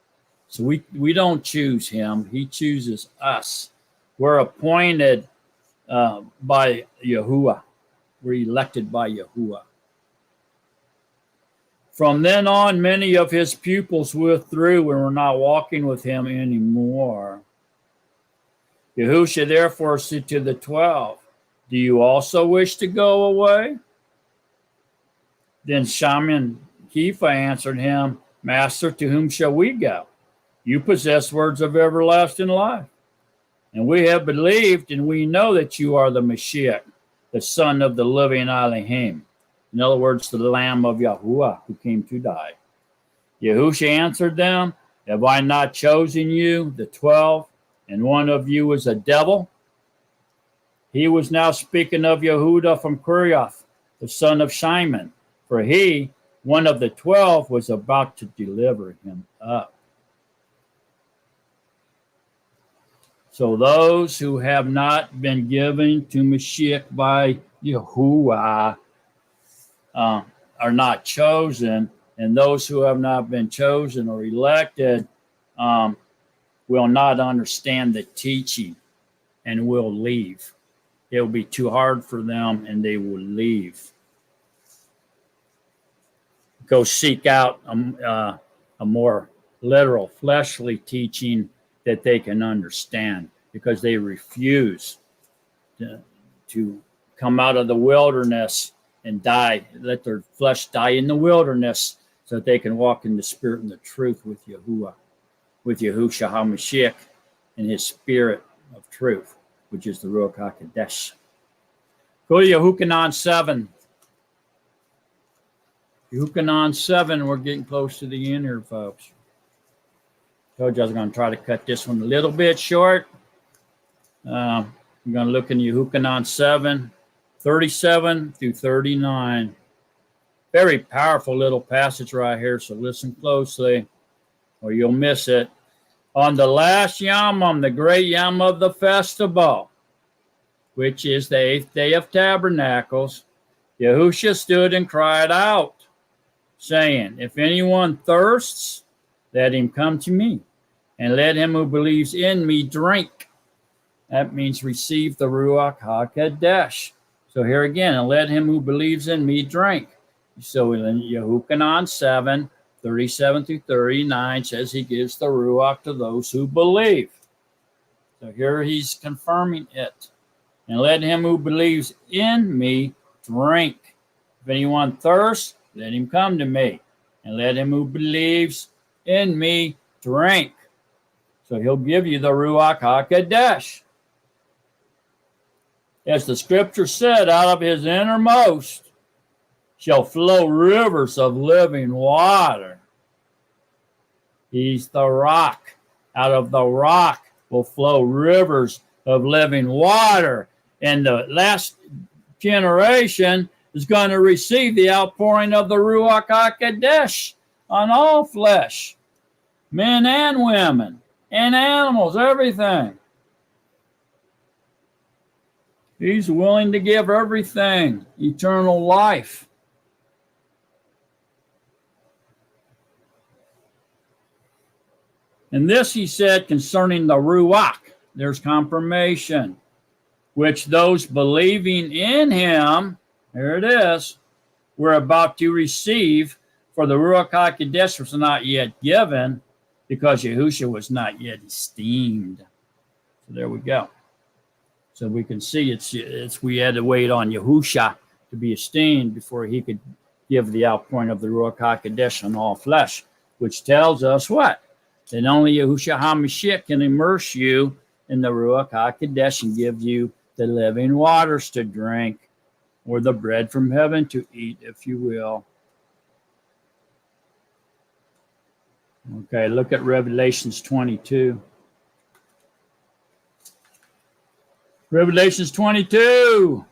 So we don't choose him. He chooses us. We're appointed by Yahuwah. We're elected by Yahuwah. From then on, many of his pupils withdrew and were not walking with him anymore. Yahusha therefore said to the 12, do you also wish to go away? Then Shimon Kepha answered him, Master, to whom shall we go? You possess words of everlasting life. And we have believed, and we know that you are the Mashiach, the Son of the living Elohim. In other words, the Lamb of Yahuwah who came to die. Yahusha answered them, have I not chosen you, the 12, and one of you is a devil? He was now speaking of Yehuda from Kuriath, the son of Shimon, for he, one of the 12, was about to deliver him up. So those who have not been given to Mashiach by Yahuwah are not chosen, and those who have not been chosen or elected will not understand the teaching and will leave. it will be too hard for them and they will leave. Go seek out a more literal, fleshly teaching that they can understand, because they refuse to come out of the wilderness and die, let their flesh die in the wilderness, so that they can walk in the spirit and the truth with Yahuwah, with Yahushua HaMashiach and his spirit of truth, which is the Ruach HaKodesh. Go to Yehukanan 7. Yehukanan 7, we're getting close to the end here, folks. Told you I was going to try to cut this one a little bit short. I'm going to look in Yehukanan 7, 37 through 39. Very powerful little passage right here, so listen closely or you'll miss it. On the last Yom, the great Yom of the festival, which is the 8th day of Tabernacles, Yahushua stood and cried out, saying, if anyone thirsts, let him come to me, and let him who believes in me drink. That means receive the Ruach HaKodesh. So here again, and let him who believes in me drink. So in Yehukanan 7, 37 through 39 says he gives the Ruach to those who believe. So here he's confirming it. And let him who believes in me drink. If anyone thirsts, let him come to me. And let him who believes in me drink. So he'll give you the Ruach HaKodesh. As the scripture said, out of his innermost shall flow rivers of living water. He's the rock. Out of the rock will flow rivers of living water. And the last generation is going to receive the outpouring of the Ruach HaKodesh on all flesh, men and women, and animals, everything. He's willing to give everything, eternal life. And this he said concerning the Ruach. There's confirmation, which those believing in him, here it is, were about to receive, for the Ruach HaKodesh was not yet given, because Yahushua was not yet esteemed. So there we go. So we can see it's we had to wait on Yahushua to be esteemed before he could give the outpouring of the Ruach HaKodesh on all flesh, which tells us what? That only Yahushua HaMashiach can immerse you in the Ruach HaKodesh and give you the living waters to drink, or the bread from heaven to eat, if you will. Okay, look at Revelations 22. Revelations 22.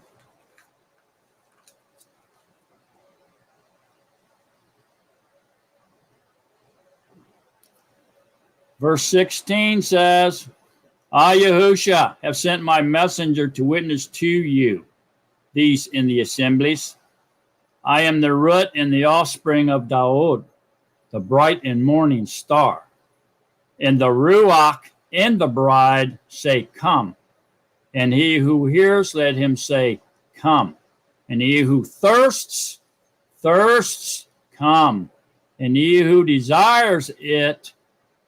Verse 16 says, I, Yahushua, have sent my messenger to witness to you these in the assemblies. I am the root and the offspring of Daud, the bright and morning star. And the Ruach and the bride say, come. And he who hears, let him say, come. And he who thirsts, come. And he who desires it,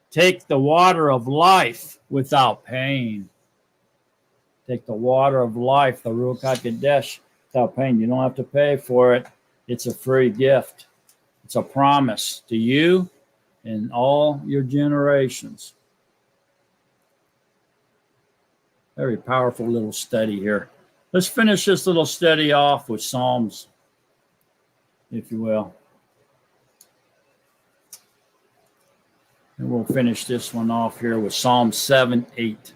take the water of life without pain. Take the water of life, the Ruach HaKodesh, without pain. You don't have to pay for it. It's a free gift. It's a promise to you and all your generations. Very powerful little study here. Let's finish this little study off with Psalms, if you will. And we'll finish this one off here with Psalm 78.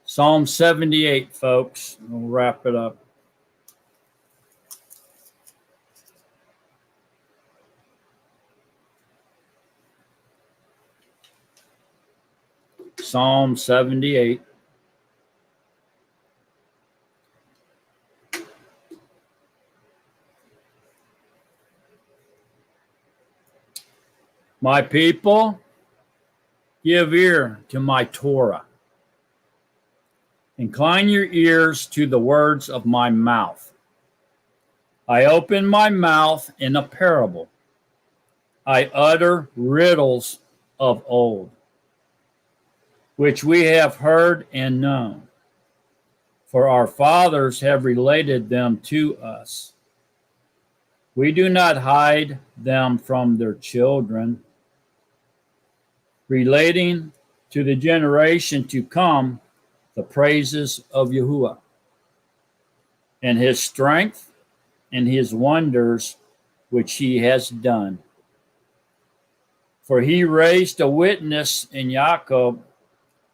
Psalm 78, folks. We'll wrap it up. Psalm 78. My people, give ear to my Torah. Incline your ears to the words of my mouth. I open my mouth in a parable. I utter riddles of old, which we have heard and known, for our fathers have related them to us. We do not hide them from their children, relating to the generation to come the praises of Yahuwah and his strength and his wonders which he has done. For he raised a witness in Jacob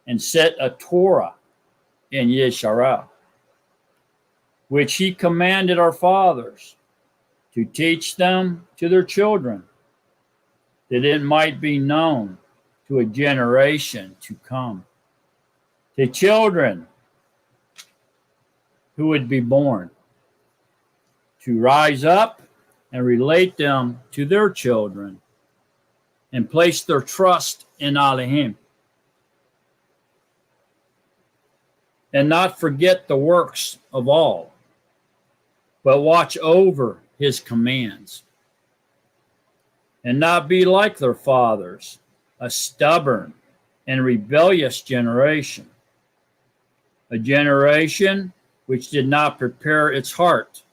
and set a Torah in Yisrael, which he commanded our fathers to teach them to their children, that it might be known to a generation to come, to children who would be born, to rise up and relate them to their children and place their trust in Elohim, and not forget the works of all, but watch over his commands, and not be like their fathers, a stubborn and rebellious generation, a generation which did not prepare its heart,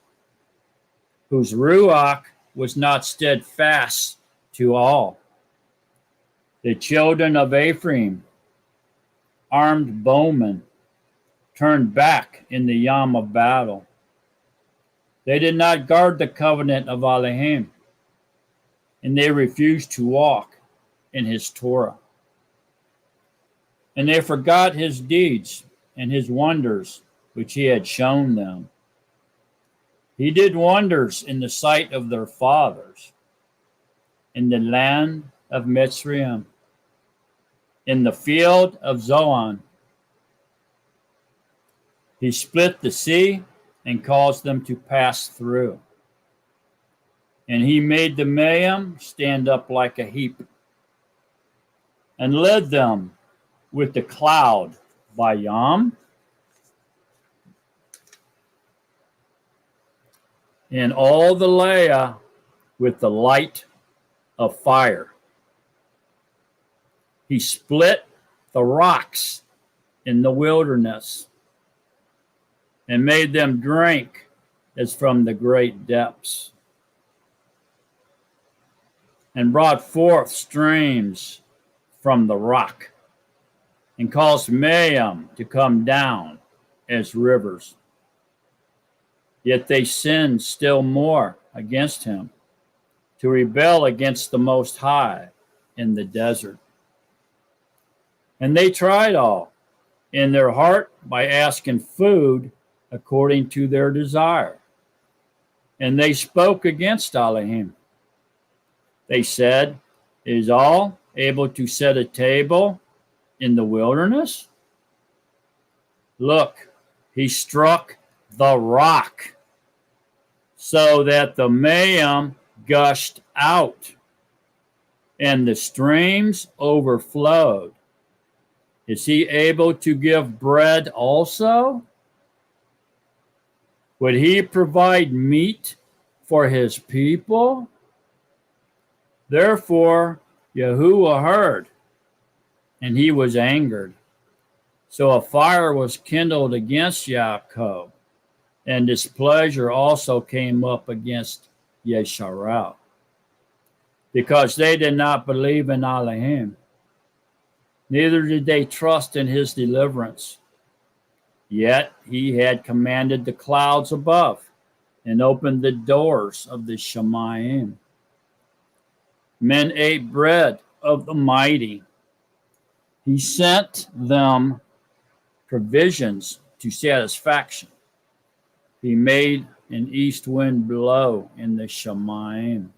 whose ruach was not steadfast to all. The children of Ephraim, armed bowmen, turned back in the yam of battle. They did not guard the covenant of Elohim, and they refused to walk in his Torah. And they forgot his deeds and his wonders which he had shown them. He did wonders in the sight of their fathers, in the land of Mitzrayim, in the field of Zoan. He split the sea and caused them to pass through. And he made the Mayim stand up like a heap, and led them with the cloud by Yam, and all the Leah with the light of fire. He split the rocks in the wilderness and made them drink as from the great depths, and brought forth streams from the rock, and caused Mayim to come down as rivers. Yet they sinned still more against him, to rebel against the Most High in the desert. And they tried all in their heart by asking food according to their desire. And they spoke against Elohim. They said, "Is all able to set a table in the wilderness? Look, he struck the rock so that the Mayim gushed out and the streams overflowed. Is he able to give bread also? Would he provide meat for his people?" Therefore, Yahuwah heard, and he was angered. So a fire was kindled against Jacob, and displeasure also came up against Yisrael, because they did not believe in Elohim, neither did they trust in his deliverance. Yet he had commanded the clouds above, and opened the doors of the Shemayim. Men ate bread of the mighty. He sent them provisions to satisfaction. He made an east wind blow in the Shemayim,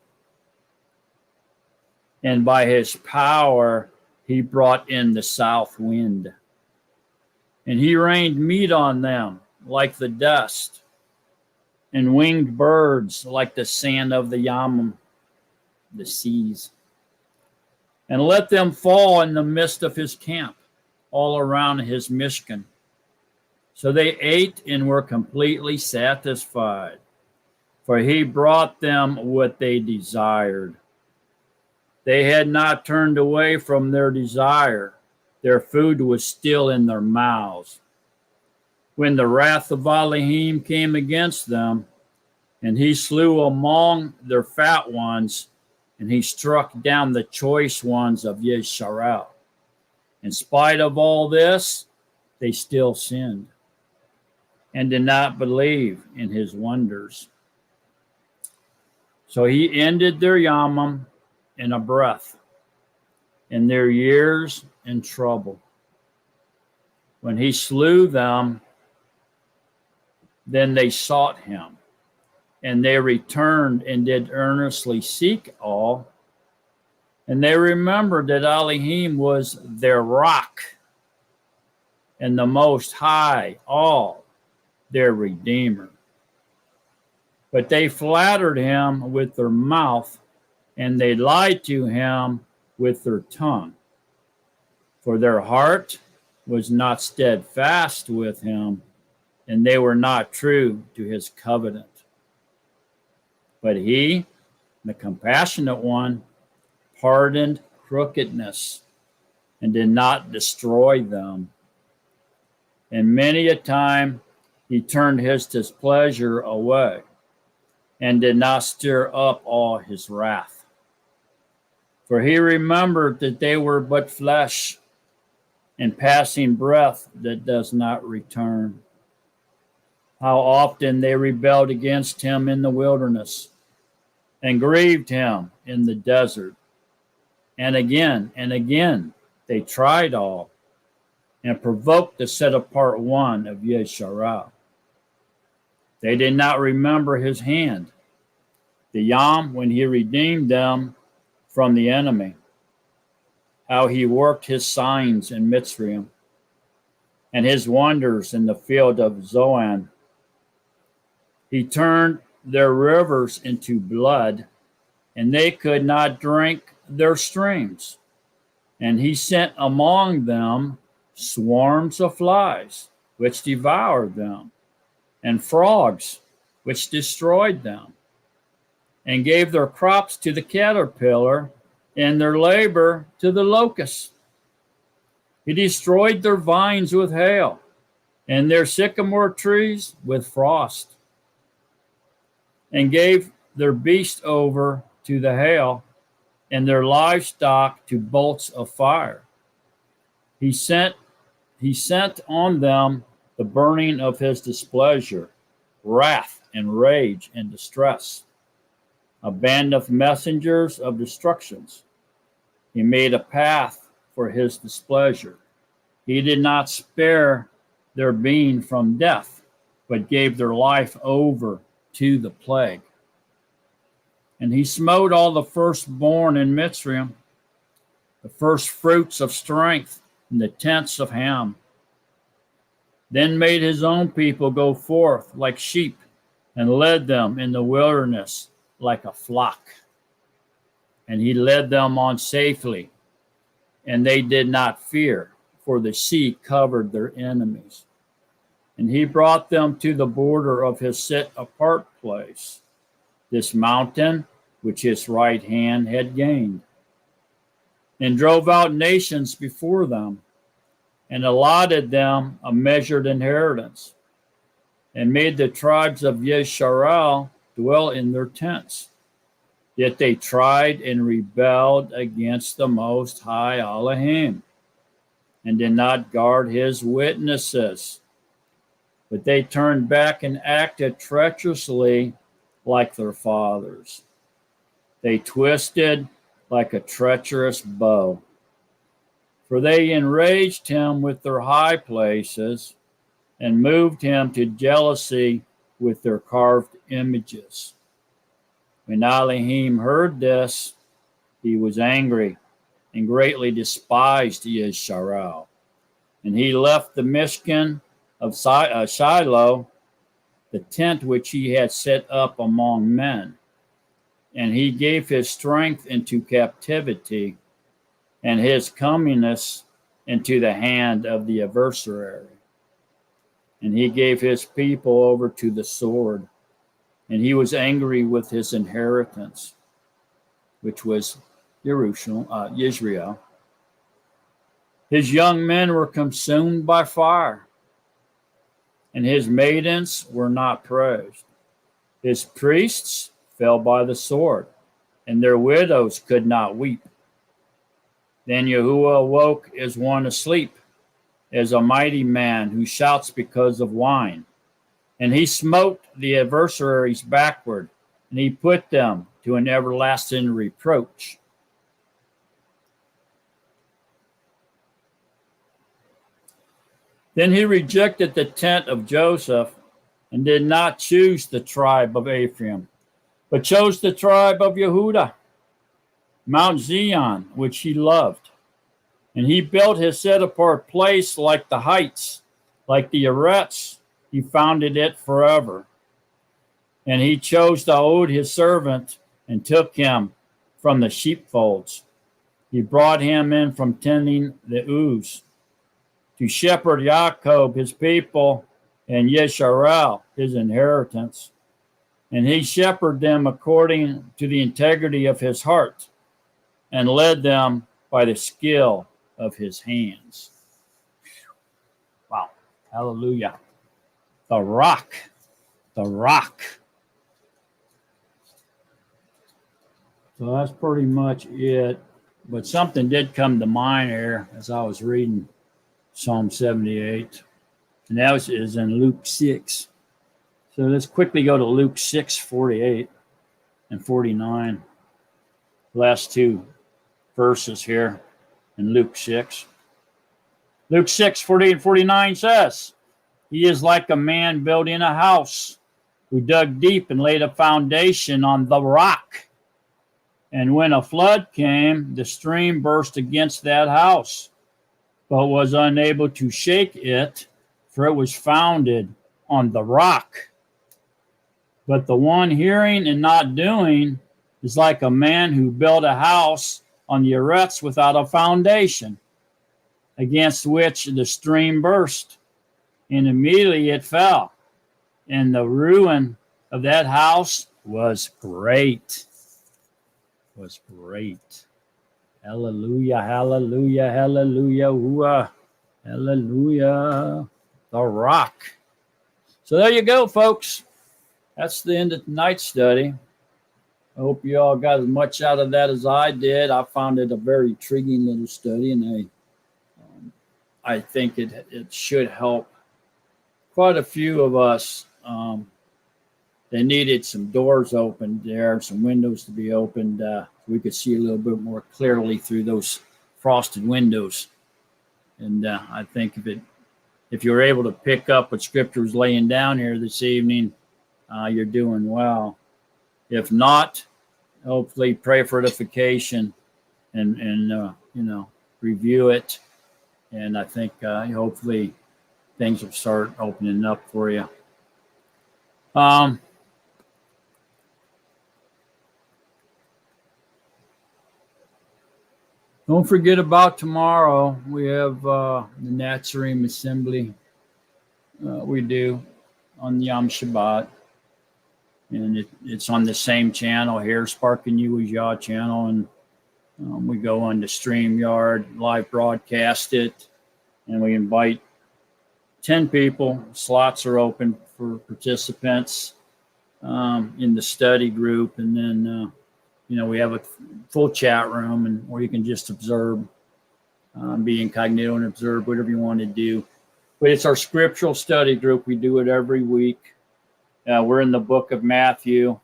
and by his power he brought in the south wind. And he rained meat on them like the dust, and winged birds like the sand of the Yamim, the seas. And let them fall in the midst of his camp, all around his Mishkan. So they ate and were completely satisfied, for he brought them what they desired. They had not turned away from their desire. Their food was still in their mouths. When the wrath of Elohim came against them, and he slew among their fat ones, and he struck down the choice ones of Yisrael. In spite of all this, they still sinned and did not believe in his wonders. So he ended their yamam in a breath, and their years in trouble. When he slew them, then they sought him, and they returned and did earnestly seek all. And they remembered that Elohim was their rock, and the Most High, all their Redeemer. But they flattered him with their mouth, and they lied to him with their tongue. For their heart was not steadfast with him, and they were not true to his covenant. But he, the compassionate one, pardoned crookedness and did not destroy them. And many a time he turned his displeasure away and did not stir up all his wrath. For he remembered that they were but flesh and passing breath that does not return. How often they rebelled against him in the wilderness and grieved him in the desert. And again, they tried all and provoked the set apart one of Yisrael. They did not remember his hand, the Yom, when he redeemed them from the enemy, how he worked his signs in Mitzrayim and his wonders in the field of Zoan. He turned their rivers into blood, and they could not drink their streams. And he sent among them swarms of flies, which devoured them, and frogs, which destroyed them, and gave their crops to the caterpillar, and their labor to the locust. He destroyed their vines with hail, and their sycamore trees with frost, and gave their beasts over to the hail, and their livestock to bolts of fire. He sent on them the burning of his displeasure, wrath and rage and distress, a band of messengers of destructions. He made a path for his displeasure. He did not spare their being from death, but gave their life over to the plague. And he smote all the firstborn in Mitzrayim, the first fruits of strength in the tents of Ham. Then made his own people go forth like sheep, and led them in the wilderness like a flock. And he led them on safely, and they did not fear, for the sea covered their enemies. And he brought them to the border of his set apart place, this mountain which his right hand had gained, and drove out nations before them, and allotted them a measured inheritance, and made the tribes of Yisrael dwell in their tents. Yet they tried and rebelled against the Most High Elohim, and did not guard his witnesses. But they turned back and acted treacherously like their fathers. They twisted like a treacherous bow. For they enraged him with their high places, and moved him to jealousy with their carved images. When Elohim heard this, he was angry and greatly despised Yisrael. And he left the Mishkan of Shiloh, the tent which he had set up among men. And he gave his strength into captivity, and his comeliness into the hand of the adversary. and he gave his people over to the sword, and he was angry with his inheritance, which was Israel. His young men were consumed by fire, and his maidens were not praised. His priests fell by the sword, and their widows could not weep. Then Yahuwah awoke as one asleep, as a mighty man who shouts because of wine. And he smote the adversaries backward, and he put them to an everlasting reproach. Then he rejected the tent of Joseph and did not choose the tribe of Ephraim, but chose the tribe of Yehudah, Mount Zion, which he loved. And he built his set-apart place like the heights, like the Eretz. He founded it forever. And he chose Daud his servant and took him from the sheepfolds. He brought him in from tending the ewes to shepherd Jacob his people and Yesharel his inheritance. And he shepherded them according to the integrity of his heart and led them by the skill of his hands. Wow. Hallelujah. The rock. The rock. So that's pretty much it. But something did come to mind here as I was reading Psalm 78. And that is in Luke 6. So let's quickly go to Luke 6, 48 and 49. Last two verses here in Luke 6. Luke 6, 48 and 49 says, he is like a man building a house who dug deep and laid a foundation on the rock. And when a flood came, the stream burst against that house, but was unable to shake it, for it was founded on the rock. But the one hearing and not doing is like a man who built a house on the Eretz without a foundation, against which the stream burst, and immediately it fell. And the ruin of that house was great. Was great. Hallelujah, hallelujah, hallelujah, hallelujah. The rock. So there you go, folks. That's the end of tonight's study. I hope you all got as much out of that as I did. I found it a very intriguing little study, and I think it should help quite a few of us. They needed some doors opened there, some windows to be opened. We could see a little bit more clearly through those frosted windows. And I think if you're able to pick up what Scripture is laying down here this evening, you're doing well. If not, hopefully pray for edification and review it. And I think hopefully things will start opening up for you. Don't forget about tomorrow. We have the Nazarene Assembly we do on Yom Shabbat. And it's on the same channel here, Sparking You is Yah channel. And we go on to StreamYard, live broadcast it. And we invite 10 people. Slots are open for participants in the study group. And then we have a full chat room and where you can just observe, be incognito and observe whatever you want to do. But it's our scriptural study group. We do it every week. We're in the book of Matthew.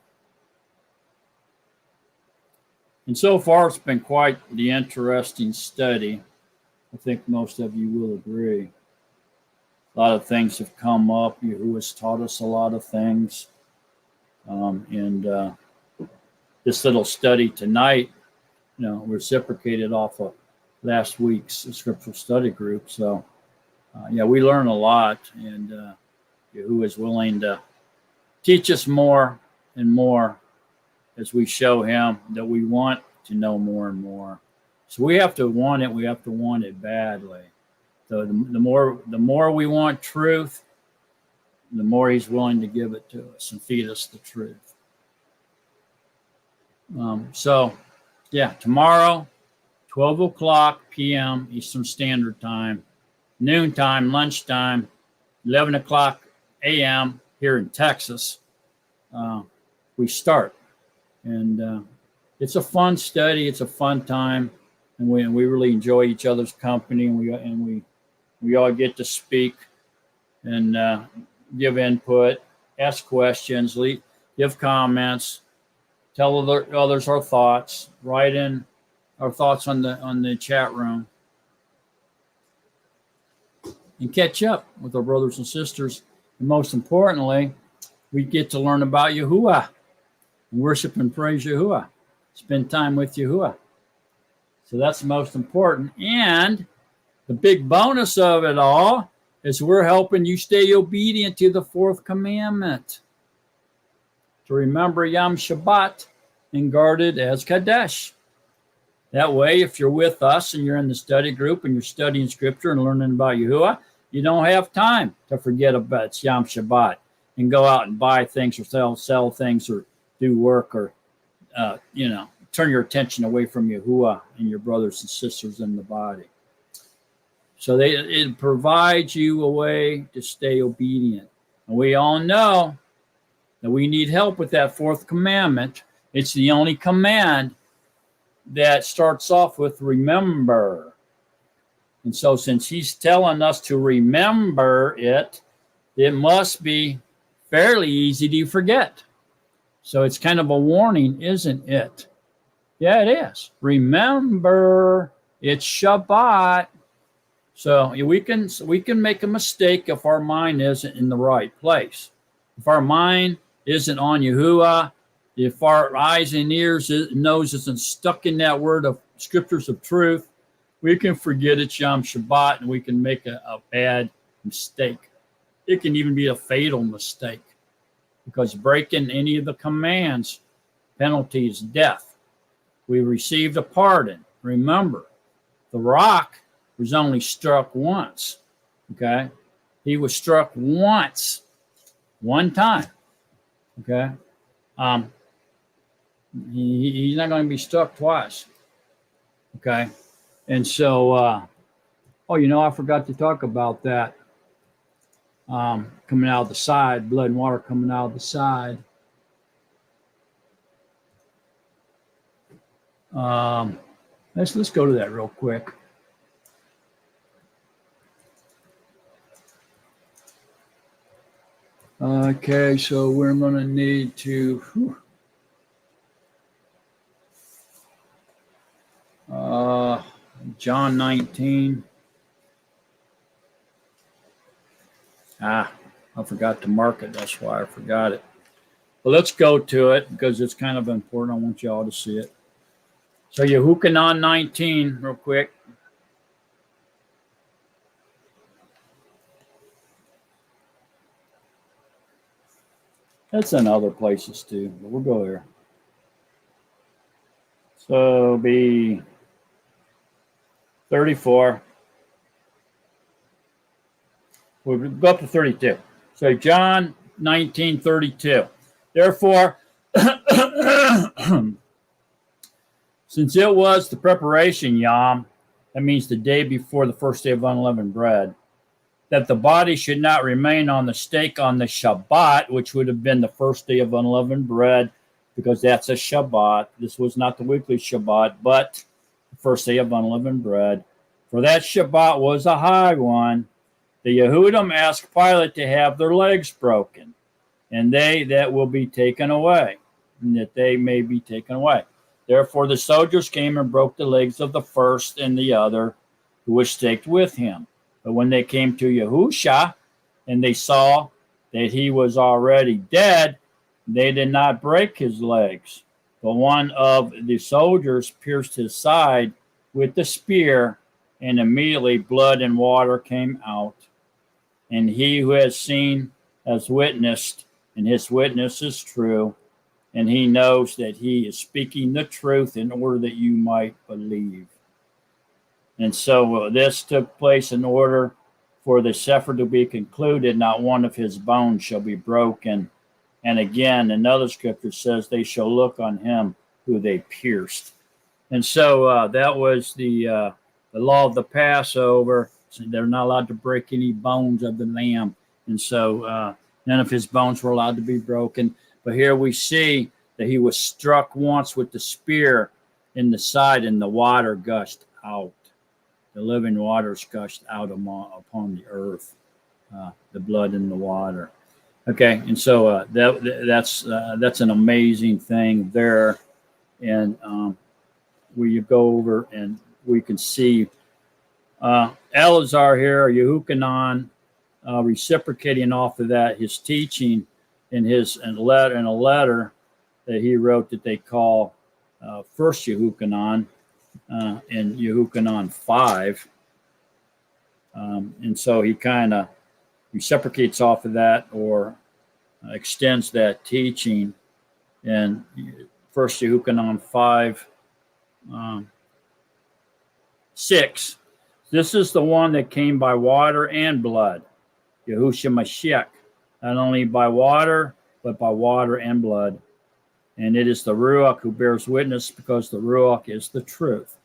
And so far, it's been quite the interesting study. I think most of you will agree. A lot of things have come up. Yahuwah has taught us a lot of things. And this little study tonight, reciprocated off of last week's scriptural study group. So, we learn a lot, and Yahuwah is willing to teach us more and more as we show him that we want to know more and more. So we have to want it. We have to want it badly. So the more we want truth, the more he's willing to give it to us and feed us the truth. So, yeah, tomorrow, 12 o'clock p.m. Eastern Standard Time, noontime, lunchtime, 11 o'clock a.m. here in Texas, we start. And it's a fun study. It's a fun time. And we really enjoy each other's company. And we all get to speak and give input, ask questions, give comments, tell others our thoughts, write in our thoughts on the chat room, and catch up with our brothers and sisters. And most importantly, we get to learn about Yahuwah, and worship and praise Yahuwah, spend time with Yahuwah. So that's the most important. And the big bonus of it all is we're helping you stay obedient to the fourth commandment, to remember Yom Shabbat and guard it as Kadesh. That way, if you're with us and you're in the study group and you're studying Scripture and learning about Yahuwah, you don't have time to forget about Yom Shabbat and go out and buy things or sell things or do work or, turn your attention away from Yahuwah and your brothers and sisters in the body. So it provides you a way to stay obedient. And we all know that we need help with that fourth commandment. It's the only command that starts off with remember. And so since he's telling us to remember it, it must be fairly easy to forget. So it's kind of a warning, isn't it? Yeah, it is. Remember, it's Shabbat. So we can make a mistake if our mind isn't in the right place. If our mind isn't on Yahuwah, if our eyes and ears and nose isn't stuck in that word of scriptures of truth, we can forget it's Yom Shabbat and we can make a bad mistake. It can even be a fatal mistake because breaking any of the commands, penalty is death. We received a pardon. Remember, the rock was only struck once. Okay? He was struck once, one time. Okay? He's not going to be struck twice. Okay? And so, I forgot to talk about that. Coming out of the side, blood and water coming out of the side. Let's go to that real quick. Okay, so we're going to need to John 19. I forgot to mark it. That's why I forgot it. But let's go to it because it's kind of important. I want you all to see it. So Yehukanan 19, real quick. That's in other places too, but we'll go here. So be 34. We'll go up to 32. So John 19:32. Therefore, since it was the preparation Yom, that means the day before the first day of unleavened bread, that the body should not remain on the stake on the Shabbat, which would have been the first day of unleavened bread, because that's a Shabbat. This was not the weekly Shabbat, but the first day of unleavened bread. For that Shabbat was a high one. The Yehudim asked Pilate to have their legs broken, and that will be taken away, and that they may be taken away. Therefore the soldiers came and broke the legs of the first and the other who was staked with him. But when they came to Yahusha and they saw that he was already dead, they did not break his legs. But one of the soldiers pierced his side with the spear, and immediately blood and water came out. And he who has seen has witnessed, and his witness is true, and he knows that he is speaking the truth in order that you might believe. And so this took place in order for the suffer to be concluded, not one of his bones shall be broken. And again, another scripture says they shall look on him who they pierced. And so that was the law of the Passover. So they're not allowed to break any bones of the lamb. And so none of his bones were allowed to be broken. But here we see that he was struck once with the spear in the side, and the water gushed out. The living waters gushed out upon the earth, the blood and the water. Okay, and so that's an amazing thing there. And where you go over and we can see Eleazar here, or Yehukanan, reciprocating off of that, his teaching in a letter that he wrote that they call First Yehukanan in Yehukanan 5. And so he kind of reciprocates off of that, or extends that teaching in First Yehukanan 5, 6. This is the one that came by water and blood, Yahushua Mashiach, not only by water, but by water and blood. And it is the Ruach who bears witness, because the Ruach is the truth.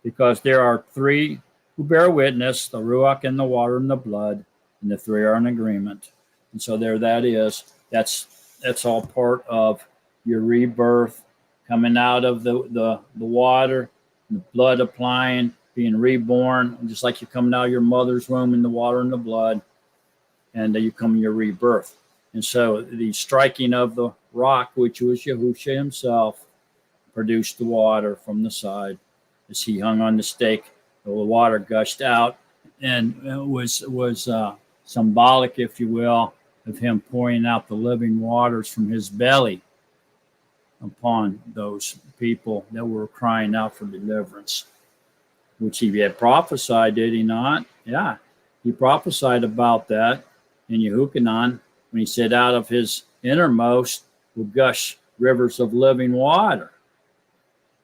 Because there are three who bear witness, the Ruach and the water and the blood, and the three are in agreement. And so there that is. That's all part of your rebirth, coming out of the water, the blood applying, being reborn, just like you're coming out of your mother's womb in the water and the blood, and you come in your rebirth. And so the striking of the rock, which was Yahushua himself, produced the water from the side. As he hung on the stake, the water gushed out, and it was symbolic, if you will, of him pouring out the living waters from his belly upon those people that were crying out for deliverance, which he had prophesied, did he not? Yeah, he prophesied about that in Yehukanan when he said, out of his innermost will gush rivers of living water.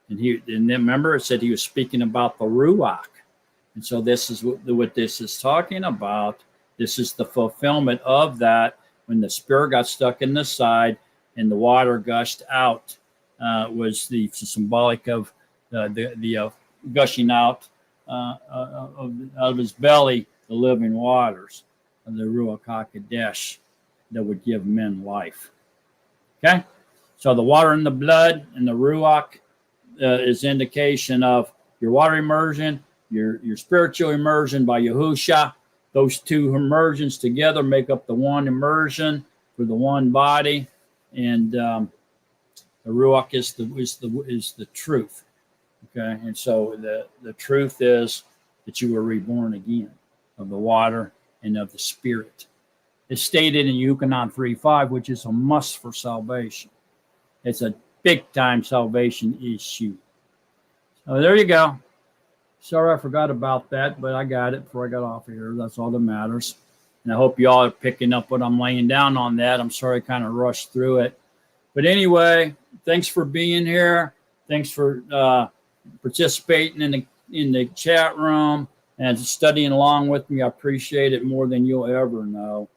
And then remember, it said he was speaking about the Ruach. And so this is what this is talking about. This is the fulfillment of that, when the spear got stuck in the side and the water gushed out, was the symbolic of the gushing out of his belly, the living waters of the Ruach HaKodesh that would give men life. Okay? So the water and the blood and the Ruach is indication of your water immersion, your spiritual immersion by Yahusha. Those two immersions together make up the one immersion for the one body, and the Ruach is the truth. Okay, and so the truth is that you were reborn again of the water and of the Spirit. It's stated in Yukonon 3:5, which is a must for salvation. It's a big time salvation issue. So there you go. Sorry I forgot about that, but I got it before I got off of here. That's all that matters. And I hope you all are picking up what I'm laying down on that. I'm sorry I kind of rushed through it. But anyway, thanks for being here. Thanks for participating in the chat room and studying along with me. I appreciate it more than you'll ever know.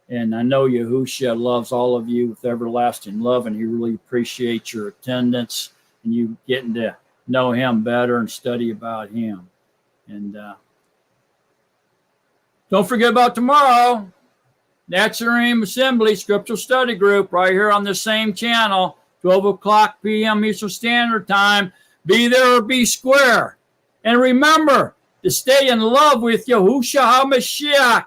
And I know Yahushua loves all of you with everlasting love, and he really appreciates your attendance and you getting to know him better and study about him. And don't forget about tomorrow, Nazarene Assembly Scriptural Study Group, right here on the same channel, 12 o'clock p.m. Eastern Standard Time. Be there or be square. And remember to stay in love with Yahushua HaMashiach.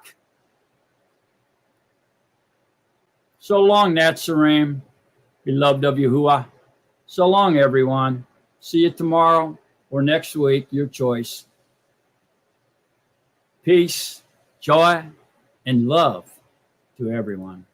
So long, Nazarene, beloved of Yahuwah. So long, everyone. See you tomorrow or next week, your choice. Peace, joy, and love to everyone.